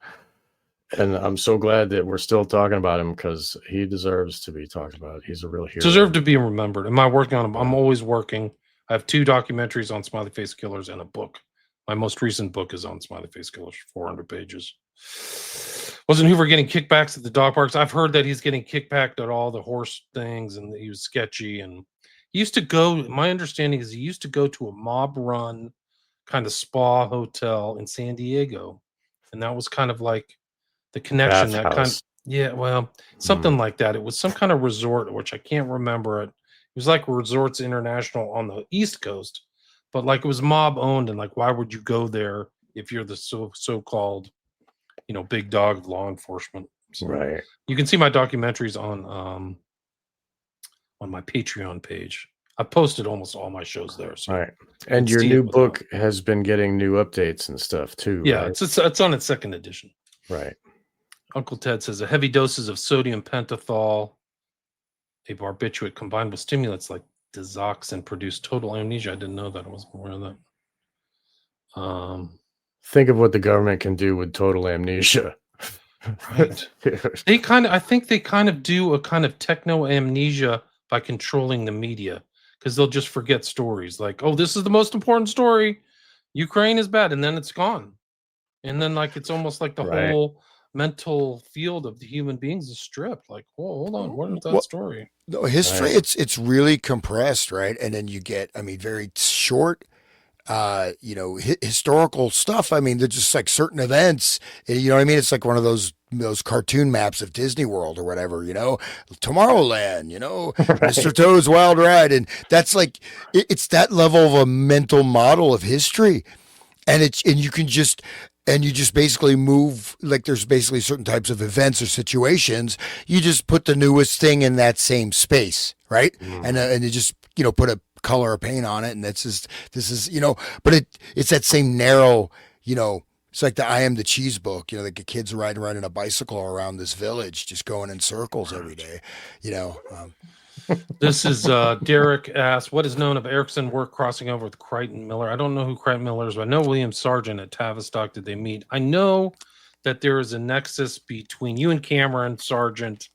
and I'm so glad that we're still talking about him because he deserves to be talked about. He's a real hero. Deserve to be remembered. Am I working on him? I'm always working. I have 2 documentaries on Smiley Face Killers and a book. My most recent book is on Smiley Face Killers, 400 pages. Wasn't Hoover getting kickbacks at the dog parks? I've heard that he's getting kickbacked at all the horse things and he was sketchy. And he used to go, my understanding is he used to go to a mob-run kind of spa hotel in San Diego. And that was kind of like the connection. Something like that. It was some kind of resort, which I can't remember it. It was like Resorts International on the East Coast. But like it was mob owned, and like why would you go there if you're the so-called, big dog of law enforcement? So right. You can see my documentaries on my Patreon page. I posted almost all my shows there. So right. And your new book has been getting new updates and stuff too. Yeah, right? it's on its 2nd edition. Right. Uncle Ted says a heavy doses of sodium pentothal, a barbiturate combined with stimulants like Desoxin produced total amnesia. I didn't know that. I wasn't aware of that. Think of what the government can do with total amnesia. Right. I think they kind of do a kind of techno amnesia by controlling the media because they'll just forget stories like, oh, this is the most important story. Ukraine is bad. And then it's gone. And then like, it's almost like the whole mental field of the human beings is stripped. Like, whoa, hold on. What is that story? No, history, it's really compressed, right? And then you get, very short, historical stuff. They're just like certain events, you know what I mean? It's like one of those cartoon maps of Disney World or whatever, Tomorrowland, Mr. Toad's Wild Ride. And that's like, it's that level of a mental model of history. And you just basically move, like there's basically certain types of events or situations. You just put the newest thing in that same space, right? Mm. And you just, put a color or paint on it. And this is, but it's that same narrow, it's like the I Am the Cheese book, the kids riding around in a bicycle around this village, just going in circles every day, This is Derek asks, what is known of Erickson work crossing over with Crichton Miller? I don't know who Crichton Miller is, but I know William Sargent at Tavistock. Did they meet? I know that there is a nexus between you and Cameron, Sargent,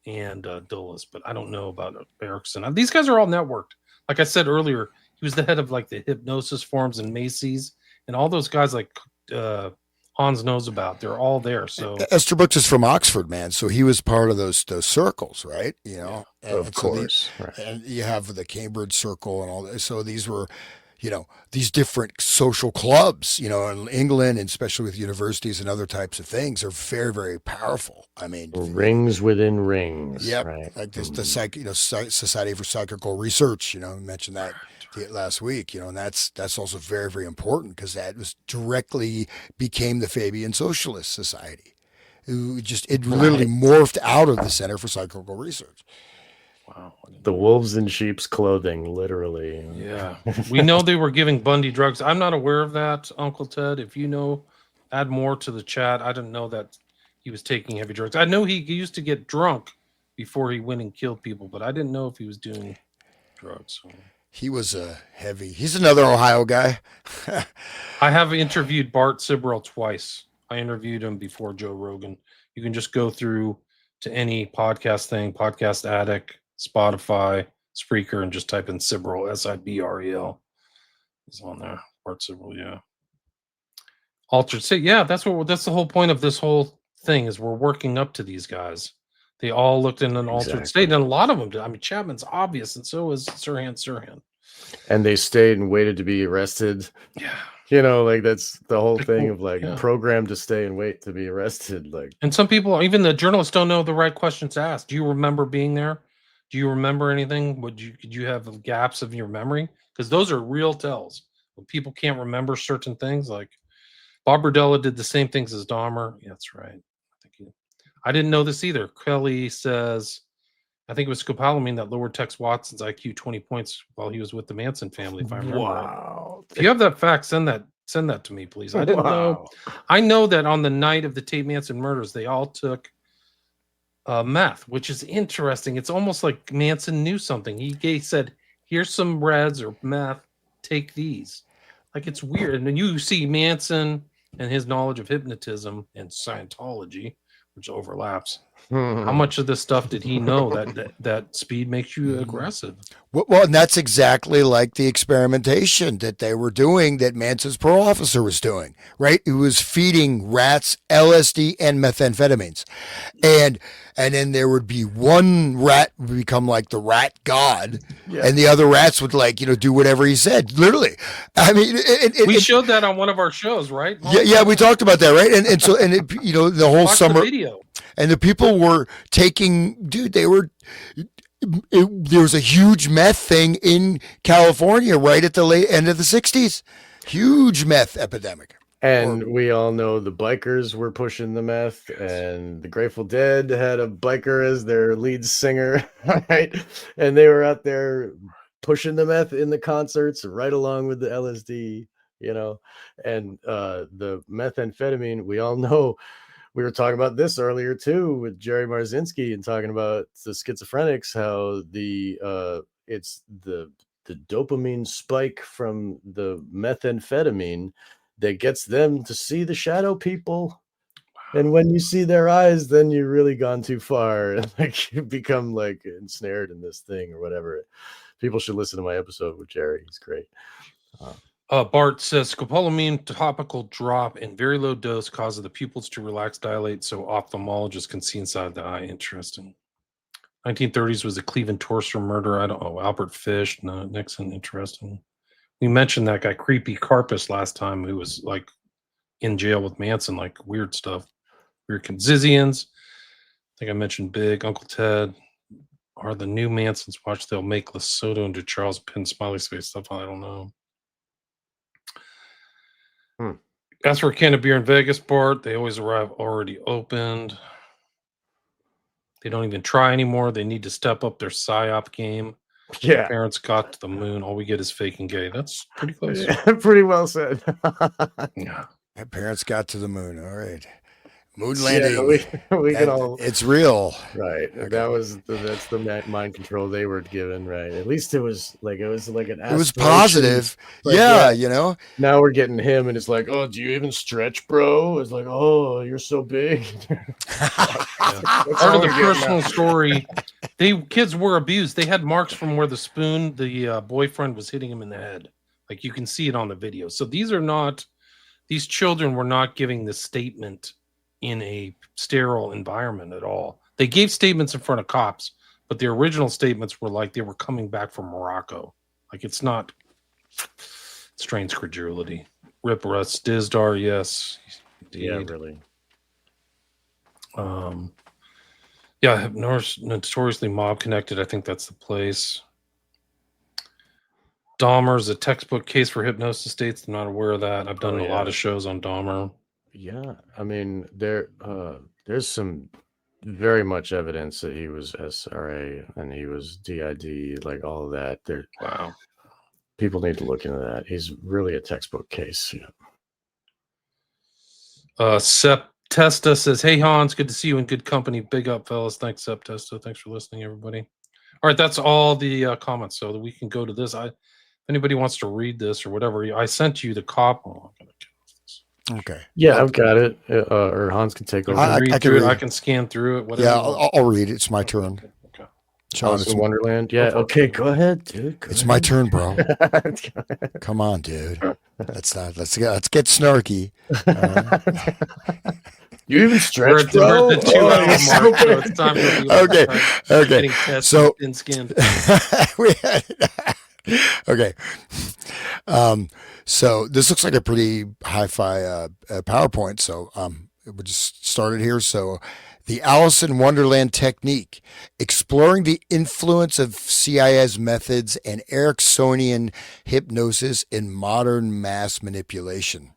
and Dulles, but I don't know about Erickson. These guys are all networked. Like I said earlier, he was the head of like the hypnosis forums and Macy's, and all those guys like Hans knows about. They're all there. So Esther Brooks is from Oxford, man. So he was part of those circles, right? You know, Of course. Right. And you have the Cambridge Circle and all that. So these were, you know, these different social clubs, you know, in England, and especially with universities and other types of things, are very, very powerful. I mean, Rings within rings. Yep. Right. Like this, the Society for Psychical Research, you know, we mentioned that last week, you know, and that's also very, very important because that was directly became the Fabian Socialist Society. It literally morphed out of the Center for Psychical Research. wow. The wolves in sheep's clothing, literally. Yeah. We know they were giving Bundy drugs. I'm not aware of that, Uncle Ted. If you know, add more to the chat. I didn't know that he was taking heavy drugs. I know he used to get drunk before he went and killed people, but I didn't know if he was doing drugs. So. He was he's another Ohio guy. I have interviewed Bart Sibrel twice. I interviewed him before Joe Rogan. You can just go through to any podcast thing, Podcast Addict, Spotify, Spreaker, and just type in Sibrel, Sibrel. He's on there. Bart Sibrel, yeah. Altered State, yeah, that's the whole point of this whole thing is we're working up to these guys. They all looked in an altered state, and a lot of them did. I mean, Chapman's obvious, and so is Sirhan. And they stayed and waited to be arrested. Yeah. You know, like that's the whole thing of programmed to stay and wait to be arrested. Like, and some people, even the journalists, don't know the right questions to ask. Do you remember being there? Do you remember anything? Could you have gaps of your memory? Because those are real tells. When people can't remember certain things, like Bob Berdella did the same things as Dahmer. Yeah, that's right. I didn't know this either. Kelly says, I think it was scopolamine that lowered Tex Watson's IQ 20 points while he was with the Manson family, if I remember. Wow. Right. If you have that fact, send that to me, please. I didn't know. I know that on the night of the Tate Manson murders, they all took meth, which is interesting. It's almost like Manson knew something. He said, here's some reds or meth, take these. Like, it's weird. And then you see Manson and his knowledge of hypnotism and Scientology, which overlaps. How much of this stuff did he know that speed makes you aggressive? Well, and that's exactly like the experimentation that they were doing, that Manson's parole officer was doing, right? He was feeding rats LSD and methamphetamines. And then there would be one rat would become like the rat god, and the other rats would, like, you know, do whatever he said. Literally. I mean, we showed that on one of our shows, right? Yeah, we talked about that, right? And so you know, the whole summer video. And the people were taking, dude, there was a huge meth thing in California right at the late end of the 60s. Huge meth epidemic. And we all know the bikers were pushing the meth, and the Grateful Dead had a biker as their lead singer, right? And they were out there pushing the meth in the concerts right along with the LSD, you know. And the methamphetamine, we all know. We were talking about this earlier too with Jerry Marzinski, and talking about the schizophrenics, how it's the dopamine spike from the methamphetamine that gets them to see the shadow people. And when you see their eyes, then you've really gone too far, and like you become like ensnared in this thing or whatever. People should listen to my episode with Jerry. He's great. Bart says scopolamine topical drop in very low dose causes the pupils to relax, dilate, so ophthalmologists can see inside the eye. Interesting. 1930s was a Cleveland torture murder. I don't know. Albert Fish, no, Nixon. Interesting. We mentioned that guy Creepy Carpus last time, who was like in jail with Manson, like weird stuff. Weird Zizians. I think I mentioned Big Uncle Ted. Are the new Mansons watch? They'll make Lesotho into Charles Penn smiley face stuff. I don't know. That's for a can of beer in Vegas, Bart. They always arrive already opened. They don't even try anymore. They need to step up their PSYOP game. Yeah. Parents got to the moon. All we get is fake and gay. That's pretty close. Yeah, pretty well said. Yeah. My parents got to the moon. All right. Moon landing. Yeah, we can all. It's real. Right. Okay. That's the mind control they were given. Right. At least it was like an. It was positive. Like, yeah, you know. Now we're getting him, and it's like, oh, do you even stretch, bro? It's like, oh, you're so big. Part of the personal story. Kids were abused. They had marks from where the boyfriend was hitting him in the head. Like, you can see it on the video. So these are not these children were not giving the statement in a sterile environment at all. They gave statements in front of cops, but the original statements were like they were coming back from Morocco. Like, it's not strange credulity. Rip Russ Dizdar, yes. Indeed. Yeah, really. Yeah, notoriously mob connected. I think that's the place. Dahmer's a textbook case for hypnosis states. I'm not aware of that. I've done a lot of shows on Dahmer. Yeah, I mean, there's some very much evidence that he was SRA and he was DID, like all of that. Wow. People need to look into that. He's really a textbook case. Yeah. Sep Testa says, "Hey Hans, good to see you in good company. Big up, fellas. Thanks, Sep Testa. Thanks for listening, everybody." All right, that's all the comments, so that we can go to this. If anybody wants to read this or whatever, I sent you the copy. Oh, Okay. Yeah, I've got it. Or Hans can take over. I can read through it. I can scan through it. Whatever. Yeah, I'll read it. It's my turn. Okay. Alice in Wonderland. Yeah. Okay. Go ahead, dude. It's my turn, bro. Come on, dude. Let's get snarky. You even stretched, bro. We're at the 2 hour mark, so it's time to okay. So thin skinned. Okay. So this looks like a pretty hi-fi PowerPoint. So we'll just start it here. So the Alice in Wonderland technique, exploring the influence of CIA's methods and Ericksonian hypnosis in modern mass manipulation.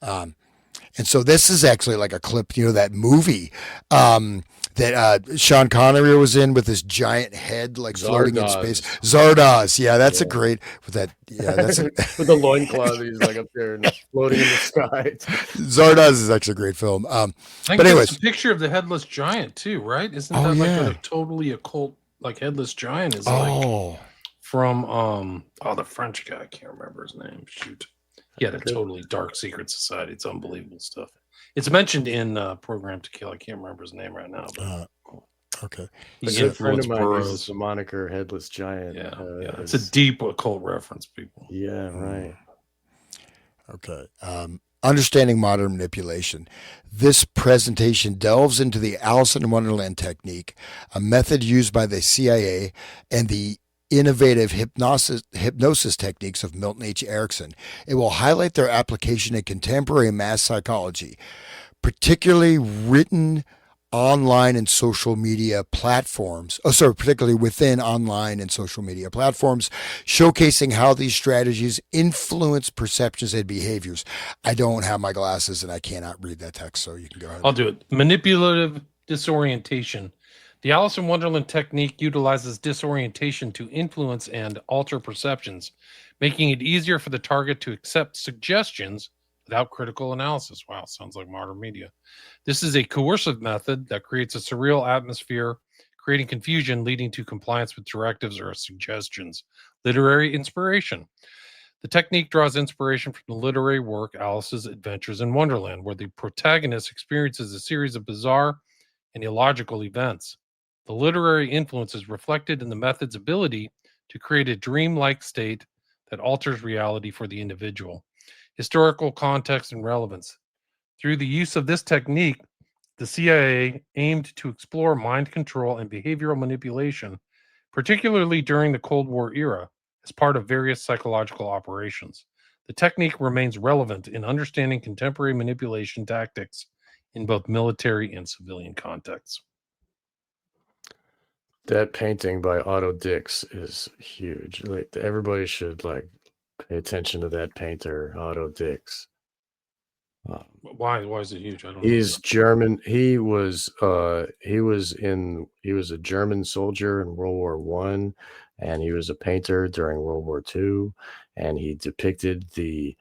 And so this is actually like a clip, that movie that Sean Connery was in with this giant head like floating in space. Zardoz. Yeah, that's a great with that. Yeah, that's with the loincloth. He's like up there and floating in the sky. Zardoz is actually a great film. But anyways, a picture of the headless giant too, right? Isn't that like a totally occult, like headless giant is like from the French guy, I can't remember his name. Shoot. He had a totally dark secret society. It's unbelievable stuff. It's mentioned in Program to Kill. I can't remember his name right now. But okay. He's a friend of mine uses the moniker Headless Giant. Yeah, it's a deep occult reference, people. Yeah, right. Okay. Understanding modern manipulation. This presentation delves into the Alice in Wonderland technique, a method used by the CIA and the innovative hypnosis techniques of Milton H. Erickson. It will highlight their application in contemporary mass psychology, particularly written online and social media platforms. Particularly within online and social media platforms, showcasing how these strategies influence perceptions and behaviors. I don't have my glasses and I cannot read that text, so you can go ahead. I'll do it. Manipulative disorientation. The Alice in Wonderland technique utilizes disorientation to influence and alter perceptions, making it easier for the target to accept suggestions without critical analysis. Wow, sounds like modern media. This is a coercive method that creates a surreal atmosphere, creating confusion, leading to compliance with directives or suggestions. Literary inspiration. The technique draws inspiration from the literary work Alice's Adventures in Wonderland, where the protagonist experiences a series of bizarre and illogical events. The literary influence is reflected in the method's ability to create a dreamlike state that alters reality for the individual. Historical context and relevance. Through the use of this technique, the CIA aimed to explore mind control and behavioral manipulation, particularly during the Cold War era, as part of various psychological operations. The technique remains relevant in understanding contemporary manipulation tactics in both military and civilian contexts. That painting by Otto Dix is huge. Like, everybody should pay attention to that painter, Otto Dix. Why is it huge? I don't know. He's German. He was a German soldier in World War I, and he was a painter during World War II, and he depicted the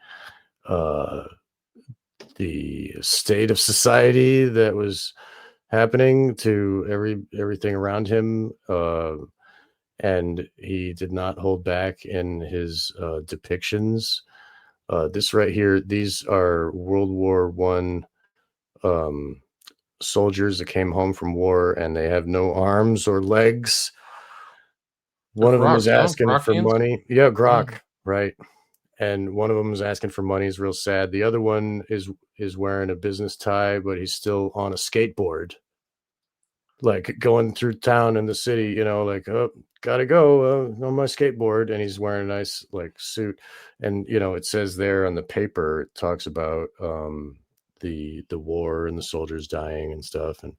state of society that was happening to everything around him, and he did not hold back in his depictions. This right here, these are World War I soldiers that came home from war, and they have no arms or legs. One of them is asking for money. Yeah, Grok, right? and one of them is asking for money. He's real sad. The other one is wearing a business tie, but he's still on a skateboard, like going through town in the city, like, oh, gotta go on my skateboard. And he's wearing a nice like suit. And, it says there on the paper, it talks about the war and the soldiers dying and stuff. And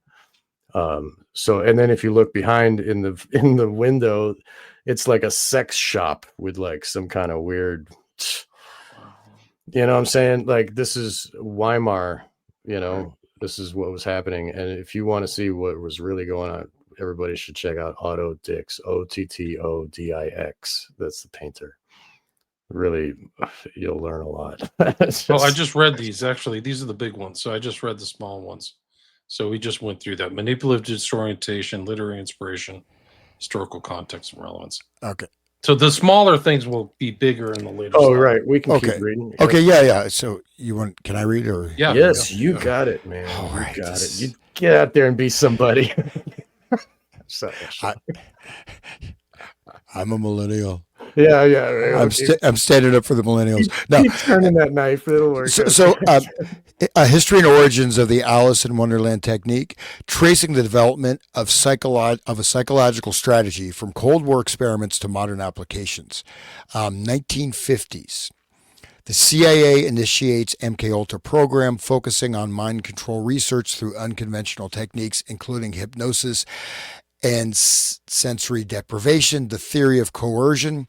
and then if you look behind in the window, it's like a sex shop with like some kind of weird, what I'm saying? Like, this is Weimar, this is what was happening. And if you want to see what was really going on, everybody should check out Otto Dix, Ottodix. That's the painter. Really, you'll learn a lot. Well, I just read these. Actually, these are the big ones. So I just read the small ones. So we just went through that. Manipulative disorientation, literary inspiration, historical context, and relevance. Okay. So the smaller things will be bigger in the later. Oh, slide. right. We can Okay. keep reading. Okay, yeah. So can I read or? Yeah. Yes, you got it, man. All right. You got it. You get out there and be somebody. I'm a millennial. Yeah. Right. I'm standing up for the millennials. Keep turning that knife. It'll work. So a history and origins of the Alice in Wonderland technique, tracing the development of a psychological strategy from Cold War experiments to modern applications. 1950s. The CIA initiates MKUltra program focusing on mind control research through unconventional techniques, including hypnosis and sensory deprivation, the theory of coercion.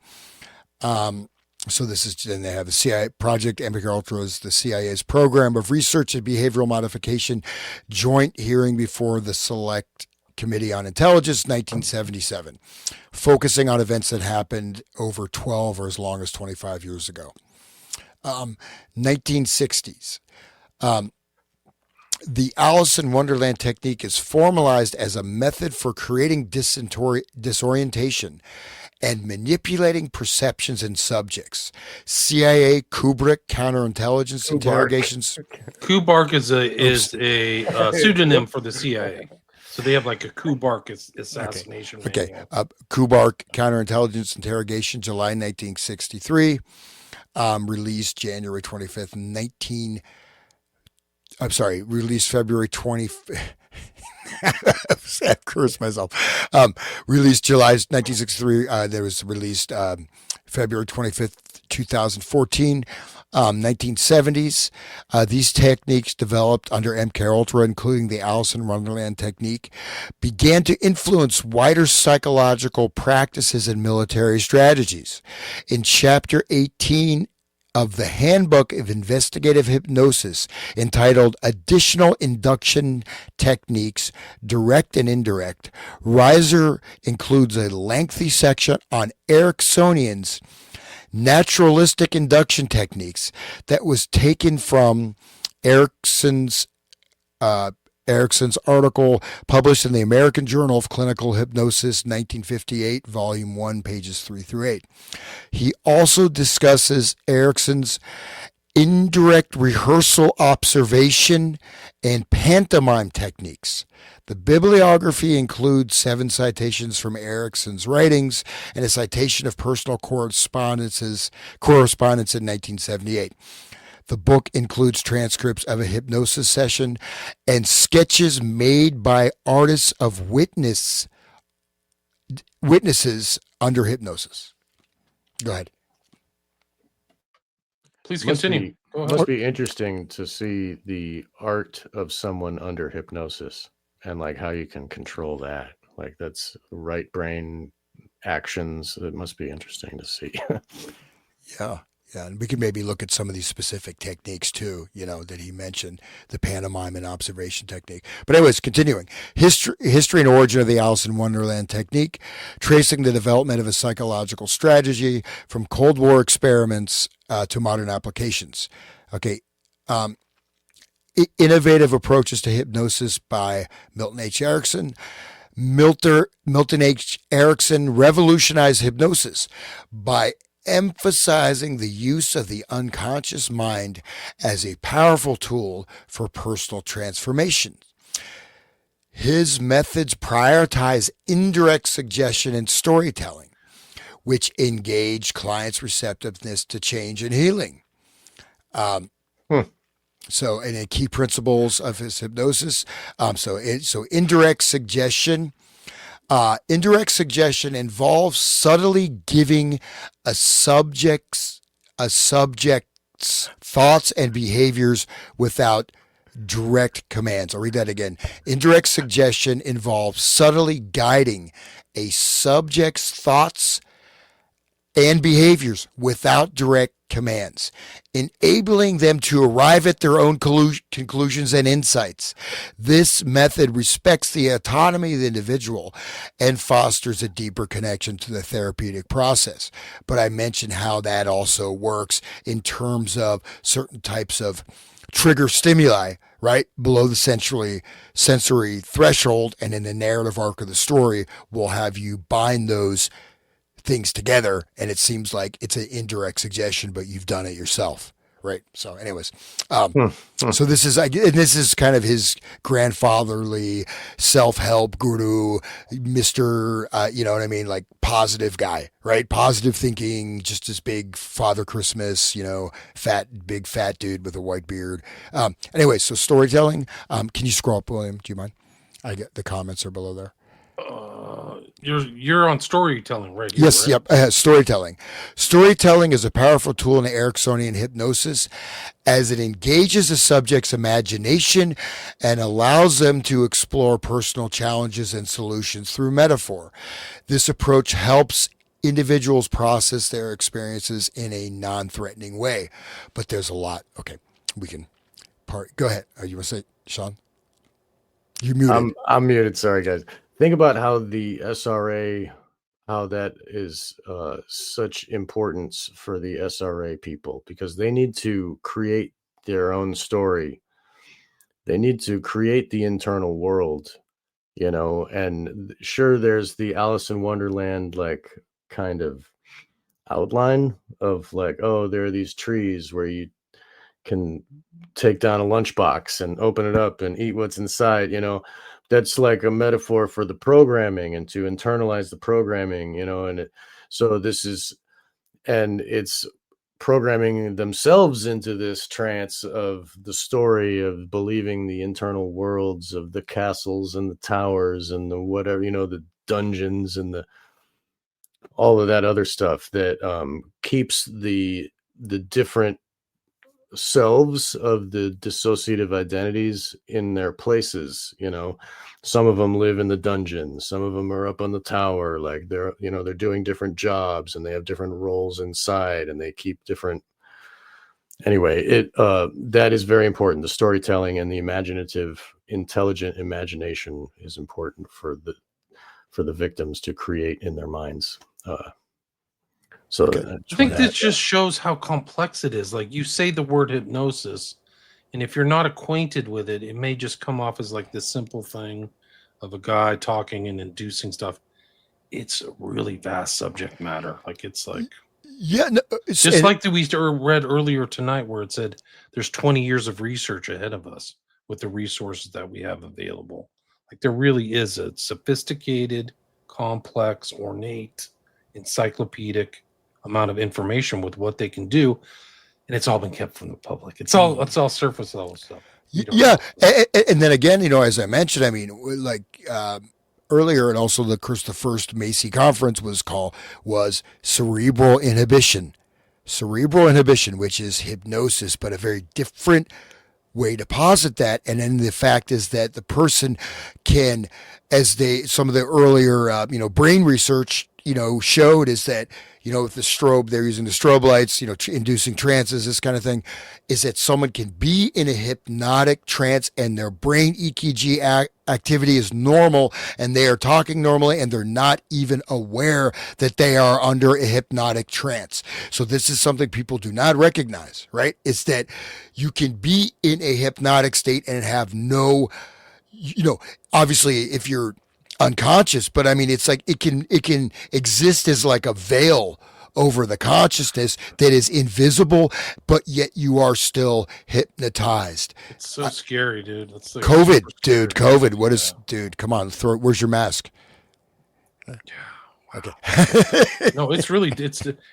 So this is, then they have the CIA Project MKUltra is the CIA's program of research and behavioral modification, joint hearing before the Select Committee on Intelligence, 1977, focusing on events that happened over 12 or as long as 25 years ago. 1960s. The Alice in Wonderland technique is formalized as a method for creating disorientation and manipulating perceptions in subjects. CIA Kubrick counterintelligence interrogations. Kubark is a pseudonym for the CIA. So they have like a Kubark assassination. Okay. Kubark counterintelligence interrogation, July 1963. Released January 25th, released February 25th. I cursed myself. Released July 1963. There was released February 25th, 2014. 1970s. These techniques developed under MKUltra, including the Alice in Wonderland technique, began to influence wider psychological practices and military strategies. In Chapter 18 of the Handbook of Investigative Hypnosis, entitled Additional Induction Techniques, Direct and Indirect, Reiser includes a lengthy section on Ericksonian's naturalistic induction techniques that was taken from Erickson's article published in the American Journal of Clinical Hypnosis, 1958, Volume 1, pages 3 through 8. He also discusses Erickson's indirect rehearsal observation and pantomime techniques. The bibliography includes 7 citations from Erickson's writings and a citation of personal correspondence in 1978. The book includes transcripts of a hypnosis session and sketches made by artists of witnesses under hypnosis. Go ahead. Please continue. Go ahead. Must be interesting to see the art of someone under hypnosis and like how you can control that. Like that's right brain actions. It must be interesting to see. Yeah. Yeah, and we could maybe look at some of these specific techniques too, that he mentioned, the pantomime and observation technique. But anyways, continuing. History and origin of the Alice in Wonderland technique, tracing the development of a psychological strategy from Cold War experiments to modern applications. Okay. Innovative approaches to hypnosis by Milton H. Erickson. Milton H. Erickson revolutionized hypnosis by emphasizing the use of the unconscious mind as a powerful tool for personal transformation. His methods prioritize indirect suggestion and storytelling, which engage clients' receptiveness to change and healing. Hmm. So, and the key principles of his hypnosis. So indirect suggestion. Indirect suggestion involves subtly giving a subject's thoughts and behaviors without direct commands. I'll read that again. Indirect suggestion involves subtly guiding a subject's thoughts and behaviors without direct commands, enabling them to arrive at their own conclusions and insights. This method respects the autonomy of the individual and fosters a deeper connection to the therapeutic process. But I mentioned how that also works in terms of certain types of trigger stimuli, right? Below the sensory threshold, and in the narrative arc of the story, will have you bind those things together, and it seems like it's an indirect suggestion, but you've done it yourself, right? So, anyways, so this is kind of his grandfatherly self-help guru, Mister. You know what I mean? Like positive guy, right? Positive thinking, just this big Father Christmas, big fat dude with a white beard. Anyway, so storytelling. Can you scroll up, William? Do you mind? I get the comments are below there. You're on storytelling, right? Yes, right? Yep. Storytelling. Storytelling is a powerful tool in Ericksonian hypnosis as it engages a subject's imagination and allows them to explore personal challenges and solutions through metaphor. This approach helps individuals process their experiences in a non-threatening way. But there's a lot. Okay, we can Go ahead. You want to say, Sean? You muted. I'm muted. Sorry, guys. Think about how the SRA, how that is such importance for the SRA people, because they need to create their own story. They need to create the internal world, and sure, there's the Alice in Wonderland, like, kind of outline of like, oh, there are these trees where you can take down a lunchbox and open it up and eat what's inside, that's like a metaphor for the programming and to internalize the programming, so it's programming themselves into this trance of the story of believing the internal worlds of the castles and the towers and the whatever, the dungeons and all of that other stuff that keeps the different selves of the dissociative identities in their places. Some of them live in the dungeon, some of them are up on the tower, like they're doing different jobs and they have different roles inside and they keep different. Anyway, that is very important. The storytelling and the imaginative, intelligent imagination is important for the victims to create in their minds. I think this just shows how complex it is. Like, you say the word hypnosis, and if you're not acquainted with it, it may just come off as like this simple thing of a guy talking and inducing stuff. It's a really vast subject matter. Like, it's like, just like we read earlier tonight, where it said there's 20 years of research ahead of us with the resources that we have available. Like, there really is a sophisticated, complex, ornate, encyclopedic amount of information with what they can do, and it's all been kept from the public. It's all surface level stuff. And then again, as I mentioned, I mean, like earlier, and also the first Macy conference was cerebral inhibition, which is hypnosis, but a very different way to posit that. And then the fact is that the person can, some of the earlier brain research showed, is that with the strobe, they're using the strobe lights, inducing trances, this kind of thing, is that someone can be in a hypnotic trance and their brain EKG activity is normal and they are talking normally and they're not even aware that they are under a hypnotic trance. So this is something people do not recognize, right? It's that you can be in a hypnotic state and have no, obviously if you're unconscious, but I mean, it's like it can exist as like a veil over the consciousness that is invisible, but yet you are still hypnotized. It's so scary, dude. It's like COVID, dude. COVID. What is, dude? Come on, where's your mask? Yeah. Okay. No, it's really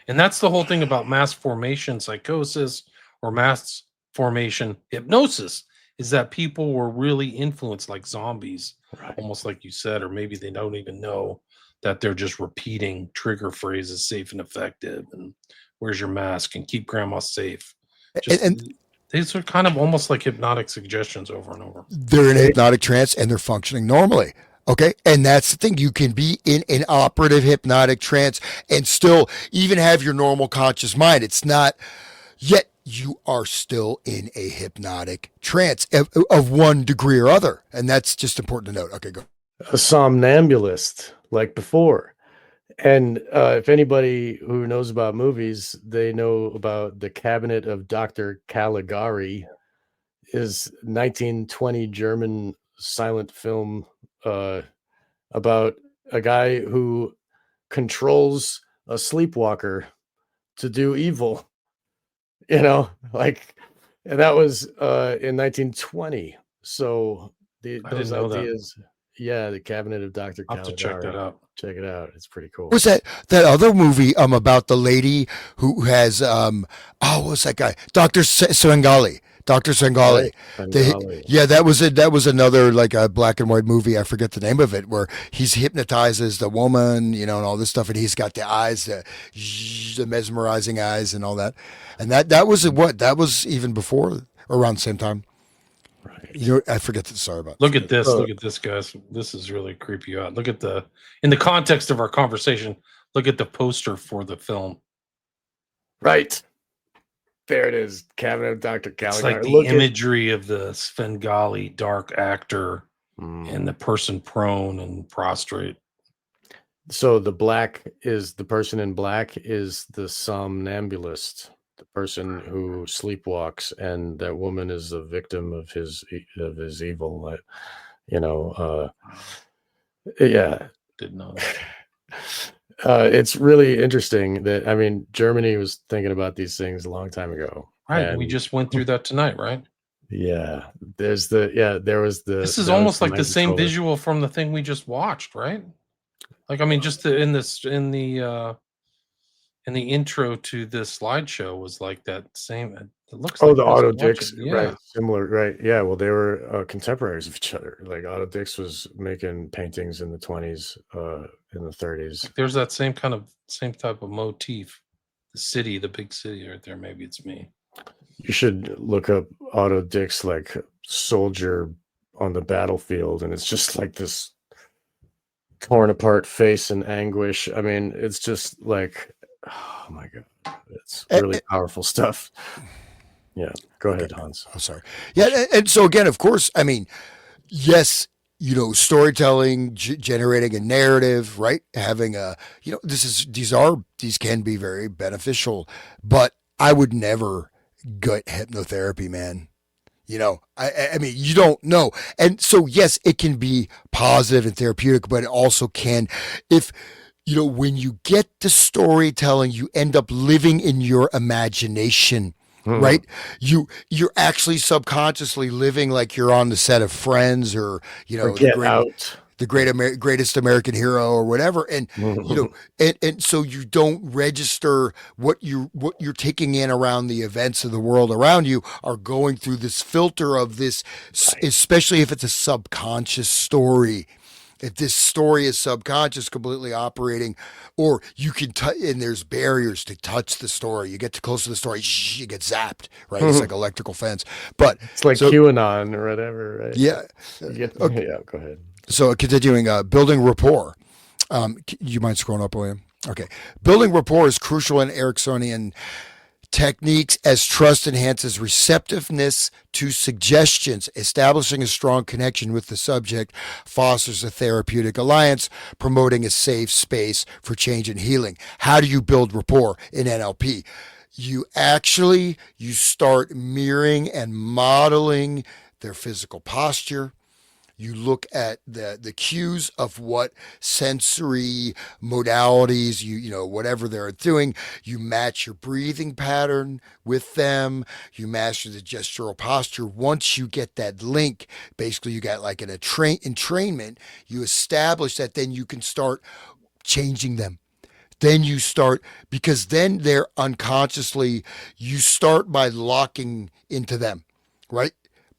and that's the whole thing about mass formation psychosis or mass formation hypnosis is that people were really influenced like zombies, Right. almost like you said, or maybe they don't even know that they're just repeating trigger phrases, safe and effective, and where's your mask and keep grandma safe. Just And these are kind of almost like hypnotic suggestions over and over. they're in a hypnotic trance and they're functioning normally. Okay. And that's the thing. You can be in an operative hypnotic trance and still even have your normal conscious mind. It's not yet you are still in a hypnotic trance of one degree or other. And that's just important to note. Okay, go. A somnambulist, like before. And if anybody who knows about movies, they know about The Cabinet of Dr. Caligari, is 1920 German silent film about a guy who controls a sleepwalker to do evil. You know, like, and that was in 1920. So I those didn't know that. ideas, yeah, The Cabinet of Dr. I'll have to check that Caligari. out. Check it out. It's pretty cool. Was that other movie about the lady who has what was that guy? Dr. Svengali. Dr. Svengali. Right. Svengali. Yeah, that was another like a black and white movie. I forget the name of it, where he's hypnotizes the woman, and all this stuff, and he's got the eyes, the mesmerizing eyes, and all that. And that was what? That was even before, around the same time. Right. I forget the sorry about. Look at this. Look at this, guys. This is really creepy out. Look at in the context of our conversation, look at the poster for the film. Right. There it is. Cabinet of Dr. Caligari. It's like the imagery of the Svengali dark actor and the person prone and prostrate. So the person in black is the somnambulist, the person who sleepwalks, and that woman is the victim of his evil. Yeah. Didn't know that. It's really interesting that, Germany was thinking about these things a long time ago. Right. And we just went through that tonight, right? Yeah. There was the. This is almost like the same visual from the thing we just watched, right? Like, just in the intro to this slideshow was like that same. It looks like the Otto Dix, yeah. Right? Similar, right? Yeah. Well, they were contemporaries of each other. Like Otto Dix was making paintings in the 20s, in the 30s. Like there's that same type of motif. The big city right there. Maybe it's me. You should look up Otto Dix, like soldier on the battlefield, and it's just like this torn apart face in anguish. It's just like, oh my God, it's really powerful stuff. Yeah, go ahead, Hans. I'm sorry. Yeah, and so again, of course, yes, storytelling, generating a narrative, right? Having these can be very beneficial, but I would never gut hypnotherapy, man. You don't know. And so, yes, it can be positive and therapeutic, but it also can, if, when you get the storytelling, you end up living in your imagination, right? You're actually subconsciously living like you're on the set of Friends or, the greatest American hero or whatever. And, and so you don't register what you're taking in around the events of the world around you are going through this filter of this, right. Especially if it's a subconscious story. If this story is subconscious, completely operating, or you can and there's barriers to touch the story. You get too close to the story, you get zapped, right? It's like electrical fence. But it's like QAnon or whatever, right? Yeah. Yeah, go ahead. So continuing, building rapport. You mind scrolling up, William? Okay. Building rapport is crucial in Ericksonian techniques as trust enhances receptiveness to suggestions. Establishing a strong connection with the subject fosters a therapeutic alliance, promoting a safe space for change and healing. How do you build rapport in NLP? You start mirroring and modeling their physical posture. You look at the cues of what sensory modalities, whatever they're doing. You match your breathing pattern with them. You master the gestural posture. Once you get that link, basically you got like entrainment, you establish that, then you can start changing them. Then you start, because then they're unconsciously, you start by locking into them, right?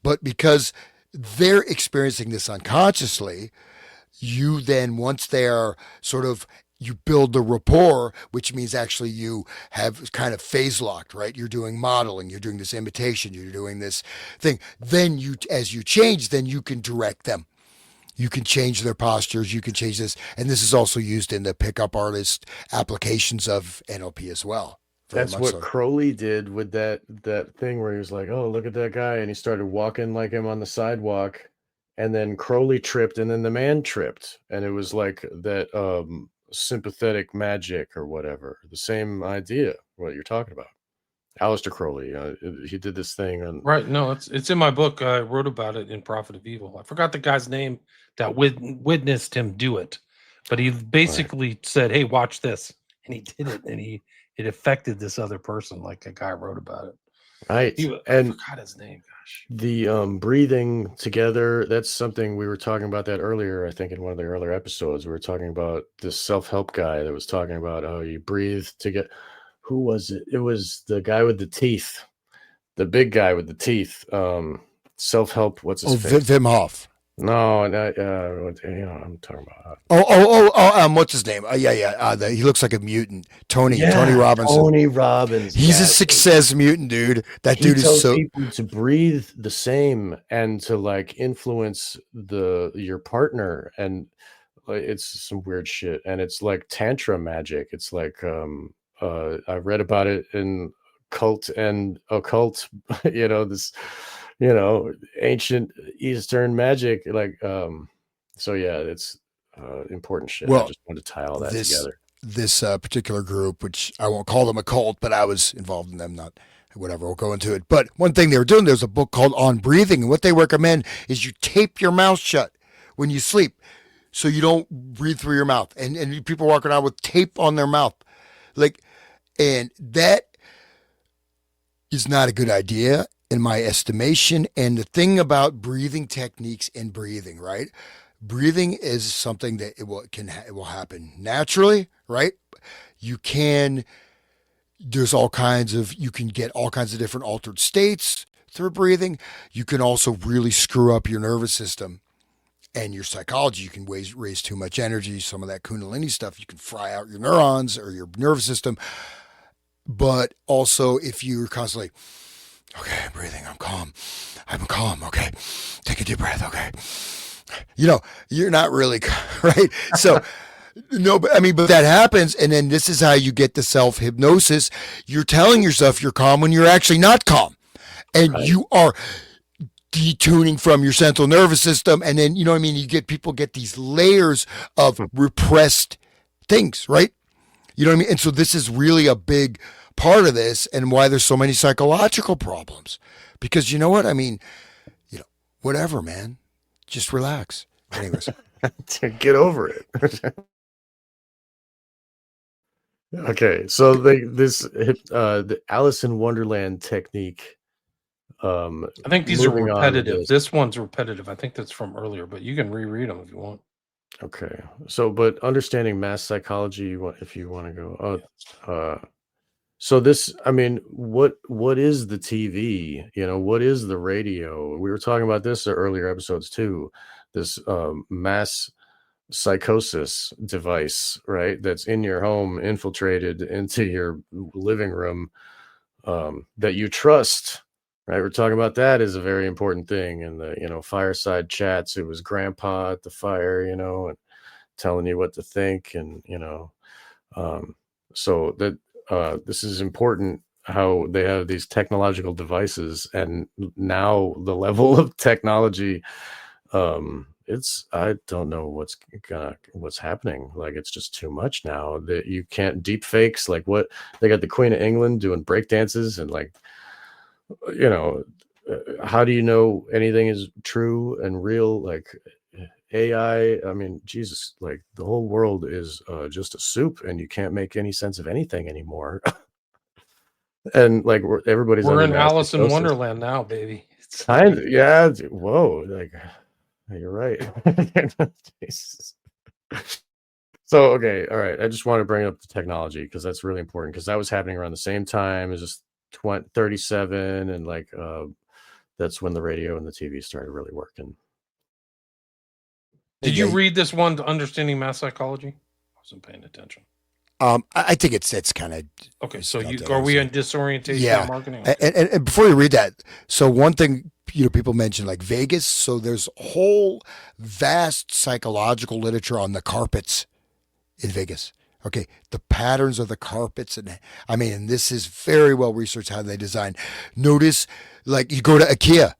But because they're experiencing this unconsciously, you then, once they're sort of, you build the rapport, which means actually you have kind of phase locked, right? You're doing modeling, you're doing this imitation, you're doing this thing. Then you, as you change, then you can direct them. You can change their postures. You can change this. And this is also used in the pickup artist applications of NLP as well. That's what Crowley did with that thing where he was like, oh, look at that guy. And he started walking like him on the sidewalk. And then Crowley tripped and then the man tripped. And it was like that sympathetic magic or whatever. The same idea, what you're talking about. Aleister Crowley, he did this thing on Right. No, it's in my book. I wrote about it in Prophet of Evil. I forgot the guy's name that witnessed him do it, but he basically said, "Hey, watch this," and he did it, and it affected this other person. Like a guy wrote about it. Right. I forgot his name. Gosh. The breathing together, that's something we were talking about that earlier. I think in one of the earlier episodes, we were talking about this self-help guy that was talking about how you breathe together. Who was it? It was the guy with the teeth, the big guy with the teeth. Self-help. What's his face? Wim Hof. No, I'm talking about. What's his name? He looks like a mutant. Tony Robinson. Tony Robbins. He's a success mutant, dude. That dude is so. People to breathe the same and to like influence your partner, and it's some weird shit. And it's like tantra magic. It's like I read about it in Cult and Occult, this, ancient Eastern magic. Like, so yeah, it's important shit. Well, I just wanted to tie all that together. This particular group, which I won't call them a cult, but I was involved in them, not whatever, we'll go into it. But one thing they were doing, there's a book called On Breathing. And what they recommend is you tape your mouth shut when you sleep so you don't breathe through your mouth. And people walking around with tape on their mouth. And that is not a good idea in my estimation. And the thing about breathing techniques and breathing, right? Breathing is something that it will happen naturally, right? You can get all kinds of different altered states through breathing. You can also really screw up your nervous system and your psychology. You can raise too much energy, some of that Kundalini stuff. You can fry out your neurons or your nervous system. But also, if you're constantly, okay, I'm breathing, I'm calm, okay, take a deep breath, okay, you're not really, right? So, but that happens, and then this is how you get the self-hypnosis. You're telling yourself you're calm when you're actually not calm, and you are detuning from your central nervous system, and then, people get these layers of repressed things, right? You know what I mean? And so this is really a big part of this and why there's so many psychological problems. Because you know what? I mean, whatever, man. Just relax. Anyways. Get over it. Okay. So the Alice in Wonderland technique. I think these are repetitive. This one's repetitive. I think that's from earlier, but you can reread them if you want. Okay. So, but understanding mass psychology, if you want to go, so this, I mean, what is the TV? What is the radio? We were talking about this in earlier episodes too. This mass psychosis device, right? That's in your home, infiltrated into your living room, that you trust. Right, we're talking about that is a very important thing. In the fireside chats, it was grandpa at the fire, and telling you what to think, and so that this is important. How they have these technological devices, and now the level of technology, I don't know what's happening. Like, it's just too much now that you can't deep fakes. Like, what they got the Queen of England doing break dances and like. How do you know anything is true and real? Like AI, I mean, Jesus, like the whole world is just a soup, and you can't make any sense of anything anymore. And like we're in Alice in Wonderland now, baby. Yeah. Whoa, like you're right. Jesus. So, okay, all right. I just want to bring up the technology because that's really important because that was happening around the same time as just 37 and like that's when the radio and the TV started really working. Did you Yeah. read this one, Understanding Mass Psychology? I wasn't paying attention. I think it's kind of Okay, so spelled out, are we so- on disorientation Yeah. and marketing? Okay. And before you read that, so one thing people mention like Vegas. So there's whole vast psychological literature on the carpets in Vegas. Okay, the patterns of the carpets, and I mean, and this is very well researched how they design. Notice, like you go to IKEA,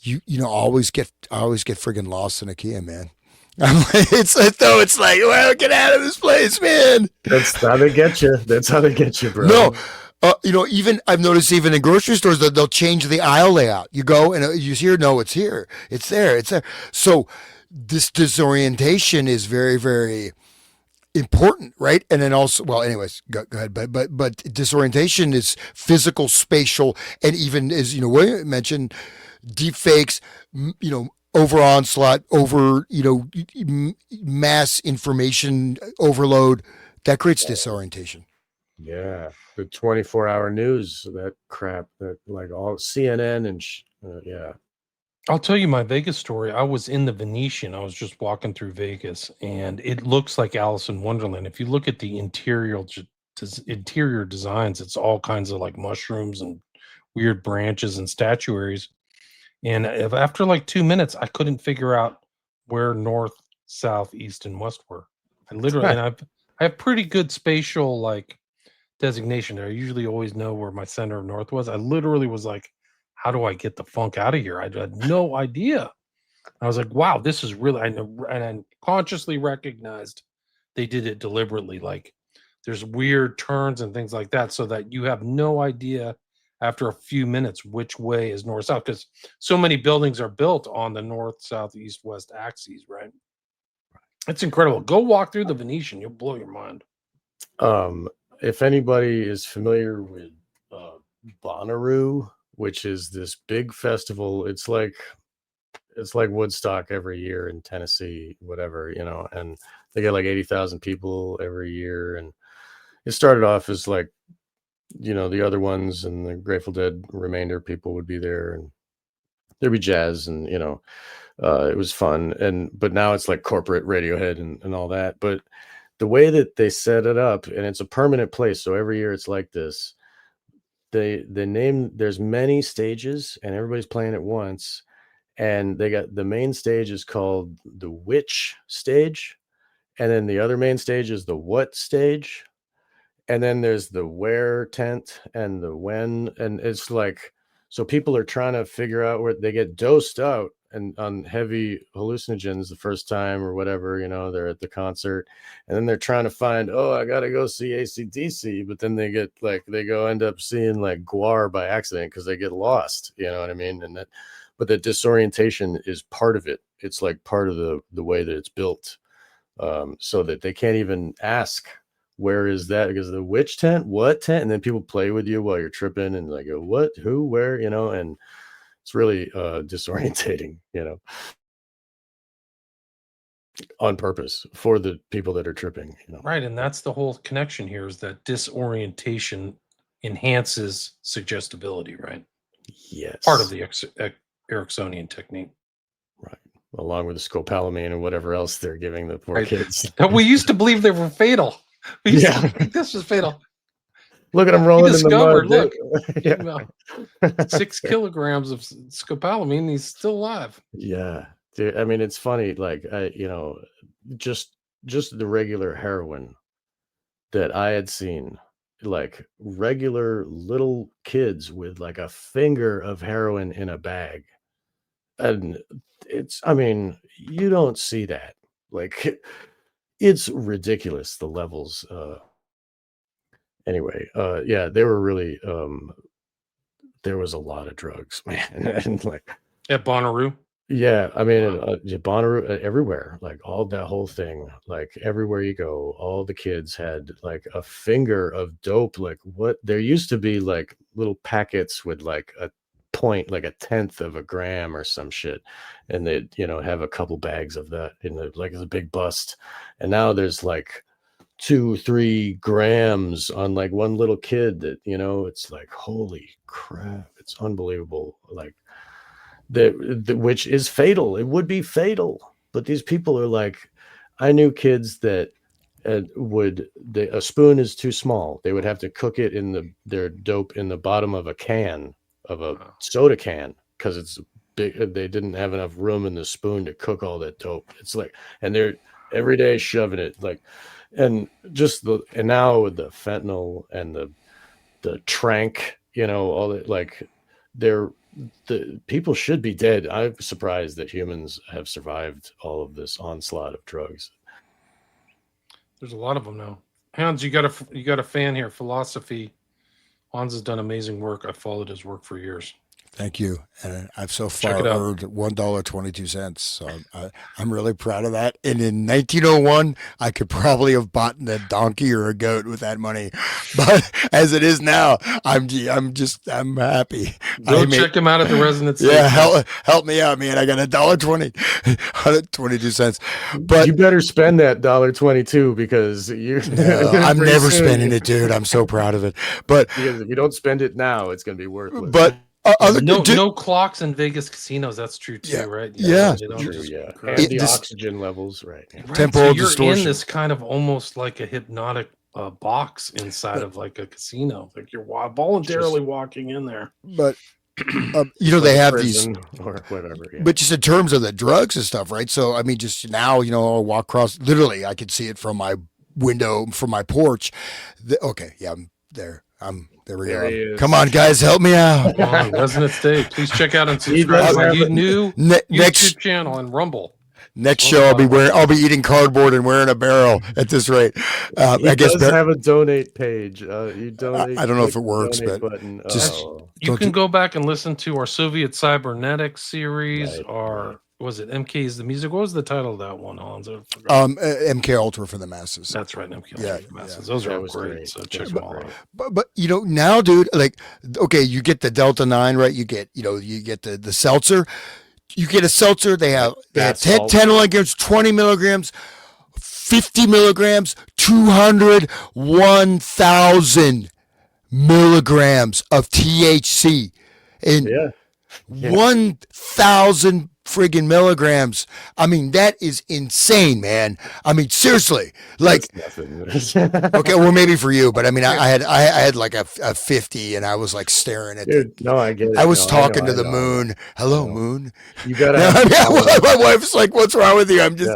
I always get friggin' lost in IKEA, man. I'm like, it's like, well, get out of this place, man. That's how they get you. That's how they get you, bro. No, even I've noticed even in grocery stores that they'll change the aisle layout. You go and you hear, no, it's here, it's there, it's there. So this disorientation is very, very important, right? And then also, well, anyways, go ahead. But disorientation is physical, spatial, and even as William mentioned, deep fakes, over onslaught, over mass information overload that creates disorientation. Yeah, the 24-hour news, that crap, that like all CNN and yeah. I'll tell you my Vegas story. I was in the Venetian. I was just walking through Vegas, and it looks like Alice in Wonderland. If you look at the interior designs, it's all kinds of like mushrooms and weird branches and statuaries. And after like 2 minutes, I couldn't figure out where north, south, east, and west were. I literally, and I have pretty good spatial like designation there. I usually always know where my center of north was. I literally was like, how do I get the funk out of here? I had no idea. I was like, wow, this is really, I know, and I consciously recognized they did it deliberately. Like there's weird turns and things like that, so that you have no idea after a few minutes which way is north south, because so many buildings are built on the north, south, east, west axes, right? It's incredible. Go walk through the Venetian, you'll blow your mind. If anybody is familiar with Bonnaroo, which is this big festival, it's like Woodstock every year in Tennessee, whatever, and they get like 80,000 people every year. And it started off as like, the other ones and the Grateful Dead remainder people would be there, and there'd be jazz, and it was fun. But now it's like corporate Radiohead and all that. But the way that they set it up, and it's a permanent place, so every year it's like this. They name, there's many stages and everybody's playing at once, and they got the main stage is called the Which stage, and then the other main stage is the What stage, and then there's the Where tent and the When, and it's like, so people are trying to figure out where they get dosed out and on heavy hallucinogens the first time or whatever, they're at the concert, and then they're trying to find, oh, I gotta go see AC/DC, but then they get like, end up seeing like Guar by accident because they get lost, you know what I mean? And but the disorientation is part of it. It's like part of the way that it's built, so that they can't even ask, where is that? Because the which tent, what tent, and then people play with you while you're tripping and like, what, who, where, and it's really disorientating, on purpose for the people that are tripping. Right, and that's the whole connection here, is that disorientation enhances suggestibility, right? Yes. Part of the Ericksonian technique. Right. Along with the scopolamine and whatever else they're giving the poor kids. We used to believe they were fatal. We used to think this was fatal. Look at them rolling in the mud. Look, yeah. 6 kilograms of scopolamine, he's still alive. Yeah, dude. I mean, it's funny. Like, just the regular heroin that I had seen, like regular little kids with like a finger of heroin in a bag, and I mean, you don't see that. Like, it's ridiculous, the levels. Anyway, yeah, they were really, there was a lot of drugs, man. And like at Bonnaroo. Yeah, I mean, Bonnaroo, everywhere, like all that whole thing, like everywhere you go, all the kids had like a finger of dope. Like, what, there used to be like little packets with like a point, like a tenth of a gram or some shit, and they have a couple bags of that in the like it's a big bust, and now there's like 2-3 grams on like one little kid that it's like, holy crap, it's unbelievable. Like which is fatal. It would be fatal, but these people are like, I knew kids that a spoon is too small. They would have to cook it in their dope in the bottom of a can of a soda can because it's big. They didn't have enough room in the spoon to cook all that dope. It's like, and they're every day shoving it like, and now with the fentanyl and the trank, all that, like the people should be dead. I'm surprised that humans have survived all of this onslaught of drugs. There's a lot of them now. Hans, you got a fan here. Philosophy. Hans has done amazing work. I followed his work for years. Thank you. And I've so far earned $1.22. So I'm really proud of that. And in 1901, I could probably have bought a donkey or a goat with that money. But as it is now, I'm happy. Go check him out at the Resonant State. Yeah, help me out, man. I got $1.20, 22 cents. But you better spend that $1.22 because I'm never spending it, dude. I'm so proud of it. But because if you don't spend it now, it's going to be worthless. But no clocks in Vegas casinos. That's true too, right? Yeah. True, yeah. And the oxygen levels, right? Temporal so you're distortion. in this kind of almost like a hypnotic box inside of like a casino. Like you're voluntarily walking in there. But they have these or whatever. Yeah. But just in terms of the drugs and stuff, right? So I mean, just now, I'll walk across. Literally, I could see it from my window, from my porch. I'm there. There we go. Come on, guys, help me out. Come on, Resonant State. Please check out and subscribe to my new YouTube channel and Rumble. Next show, I'll be eating cardboard and wearing a barrel at this rate. I guess have a donate page. You donate. I don't know if it works, but button. You can go back and listen to our Soviet Cybernetics series. Right. Was it MK's the Music? What was the title of that one, Hans? MK Ultra for the Masses. That's right, MK Ultra for the Masses. Those are all great. So check them all out. But now, dude, like, okay, you get the Delta 9, right? You get the seltzer. You get a seltzer. They have 10 milligrams, 20 milligrams, 50 milligrams, 200, 1,000 milligrams of THC, and 1,000 friggin' milligrams. I mean, that is insane, man. I mean, seriously, like, okay, well, maybe for you, but I mean, I had like a 50, and I was like staring at it. No, I get it. I was talking to the moon. Hello, moon. You gotta. My wife's like, "What's wrong with you?" I'm just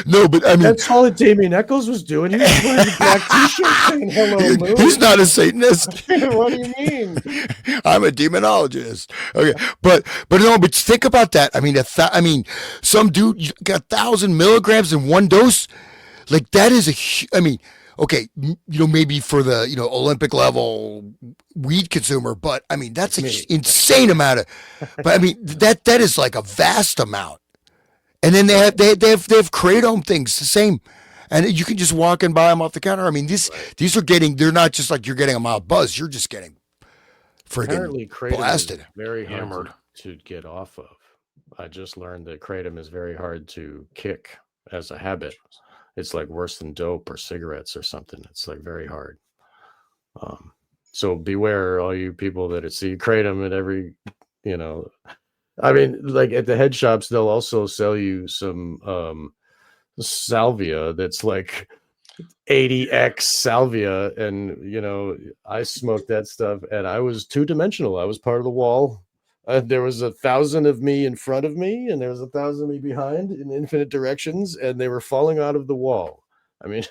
but I mean, that's all that Damien Eccles was doing. He was wearing a black T-shirt saying "Hello, moon." He's not a Satanist. What do you mean? I'm a demonologist. Okay, but think about that. I mean, some dude got 1,000 milligrams in one dose. Like that is okay, maybe for the Olympic level weed consumer, but I mean that's an insane amount of. But I mean that is like a vast amount. And then they have kratom things the same, and you can just walk and buy them off the counter. I mean these are they're not just like you're getting a mild buzz. You're just getting friggin' blasted, very hammered to get off of. I just learned that kratom is very hard to kick as a habit. It's like worse than dope or cigarettes or something. It's like very hard. So beware, all you people that see kratom at every, I mean, like at the head shops, they'll also sell you some salvia that's like 80x salvia. And, I smoked that stuff and I was two-dimensional. I was part of the wall. There was 1,000 of me in front of me, and there was 1,000 of me behind in infinite directions, and they were falling out of the wall. I mean,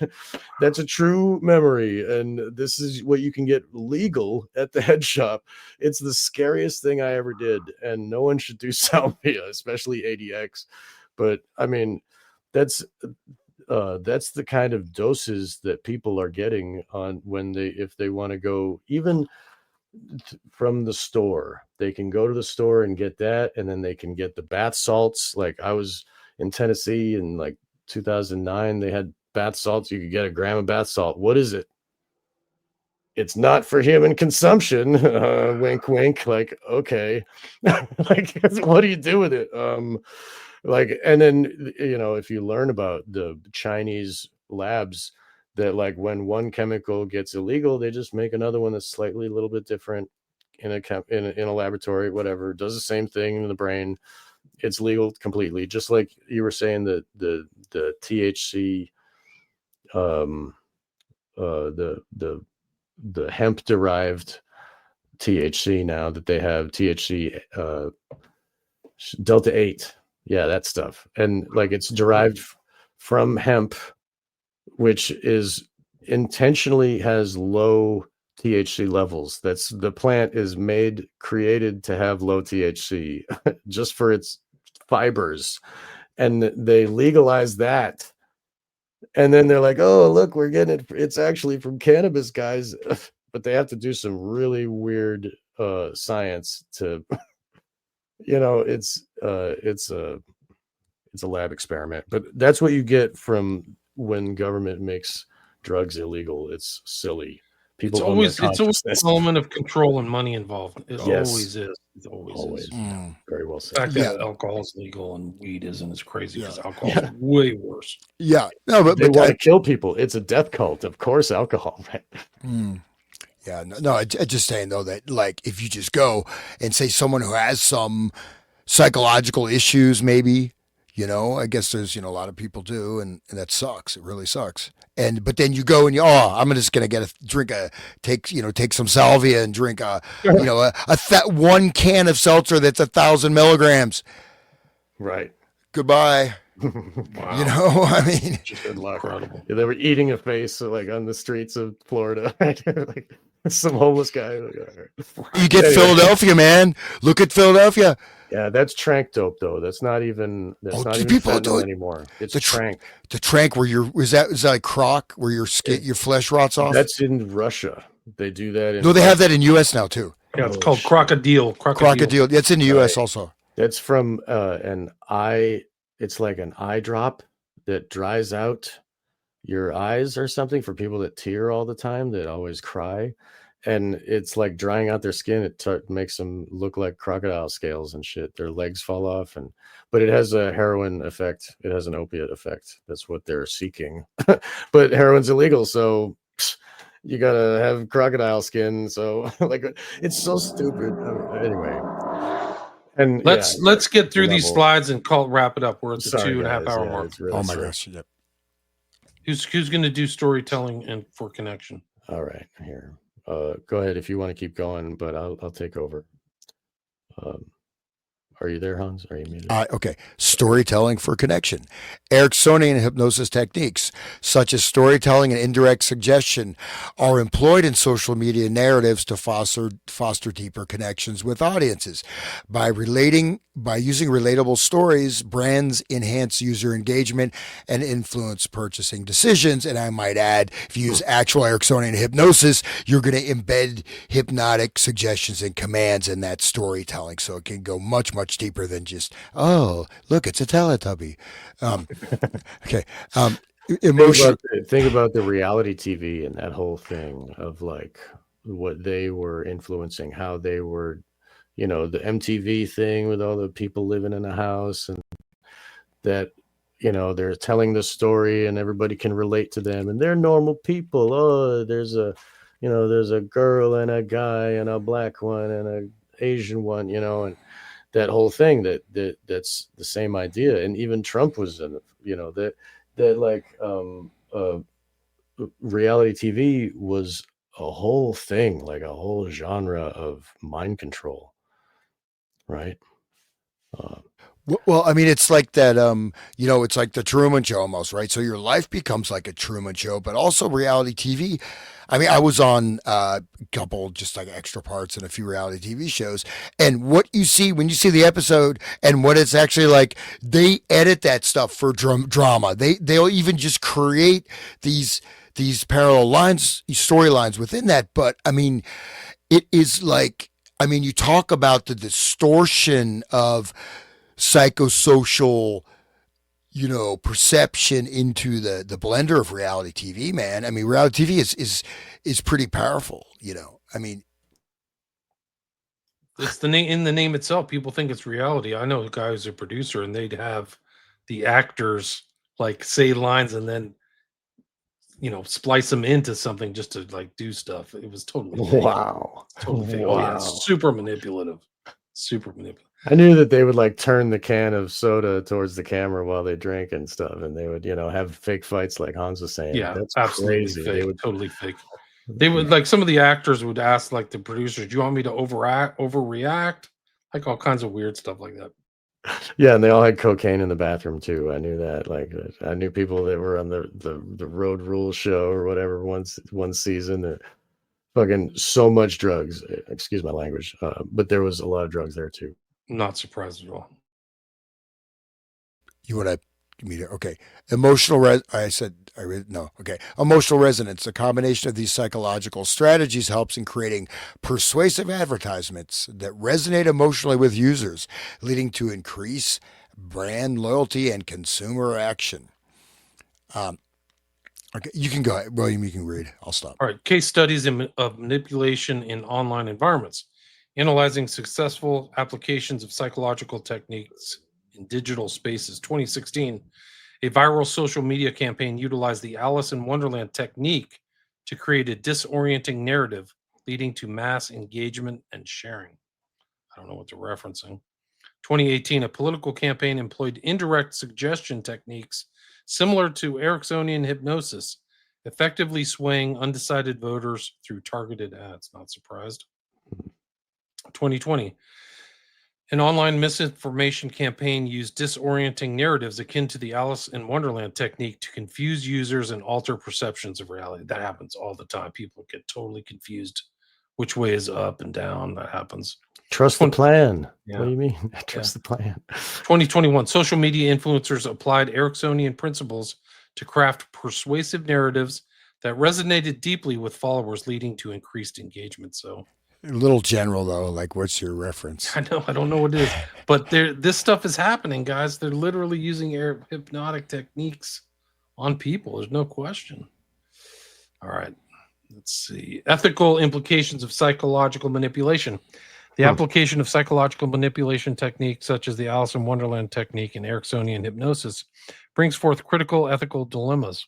that's a true memory, and this is what you can get legal at the head shop. It's the scariest thing I ever did, and no one should do salvia, especially ADX. But I mean, that's the kind of doses that people are getting on if they want to go even from the store. They can go to the store and get that, and then they can get the bath salts. Like I was in Tennessee in like 2009, they had bath salts. You could get a gram of bath salt. What is it? it's not for human consumption. Wink, wink. Like, okay, like, what do you do with it? Like, and then if you learn about the Chinese labs, that like when one chemical gets illegal, they just make another one that's slightly a little bit different in a laboratory, whatever, does the same thing in the brain. It's legal completely, just like you were saying that the THC, um, the hemp derived THC, now that they have THC Delta 8, yeah, that stuff, and like it's derived from hemp, which is intentionally has low THC levels. That's the plant is created to have low THC just for its fibers, and they legalize that. And then they're like, oh, look, we're getting it. It's actually from cannabis, guys. But they have to do some really weird science to, it's a lab experiment. But that's what you get from when government makes drugs illegal. It's silly. People it's always an element of control and money involved. It always is. It always is. Very well said. The fact that alcohol is legal and weed isn't is crazy, because alcohol is way worse. Yeah. No, but they want to kill people. It's a death cult. Of course, alcohol. Right? Yeah. No, I'm just saying, though, that like if you just go and say someone who has some psychological issues, maybe, I guess there's, a lot of people do, and that sucks. It really sucks. But then you go and I'm just going to take some salvia and drink one can of seltzer that's 1,000 milligrams. Right. Goodbye. Wow. I mean, just good luck. Incredible. Yeah, they were eating a face like on the streets of Florida. Like some homeless guy. You get Philadelphia, man. Look at Philadelphia. Yeah, that's trank dope though. That's not even people do it anymore. It's trank. The trank where is that like croc where your flesh rots off? That's in Russia. They do that. No, they have that in US now too. Yeah, it's called crocodile. Crocodile. That's in the US also. That's from an eye. It's like an eye drop that dries out your eyes or something for people that tear all the time, that always cry. And it's like drying out their skin. It makes them look like crocodile scales and shit. Their legs fall off, but it has a heroin effect. It has an opiate effect. That's what they're seeking. But heroin's illegal, so you gotta have crocodile skin. So like, it's so stupid. Anyway, and let's get through these slides and wrap it up. We're at the 2.5 hour mark. Really oh my gosh! Yep. Who's going to do storytelling and for connection? All right, here. Go ahead if you want to keep going, but I'll take over. Are you there, Hans? Are you muted? Okay. Storytelling for connection. Ericksonian hypnosis techniques, such as storytelling and indirect suggestion, are employed in social media narratives to foster deeper connections with audiences. By using relatable stories, brands enhance user engagement and influence purchasing decisions. And I might add, if you use actual Ericksonian hypnosis, you're going to embed hypnotic suggestions and commands in that storytelling, so it can go much, much deeper than just, oh, look, it's a Teletubby. Okay. Emotion. Think about the reality TV and that whole thing of like what they were influencing, how they were, the MTV thing with all the people living in a house, and that, they're telling the story and everybody can relate to them and they're normal people. Oh, there's a girl and a guy and a black one and an Asian one, and that whole thing that's the same idea. And even Trump was in it, that like reality TV was a whole thing, like a whole genre of mind control, right? Well, I mean, it's like that, it's like the Truman Show almost, right? So your life becomes like a Truman Show, but also reality TV. I mean, I was on a couple just like extra parts in a few reality TV shows, and what you see when you see the episode and what it's actually like, they edit that stuff for drama. They'll even just create these parallel lines, storylines within that. But I mean, it is like, you talk about the distortion of psychosocial perception into the blender of reality TV, man. I mean, reality TV is pretty powerful, I mean, It's the name in the name itself. People think it's reality. I know a guy who's a producer, and they'd have the actors like say lines and then splice them into something just to like do stuff. It was totally fake. Wow. Totally fake. Oh yeah, super manipulative. Super manipulative. I knew that they would like turn the can of soda towards the camera while they drank and stuff, and they would, have fake fights like Hans was saying. Yeah, That's absolutely crazy. fake. They would Totally fake. They would like some of the actors would ask like the producers, "Do you want me to overreact?" Like all kinds of weird stuff like that. Yeah, and they all had cocaine in the bathroom too. I knew that. Like, I knew people that were on the Road Rules show or whatever one season that fucking so much drugs. Excuse my language, but there was a lot of drugs there too. Not surprised at all. You want to give me okay? Emotional resonance. A combination of these psychological strategies helps in creating persuasive advertisements that resonate emotionally with users, leading to increased brand loyalty and consumer action. Okay, you can go ahead, William. You can read. I'll stop. All right, case studies of manipulation in online environments, analyzing successful applications of psychological techniques in digital spaces. 2016, a viral social media campaign utilized the Alice in Wonderland technique to create a disorienting narrative, leading to mass engagement and sharing. I don't know what they're referencing. 2018, a political campaign employed indirect suggestion techniques similar to Ericksonian hypnosis, effectively swaying undecided voters through targeted ads. Not surprised. 2020, an online misinformation campaign used disorienting narratives akin to the Alice in Wonderland technique to confuse users and alter perceptions of reality. That happens all the time. People get totally confused which way is up and down. That happens. Trust the plan. Yeah. What do you mean? Trust the plan. 2021, social media influencers applied Ericksonian principles to craft persuasive narratives that resonated deeply with followers, leading to increased engagement. So, a little general though, like what's your reference? I don't know what it is, but this stuff is happening, guys. They're literally using hypnotic techniques on people. There's no question. All right, let's see. Ethical implications of psychological manipulation. The application of psychological manipulation techniques such as the Alice in Wonderland technique and Ericksonian hypnosis brings forth critical ethical dilemmas.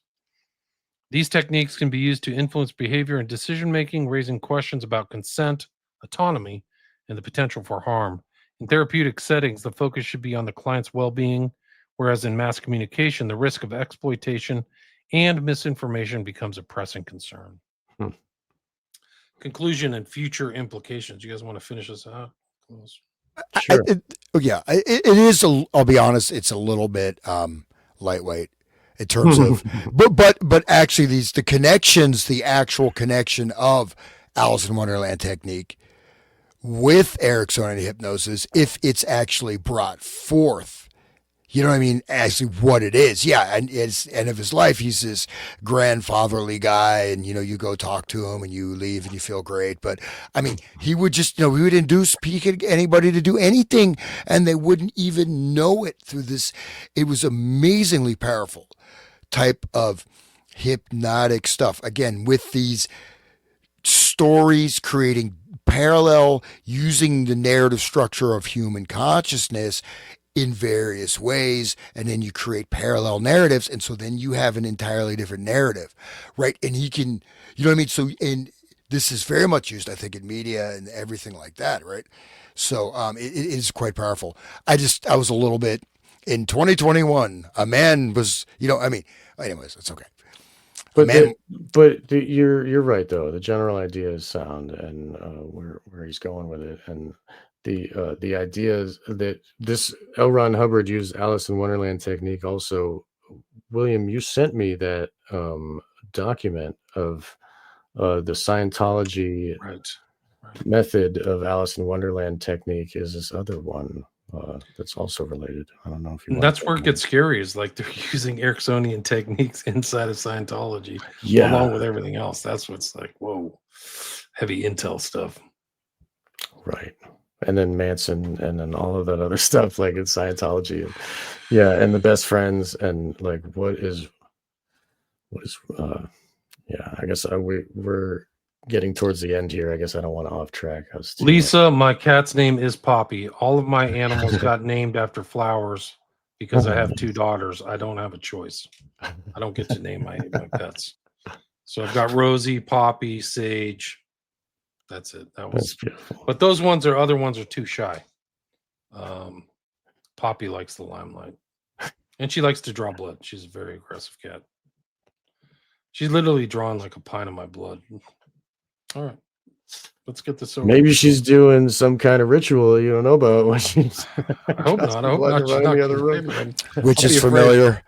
These techniques can be used to influence behavior and decision-making, raising questions about consent, autonomy, and the potential for harm. In therapeutic settings, the focus should be on the client's well-being, whereas in mass communication, the risk of exploitation and misinformation becomes a pressing concern. Conclusion and future implications. You guys want to finish this out? Sure. It is. I'll be honest. It's a little bit lightweight in terms of, but actually the actual connection of Alice in Wonderland technique with Ericksonian hypnosis, if it's actually brought forth. You know what I mean? Actually, what it is. Yeah. And it's end of his life. He's this grandfatherly guy, and, you go talk to him and you leave and you feel great. But I mean, he would just, he would induce anybody to do anything and they wouldn't even know it through this. It was amazingly powerful type of hypnotic stuff. Again, with these stories creating parallel, using the narrative structure of human consciousness in various ways, and then you create parallel narratives, and so then you have an entirely different narrative, right? And he can, you know what I mean? So, and this is very much used, I think, in media and everything like that, right? So it is quite powerful. I was a little bit, in 2021, a man was, anyways, it's okay. But you're right though. The general idea is sound, and where he's going with it, and the idea is that this L. Ron Hubbard used Alice in Wonderland technique. Also, William, you sent me that document of the Scientology method of Alice in Wonderland technique. Is this other one that's also related? I don't know if you. That's where it gets scary. Is like they're using Ericksonian techniques inside of Scientology, along with everything else. That's what's like, whoa, heavy intel stuff. Right. and then Manson, and then all of that other stuff, like in Scientology, and and the best friends, and like what is I guess we're getting towards the end here. I guess I don't want to off track. I was too Lisa, my cat's name is Poppy. All of my animals got named after flowers because I have 2 daughters. I don't have a choice. I don't get to name my pets. So I've got Rosie, Poppy, Sage. That's it. That's beautiful. But those other ones are too shy. Poppy likes the limelight, and she likes to draw blood. She's a very aggressive cat. She's literally drawn like a pint of my blood. All right, let's get this over. Maybe she's doing some kind of ritual you don't know about when she's. I hope not. I hope not. She's not the other room. Which is familiar.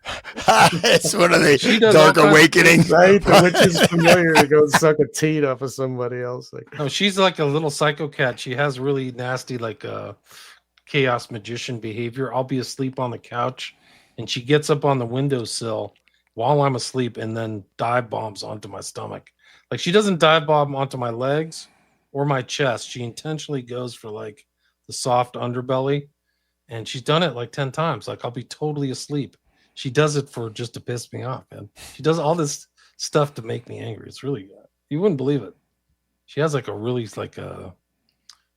It's one of the dark awakening. Right, the witch is familiar to go suck a teat off of somebody else. Like, no, she's like a little psycho cat. She has really nasty, like chaos magician behavior. I'll be asleep on the couch, and she gets up on the windowsill while I'm asleep, and then dive bombs onto my stomach. Like, she doesn't dive bomb onto my legs or my chest. She intentionally goes for like the soft underbelly, and she's done it like 10 times. Like, I'll be totally asleep. She does it for just to piss me off, man. She does all this stuff to make me angry. It's really good. You wouldn't believe it. She has like a really like a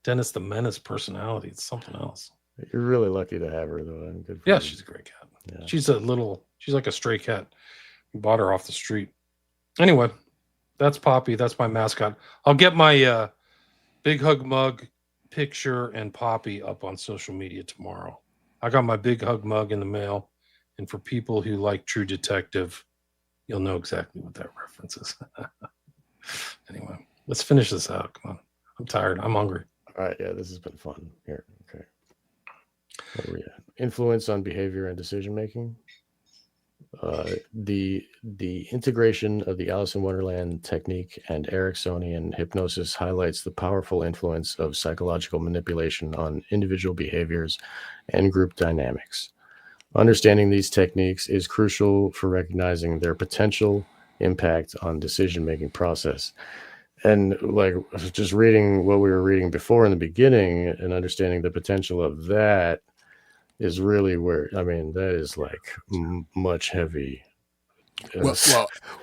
Dennis the Menace personality. It's something else. You're really lucky to have her, though. Good for yeah, you. she's a great cat. Yeah. She's like a stray cat. We bought her off the street. Anyway, that's Poppy. That's my mascot. I'll get my Big Hug mug picture and Poppy up on social media tomorrow. I got my Big Hug mug in the mail. And for people who like True Detective, you'll know exactly what that reference is. Anyway, let's finish this out. Come on. I'm tired. I'm hungry. All right. Yeah, this has been fun. Here. Okay. Where are we at? Influence on behavior and decision making. The integration of the Alice in Wonderland technique and Ericksonian hypnosis highlights the powerful influence of psychological manipulation on individual behaviors and group dynamics. Understanding these techniques is crucial for recognizing their potential impact on decision-making process. And like just reading what we were reading before in the beginning and understanding the potential of that is really where, I mean, that is like much heavy.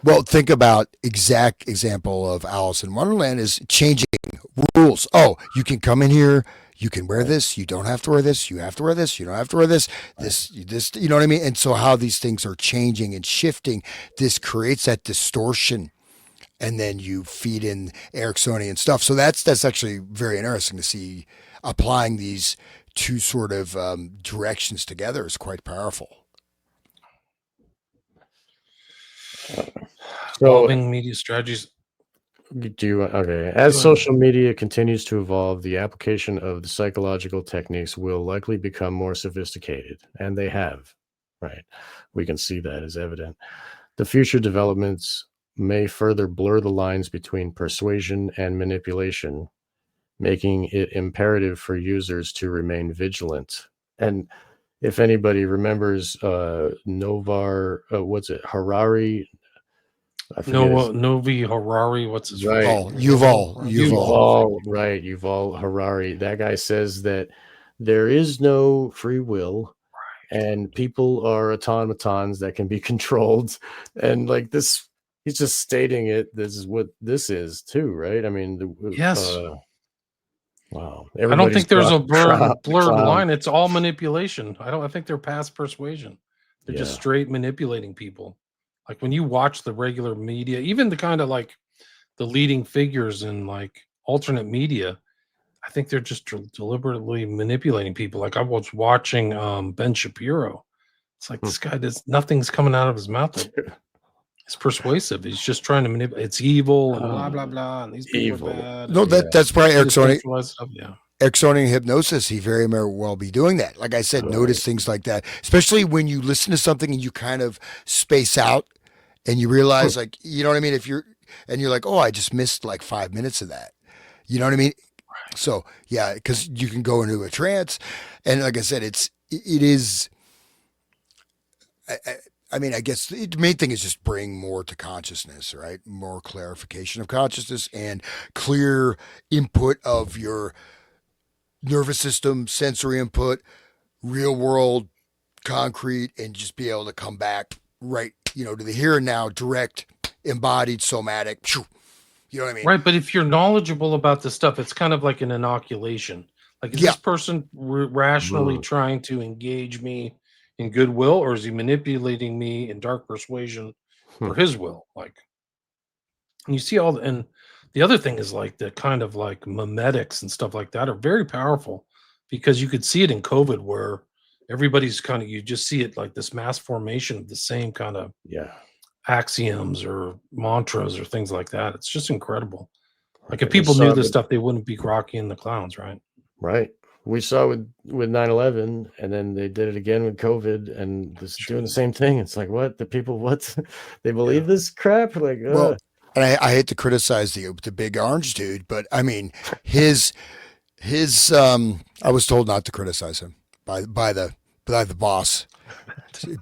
Well, think about exact example of Alice in Wonderland is changing rules. Oh, you can come in here. You can wear this. You don't have to wear this. You have to wear this. You don't have to wear this. This, you know what I mean? And so how these things are changing and shifting, this creates that distortion. And then you feed in Ericksonian stuff. So that's actually very interesting to see applying these two sort of directions together is quite powerful. Evolving media strategies. As social media continues to evolve, the application of the psychological techniques will likely become more sophisticated, and they have, right? We can see that as evident. The future developments may further blur the lines between persuasion and manipulation, making it imperative for users to remain vigilant. And if anybody remembers Harari, Novi Harari, what's his right? Yuval. Right, Yuval Harari. That guy says that there is no free will, and people are automatons that can be controlled. And like this, he's just stating it. This is what this is too, right? I mean, yes. Wow. I don't think there's a blurred line. It's all manipulation. I think they're past persuasion. They're just straight manipulating people. Like when you watch the regular media, even the kind of like the leading figures in like alternate media, I think they're just deliberately manipulating people. Like I was watching Ben Shapiro. It's like this guy nothing's coming out of his mouth. It's persuasive. He's just trying to manipulate. It's evil and blah blah blah. And these people are bad. No, that's probably Ericksonian. Yeah. Ericksonian hypnosis. He very well be doing that. Like I said, notice things like that, especially when you listen to something and you kind of space out and you realize, like, you know what I mean. You're like, oh, I just missed like 5 minutes of that. You know what I mean? So yeah, because you can go into a trance, and like I said, it is. I mean, I guess the main thing is just bring more to consciousness, right? More clarification of consciousness and clear input of your nervous system, sensory input, real world, concrete, and just be able to come back right, to the here and now, direct, embodied, somatic. You know what I mean? Right, but if you're knowledgeable about this stuff, it's kind of like an inoculation. Like, is Yeah. this person rationally trying to engage me in goodwill, or is he manipulating me in dark persuasion for his will? Like, and you see and the other thing is like the kind of like memetics and stuff like that are very powerful because you could see it in COVID where everybody's kind of, you just see it like this mass formation of the same kind of Yeah. axioms or mantras or things like that. It's just incredible. Like if We people knew saw this it stuff, they wouldn't be Rocky and the Clowns, right? right. We saw it with 9/11, and then they did it again with COVID, and this doing the same thing. It's like, what? The people, what? They believe this crap? Like, Well, and I hate to criticize the big orange dude, but I mean, his I was told not to criticize him by the boss,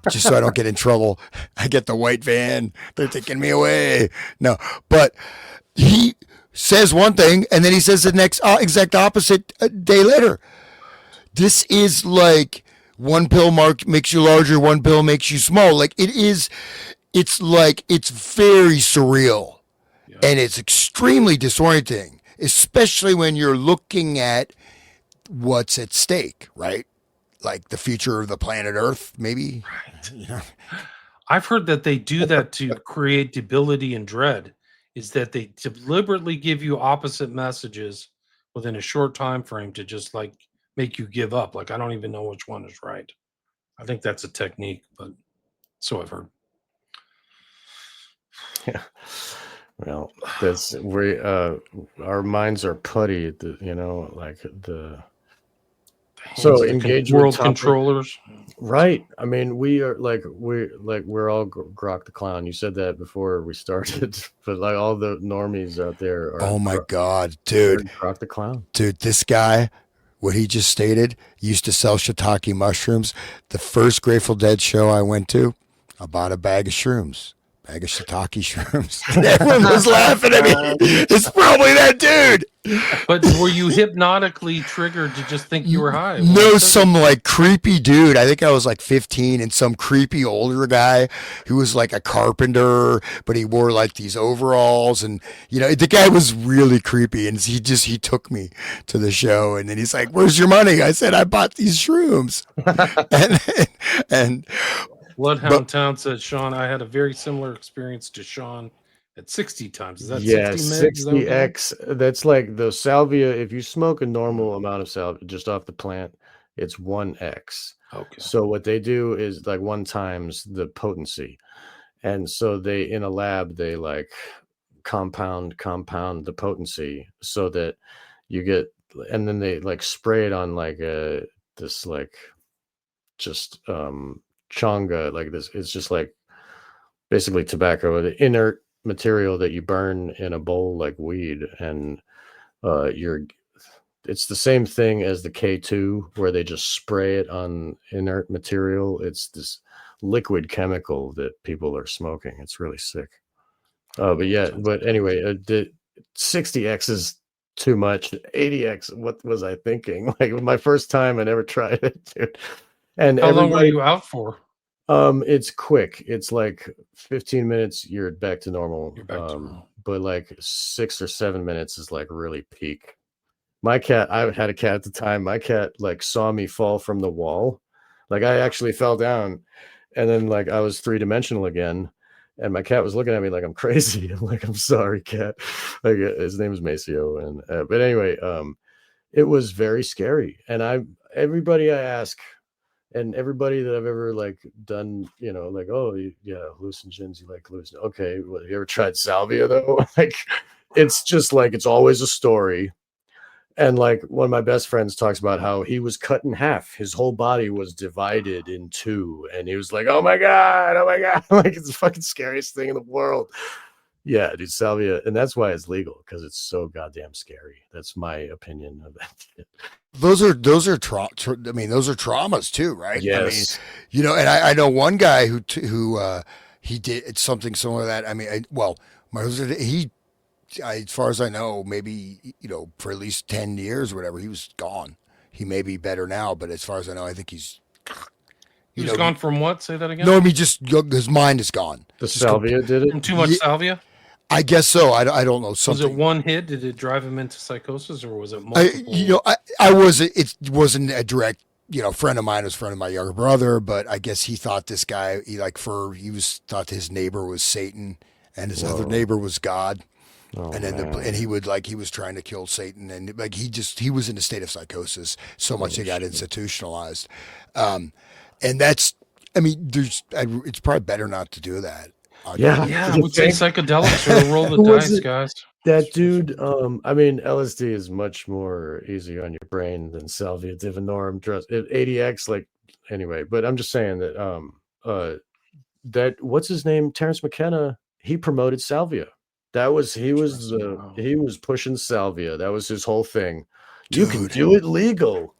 just so I don't get in trouble. I get the white van, they're taking me away. No, but he says one thing and then he says the next exact opposite a day later. This is like one pill makes you larger, one pill makes you small. Like it is, it's like it's very surreal, and it's extremely disorienting, especially when you're looking at what's at stake, right? Like the future of the planet Earth, maybe. Right. I've heard that they do that to create debility and dread, is that they deliberately give you opposite messages within a short time frame to just like make you give up. Like I don't even know which one is right. I think that's a technique, but so I've heard. Yeah. Well, that's our minds are putty, like so engage world with topic. Controllers. Right. I mean, we're all Grok the Clown. You said that before we started, but like all the normies out there are. Oh my God, dude. Grok the Clown. Dude, this guy, what he just stated, used to sell shiitake mushrooms. The first Grateful Dead show I went to, I bought a bag of shrooms. Bag of shiitake shrooms. Everyone was laughing at me. It's probably that dude. But were you hypnotically triggered to just think you were high? No, some like creepy dude. I think I was like 15, and some creepy older guy who was like a carpenter, but he wore like these overalls, and the guy was really creepy. And he took me to the show, and then he's like, "Where's your money?" I said, "I bought these shrooms." and Bloodhound Town said, Sean, I had a very similar experience to Sean at 60 times. Is that 60x? That's like the salvia. If you smoke a normal amount of salvia just off the plant, it's 1x. Okay. So what they do is like 1 times the potency. And so they, in a lab, they like compound the potency so that you get, and then they like spray it on like this like just changa, like this. It's just like basically tobacco, the inert material that you burn in a bowl like weed, and it's the same thing as the K2 where they just spray it on inert material. It's this liquid chemical that people are smoking. It's really sick. But anyway, the 60x is too much. 80x, what was I thinking? Like my first time, I never tried it, dude. And how long were you out for? It's quick. It's like 15 minutes, you're back to normal. But like 6 or 7 minutes is like really peak. My cat, I had a cat at the time. My cat like saw me fall from the wall. Like I actually fell down, and then like I was 3-dimensional again, and my cat was looking at me like I'm crazy. I'm like, I'm sorry, cat. Like his name is Maceo, and but anyway, it was very scary. And everybody I ask, and everybody that I've ever like done, like, oh yeah, hallucinogens, you like hallucinogens. Okay, well, you ever tried salvia though? Like, it's just like it's always a story. And like one of my best friends talks about how he was cut in half. His whole body was divided in 2, and he was like, "Oh my god, like it's the fucking scariest thing in the world." Yeah, dude, salvia, and that's why it's legal, because it's so goddamn scary. That's my opinion of that shit. Those are those are traumas too, right? Yes. I mean, and I know one guy who he did something similar to that. I mean, as far as I know, maybe for at least 10 years or whatever, he was gone. He may be better now, but as far as I know, I think he's. He was gone from what? Say that again. No, I mean just his mind is gone. The salvia did it. From too much salvia. I guess so. I don't know. Something. Was it one hit? Did it drive him into psychosis, or was it multiple? I wasn't. It wasn't a direct. Friend of mine was a friend of my younger brother, but I guess he thought this guy. Thought his neighbor was Satan, and his other neighbor was God. Oh, And then he was trying to kill Satan, and he was in a state of psychosis so much he got institutionalized. And that's, I mean, it's probably better not to do that. I would say psychedelics or roll the dice, guys. That dude, I mean, LSD is much more easy on your brain than salvia divinorum. ADX, anyway. But I'm just saying that that what's his name, Terrence McKenna, he promoted salvia. He was pushing salvia. That was his whole thing. Dude, you can do it legal.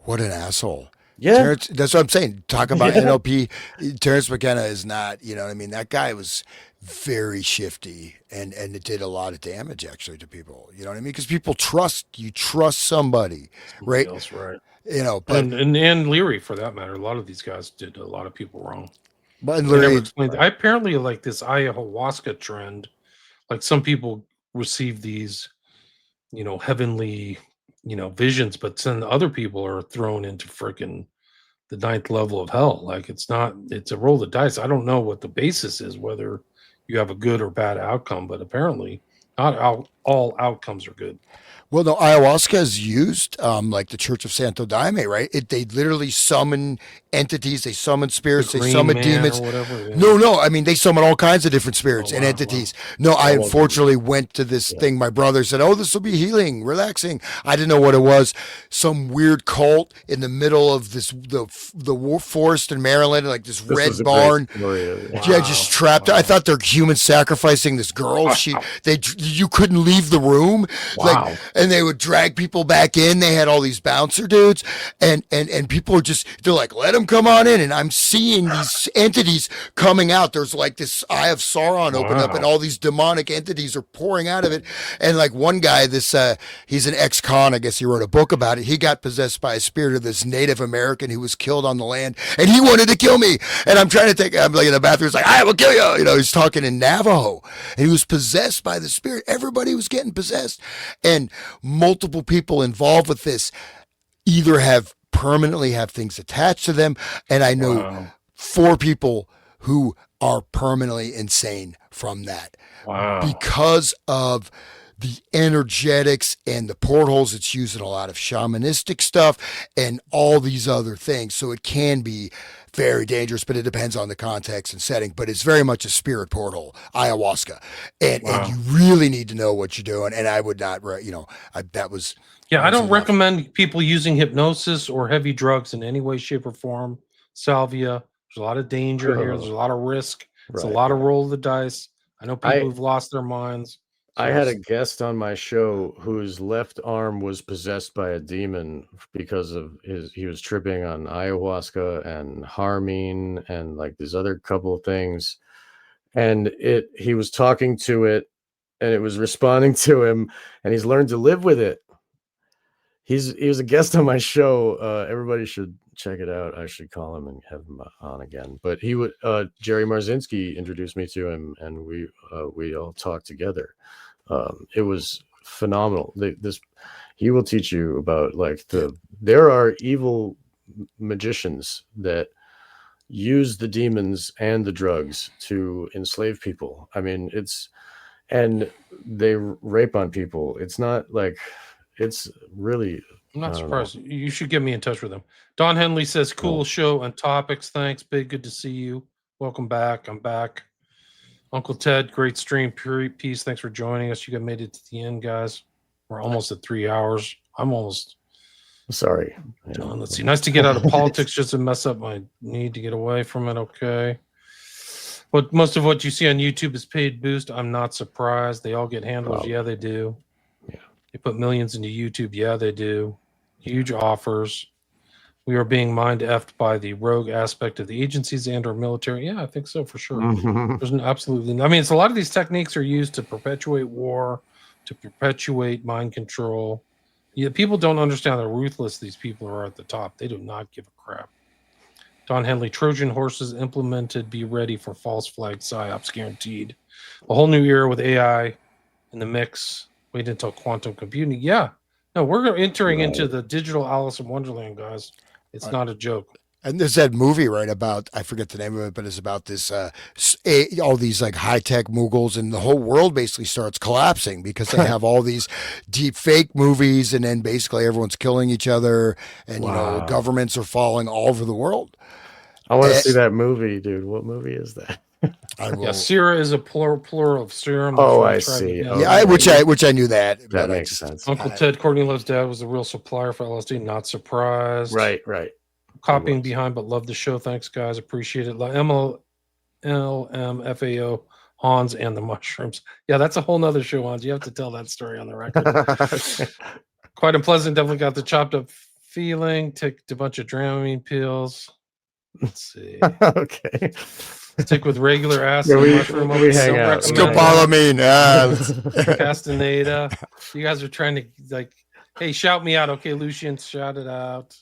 What an asshole. Yeah, that's what I'm saying. Talk about NLP. Terrence McKenna is not, what I mean? That guy was very shifty and it did a lot of damage actually to people. You know what I mean? Because people trust somebody, right? Else, right. But and Leary for that matter. A lot of these guys did a lot of people wrong. But Leary, I apparently like this ayahuasca trend. Like some people receive these, heavenly, visions, but then other people are thrown into freaking the 9th level of hell. Like it's a roll of the dice. I don't know what the basis is, whether you have a good or bad outcome, but apparently not all outcomes are good. Well, no, ayahuasca is used, like the Church of Santo Daime, right? They literally summon entities, they summon spirits, they summon demons. No, I mean, they summon all kinds of different spirits and entities. Wow. No, I unfortunately went to this thing. My brother said, "Oh, this will be healing, relaxing." I didn't know what it was. Some weird cult in the middle of the forest in Maryland, like this red barn. Yeah, just trapped. Wow. I thought they're human sacrificing this girl. You couldn't leave the room. Wow. And they would drag people back in. They had all these bouncer dudes, and people are they're like, "Let them come on in." And I'm seeing these entities coming out. There's like this Eye of Sauron open up, and all these demonic entities are pouring out of it. And like one guy, he's an ex-con. I guess he wrote a book about it. He got possessed by a spirit of this Native American who was killed on the land, and he wanted to kill me. And I'm like in the bathroom. It's like, "I will kill you." He's talking in Navajo, and he was possessed by the spirit. Everybody was getting possessed, and multiple people involved with this either permanently have things attached to them. And I know 4 people who are permanently insane from that. Wow. Because of the energetics and the portholes. It's used in a lot of shamanistic stuff and all these other things. So it can be very dangerous, but it depends on the context and setting. But it's very much a spirit portal, ayahuasca. And you really need to know what you're doing. And I would not, that was... Yeah, I don't recommend people using hypnosis or heavy drugs in any way, shape, or form. Salvia, there's a lot of danger here. There's a lot of risk. It's a lot of roll of the dice. I know people who've lost their minds. I had a guest on my show whose left arm was possessed by a demon because of he was tripping on ayahuasca and harmine and like these other couple of things. And he was talking to it and it was responding to him, and he's learned to live with it. He was a guest on my show. Everybody should check it out. I should call him and have him on again. But Jerry Marzinski introduced me to him, and we all talked together. It was phenomenal. He will teach you about there are evil magicians that use the demons and the drugs to enslave people. I mean, and they rape on people. It's not like, it's really, I'm not surprised. You should get me in touch with them. Don Henley says, "Cool show and topics. Thanks, Big. Good to see you. Welcome back. I'm back." Uncle Ted, great stream. Pure peace. Thanks for joining us. You guys made it to the end, guys. We're almost at 3 hours. I'm almost sorry. done. Let's see. Nice to get out of politics just to mess up my need to get away from it. Okay. But most of what you see on YouTube is paid boost. I'm not surprised. They all get handlers. Yeah, they do. They put millions into YouTube. Yeah, they do. Huge offers. We are being mind-effed by the rogue aspect of the agencies and our military. Yeah, I think so for sure. There's absolutely. I mean, it's a lot of these techniques are used to perpetuate war, to perpetuate mind control. Yeah, people don't understand how ruthless these people are at the top. They do not give a crap. Don Henley, Trojan horses implemented. Be ready for false flag psyops guaranteed. A whole new era with AI in the mix. Wait until quantum computing. Yeah. No, we're entering into the digital Alice in Wonderland, guys. It's not a joke. And there's that movie, right, about, I forget the name of it, but it's about this, all these like high tech Mughals, and the whole world basically starts collapsing because they have all these deep fake movies, and then basically everyone's killing each other, and, you know, governments are falling all over the world. I want to see that movie, dude. What movie is that? Yeah, Sera is a plural of serum. Oh, I see. Oh, yeah, which I knew that. That makes sense. Uncle Ted, Courtney Love's dad, was the real supplier for LSD. Not surprised. Right. Copying behind, but love the show. Thanks, guys. Appreciate it. LMFAO, Hans and the mushrooms. Yeah, that's a whole nother show, Hans. You have to tell that story on the record. Quite unpleasant. Definitely got the chopped up feeling. Took a bunch of Dramamine pills. Let's see. Okay. Stick with regular acid. Mushroom. We hang out. Scopolamine. Castaneda. You guys are trying to like, hey, shout me out. Okay, Lucian, shout it out.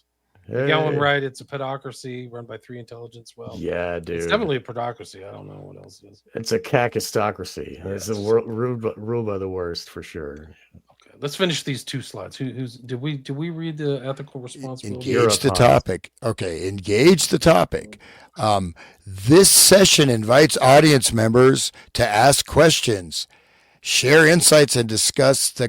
Hey. Going right. It's a pedocracy run by 3 intelligence. Well, yeah, dude. It's definitely a pedocracy. I don't know what else it is. It's a cacistocracy. It's a rule by the worst for sure. Okay, let's finish these 2 slides. Did we read the ethical responsibility? Engage the topic. Okay, engage the topic. This session invites audience members to ask questions, share insights, and discuss the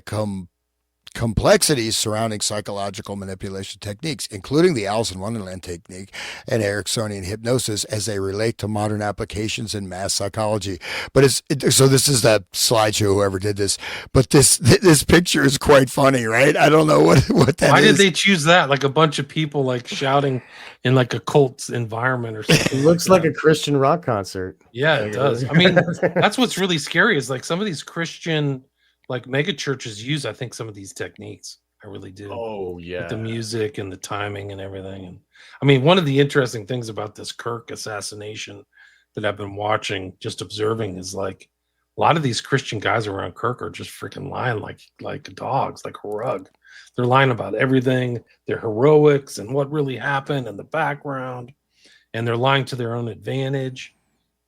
complexities surrounding psychological manipulation techniques, including the Alice in Wonderland technique and Ericksonian hypnosis as they relate to modern applications in mass psychology. But so this is that slideshow, whoever did this, but this picture is quite funny, right? I don't know what that Why is. did they choose that? Like a bunch of people like shouting in like a cult environment or something. It looks like a Christian rock concert. Yeah, it does. I mean, that's what's really scary is like some of these Christian like mega churches use, I think, some of these techniques. I really do. Oh, yeah. With the music and the timing and everything. And I mean, one of the interesting things about this Kirk assassination that I've been watching, just observing, is like a lot of these Christian guys around Kirk are just freaking lying like dogs, like a rug. They're lying about everything, their heroics and what really happened in the background. And they're lying to their own advantage.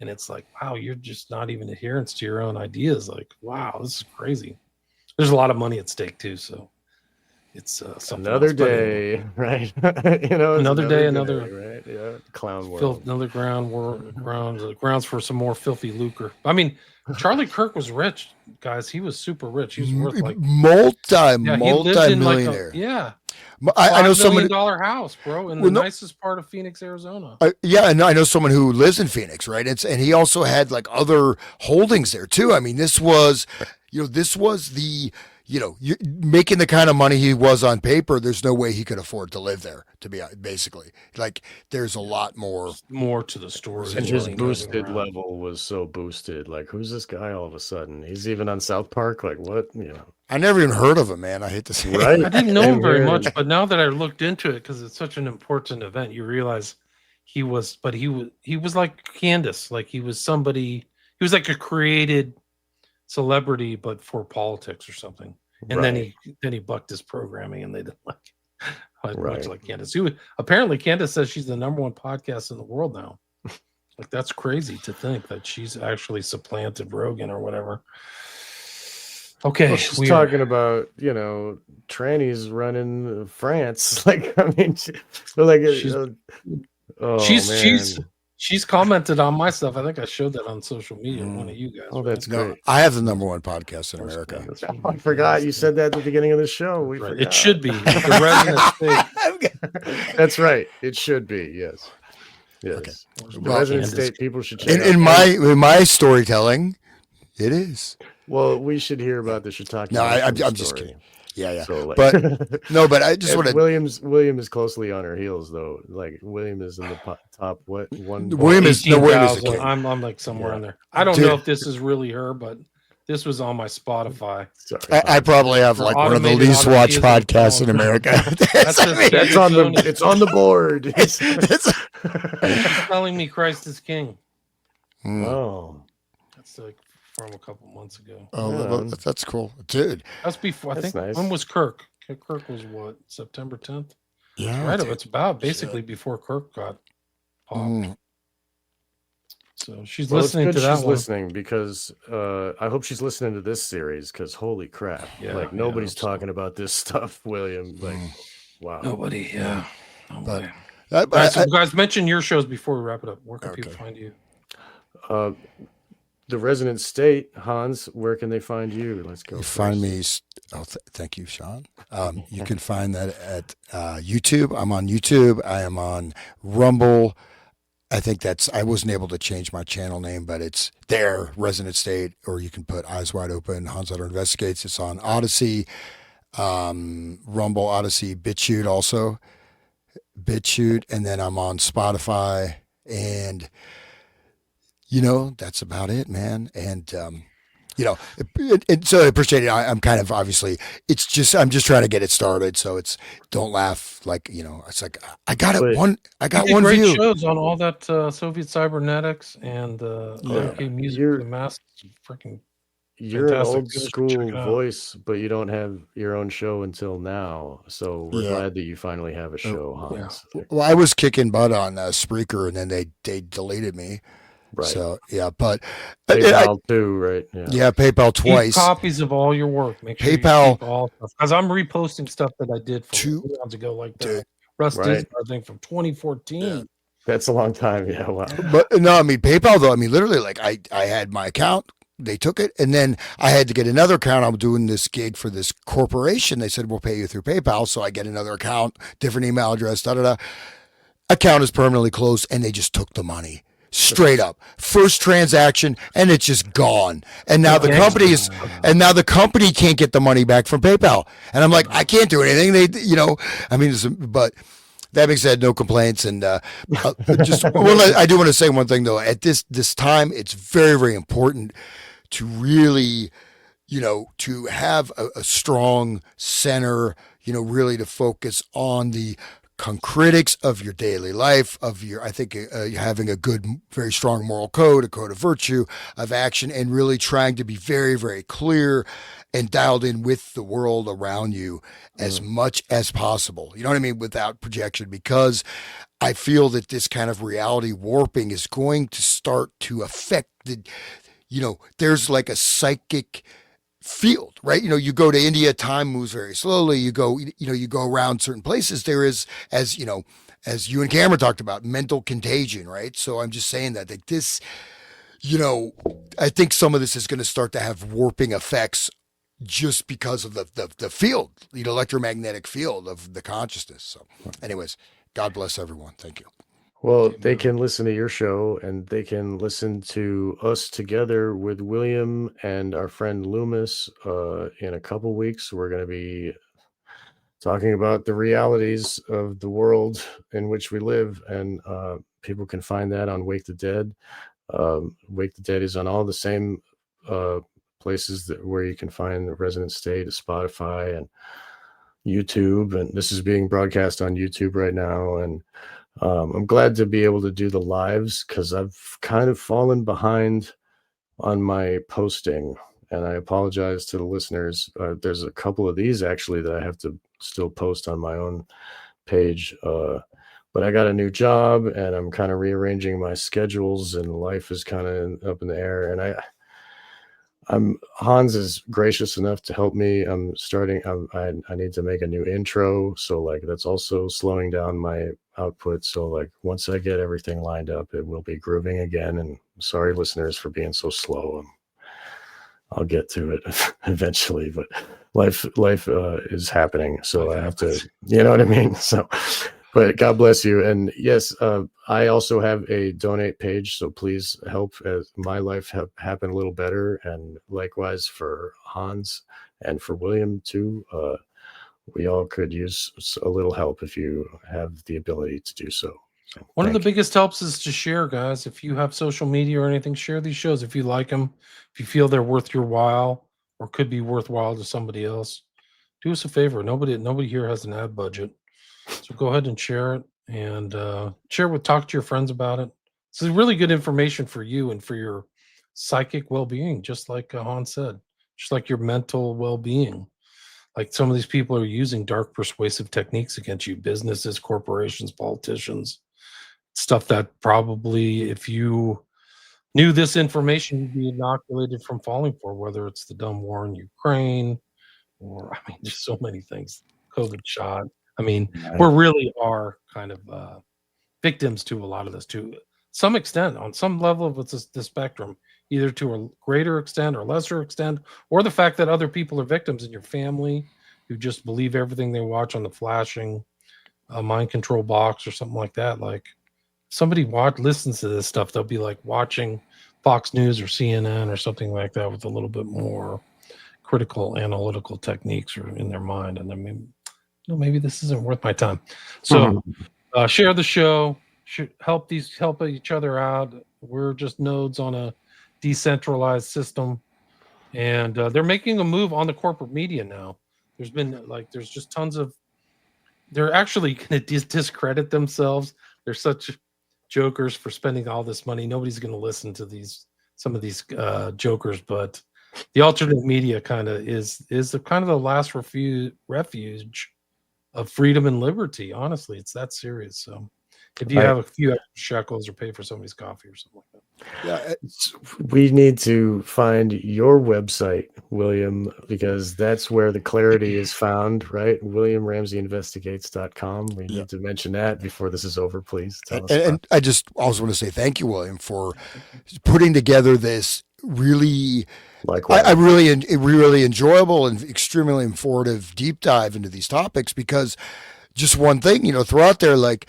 And it's like, wow, you're just not even adherence to your own ideas. Like, wow, this is crazy. There's a lot of money at stake too. So it's another day, right? Another day, right? Yeah, clown world. Another grounds for some more filthy lucre. I mean, Charlie Kirk was rich, guys. He was super rich. He was worth like multi-millionaire. I know someone $1 million house, bro, in the nicest part of Phoenix, Arizona. And I know someone who lives in Phoenix, right? And he also had like other holdings there too. I mean, this was the, making the kind of money he was on paper. There's no way he could afford to live there. To be basically, like, there's a lot more to the story. And his boosted level was so boosted. Like, who's this guy all of a sudden? He's even on South Park. Like, what? I never even heard of him, man. I hate to say it. I didn't know him very much, but now that I looked into it, because it's such an important event, you realize he was like Candace. Like, he was like a created celebrity, but for politics or something. And then he bucked his programming, and they didn't much like Candace. Apparently Candace says she's the #1 podcast in the world now. Like, that's crazy to think that she's actually supplanted Rogan or whatever. Okay, well, she's talking about trannies running France. Like, I mean, she's commented on my stuff. I think I showed that on social media. One of you guys. Oh, that's great. I have the #1 podcast in America. I forgot you said that at the beginning of the show. It should be the Resonant State. That's right. It should be. Yes. Okay. The Resonant State people should check in my storytelling. It is. Well, we should hear about the shiitake. No, I'm just kidding. Yeah. So, but I just want to. William is closely on her heels, though. Like, William is in the top. What one? William is the king. I'm like somewhere in there. I don't know if this is really her, but this was on my Spotify. Sorry. I probably have like one of the least watched podcasts in America. It's on the board. She's telling me Christ is King. Oh, that's like from a couple months ago. Oh, that's cool, dude. That's before. I think. Nice. When was Kirk? Kirk was what, September 10th? Yeah, Right. dude. It's about basically before Kirk got popped. Mm. So she's Well, it's listening good to that she's one. listening because I hope she's listening to this series because holy crap. Yeah, like yeah, nobody's absolutely. talking about this stuff, William. Like, wow. Nobody. Yeah. No But way. All right, I, so guys, mention your shows before we wrap it up. Where can people Okay. find you? The Resonant State, Hans, where can they find you? Let's go. you first. find me. Thank you, Sean. You can find that at YouTube. I'm on YouTube. I am on Rumble. I think I wasn't able to change my channel name, but it's there, Resonant State, or you can put Eyes Wide Open, Hans Utter Investigates. It's on Odyssey, Rumble, Odyssey, BitChute also. BitChute, and then I'm on Spotify, and that's about it, man. And so I appreciate it. I'm kind of obviously I'm just trying to get it started. So it's don't laugh like it's like I got it But I got You did one great view. shows on all that Soviet cybernetics and UK music for the masses. Freaking you're an fantastic. old People should check school it out. voice, but you don't have your own show until now. So we're Yeah. glad that you finally have a show, Hans. Well, I was kicking butt on Spreaker, and then they deleted me. Right. So yeah, but PayPal too, right? Yeah, PayPal twice. Keep copies of all your work. Make sure PayPal you keep all stuff, because I'm reposting stuff that I did from 2 years ago, like the Russ Dinsmore thing from 2014. Yeah. That's a long time. Yeah, wow. But no, I mean PayPal though. I mean literally, like I had my account. They took it, and then I had to get another account. I'm doing this gig for this corporation. They said we'll pay you through PayPal, so I get another account, different email address. Account is permanently closed, and they just took the money straight up. First transaction, and it's just gone. And now the company can't get the money back from PayPal. And I'm like, I can't do anything. But that being said, no complaints. And I do want to say one thing though. At this time, it's very, very important to really, to have a strong center, really to focus on the concritics of your daily life, having a good, very strong moral code, a code of virtue, of action, and really trying to be very, very clear and dialed in with the world around you as much as possible. You know what I mean? Without projection, because I feel that this kind of reality warping is going to start to affect there's like a psychic field, right? You go to India, time moves very slowly. You go around certain places. There is, as you and Cameron talked about, mental contagion, right? So I'm just saying that like this, I think some of this is going to start to have warping effects just because of the field, the electromagnetic field of the consciousness. So anyways, God bless everyone. Thank you. Well, they can listen to your show, and they can listen to us together with William and our friend Loomis in a couple weeks. We're going to be talking about the realities of the world in which we live, and people can find that on Wake the Dead. Wake the Dead is on all the same places where you can find the Resonant State, Spotify and YouTube, and this is being broadcast on YouTube right now. And I'm glad to be able to do the lives because I've kind of fallen behind on my posting, and I apologize to the listeners. There's a couple of these actually that I have to still post on my own page, but I got a new job and I'm kind of rearranging my schedules, and life is kind of up in the air. And Hans is gracious enough to help me. I need to make a new intro, so like that's also slowing down my output. So like once I get everything lined up, it will be grooving again. And sorry, listeners, for being so slow. I'll get to it eventually, but life is happening, so I have to, you know what I mean? So, but God bless you. And yes, I also have a donate page, so please help as my life happen a little better, and likewise for Hans and for William too. We all could use a little help if you have the ability to do so. One of the biggest helps is to share, guys. If you have social media or anything, share these shows if you like them, if you feel they're worth your while or could be worthwhile to somebody else. Do us a favor. Nobody here has an ad budget, so go ahead and share it, and talk to your friends about it. This is really good information for you and for your psychic well-being, just like Hans said, just like your mental well-being. Like some of these people are using dark persuasive techniques against you, businesses, corporations, politicians, stuff that probably if you knew this information, you'd be inoculated from falling for, whether it's the dumb war in Ukraine or, I mean, just so many things, COVID shot. I mean, we really are kind of victims to a lot of this to some extent, on some level of the spectrum, either to a greater extent or lesser extent, or the fact that other people are victims in your family who just believe everything they watch on the flashing mind control box or something like that. Like somebody listens to this stuff, they'll be like watching Fox News or CNN or something like that with a little bit more critical analytical techniques or in their mind, and then maybe this isn't worth my time. So share the show, help each other out. We're just nodes on a decentralized system, and they're making a move on the corporate media now. There's just tons of, they're actually going to discredit themselves. They're such jokers for spending all this money. Nobody's going to listen to some of these jokers, but the alternate media kind of is the kind of the last refuge of freedom and liberty. Honestly, it's that serious. So if you have a few extra shekels or pay for somebody's coffee or something like that. Yeah, we need to find your website, William, because that's where the clarity is found, right? WilliamRamseyInvestigates.com. We need to mention that before this is over, please. Tell us and I just also want to say thank you, William, for putting together this really, I really enjoyable and extremely informative deep dive into these topics, because just one thing, throw out there, like,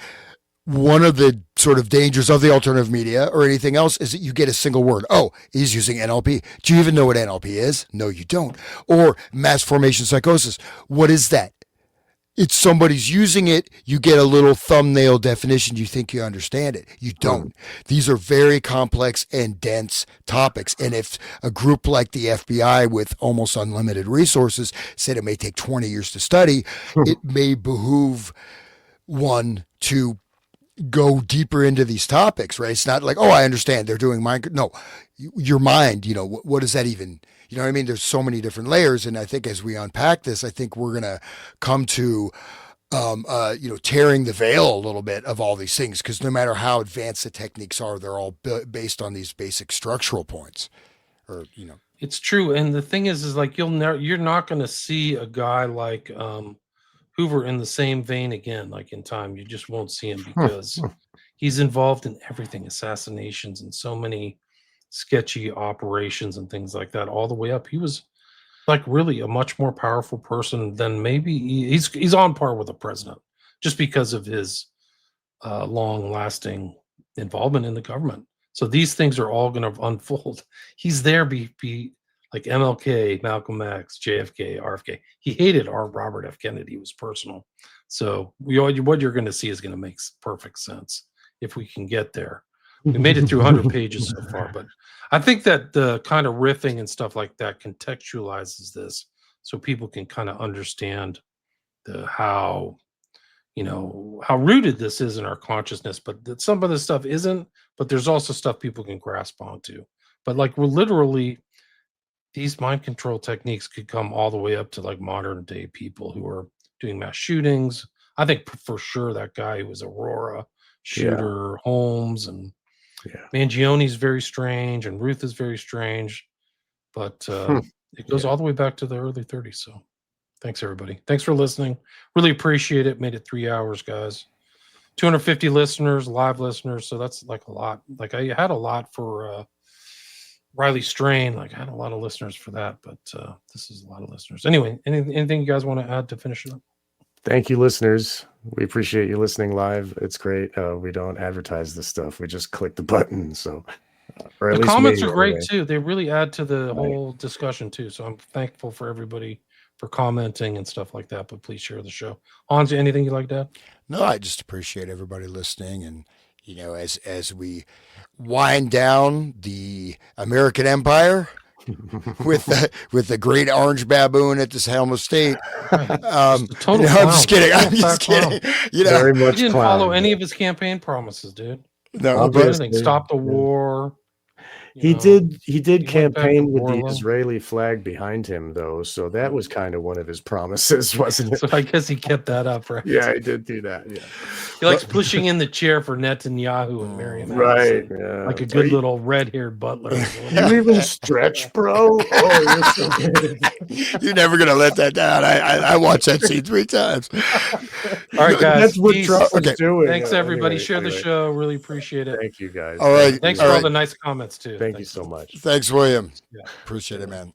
one of the sort of dangers of the alternative media or anything else is that you get a single word. Oh, he's using NLP. Do you even know what NLP is? No, you don't. Or mass formation psychosis. What is that? It's somebody's using it. You get a little thumbnail definition. You think you understand it. You don't. These are very complex and dense topics. And if a group like the FBI with almost unlimited resources said it may take 20 years to study, it may behoove one to go deeper into these topics, right? It's not like, oh, I understand they're doing mind. No, your mind, what does that even, you know what I mean? There's so many different layers. And I think as we unpack this, I think we're going to come to, tearing the veil a little bit of all these things, because no matter how advanced the techniques are, they're all based on these basic structural points It's true. And the thing is like, you're not going to see a guy like, Hoover in the same vein again, like in time. You just won't see him because he's involved in everything, assassinations and so many sketchy operations and things like that, all the way up. He was like really a much more powerful person than maybe he's on par with the president, just because of his long-lasting involvement in the government. So these things are all going to unfold. He's there be like MLK, Malcolm X, JFK, RFK. He hated Robert F. Kennedy. It was personal. So what you're going to see is going to make perfect sense if we can get there. We made it through 100 pages so far, but I think that the kind of riffing and stuff like that contextualizes this so people can kind of understand how rooted this is in our consciousness, but that some of the stuff isn't, but there's also stuff people can grasp onto. But like we're literally, these mind control techniques could come all the way up to like modern day people who are doing mass shootings. I think for sure that guy who was Aurora shooter, Holmes, and Mangione's very strange, and Ruth is very strange, but it goes all the way back to the early 30s. So thanks everybody. Thanks for listening. Really appreciate it. Made it 3 hours, guys. 250 listeners, live listeners. So that's like a lot. Like I had a lot for Riley Strain, like I had a lot of listeners for that, but this is a lot of listeners. Anyway, anything you guys want to add to finish it up? Thank you, listeners. We appreciate you listening live. It's great. We don't advertise this stuff. We just click the button. So the comments are great too. They really add to the whole discussion too. So I'm thankful for everybody for commenting and stuff like that, but please share the show. Hans, anything you'd like to add? No, I just appreciate everybody listening. And, as we wind down the American Empire with the great orange baboon at this helm of state. I'm just kidding. Very much he didn't follow any of his campaign promises, dude. No, anything. Stop the war. He know? did He went back to campaign with the Warlow. Israeli flag behind him, though, so that was kind of one of his promises, wasn't it? So I guess he kept that up, right? Yeah, he did do that. Yeah, He likes pushing in the chair for Netanyahu and Miriam right. Allison, Yeah, like a good little red-haired butler. You even stretch, bro? Oh, you're so good. You're never gonna let that down. I watched that scene 3 times. All right, guys. That's what Peace. Trump was Okay. doing. Thanks, everybody. Anyway, Share the show. Really appreciate it. Thank you, guys. All right. Thanks All for all right. the nice comments, too. Thank you so much. Thanks, William. Yeah. Appreciate it, man.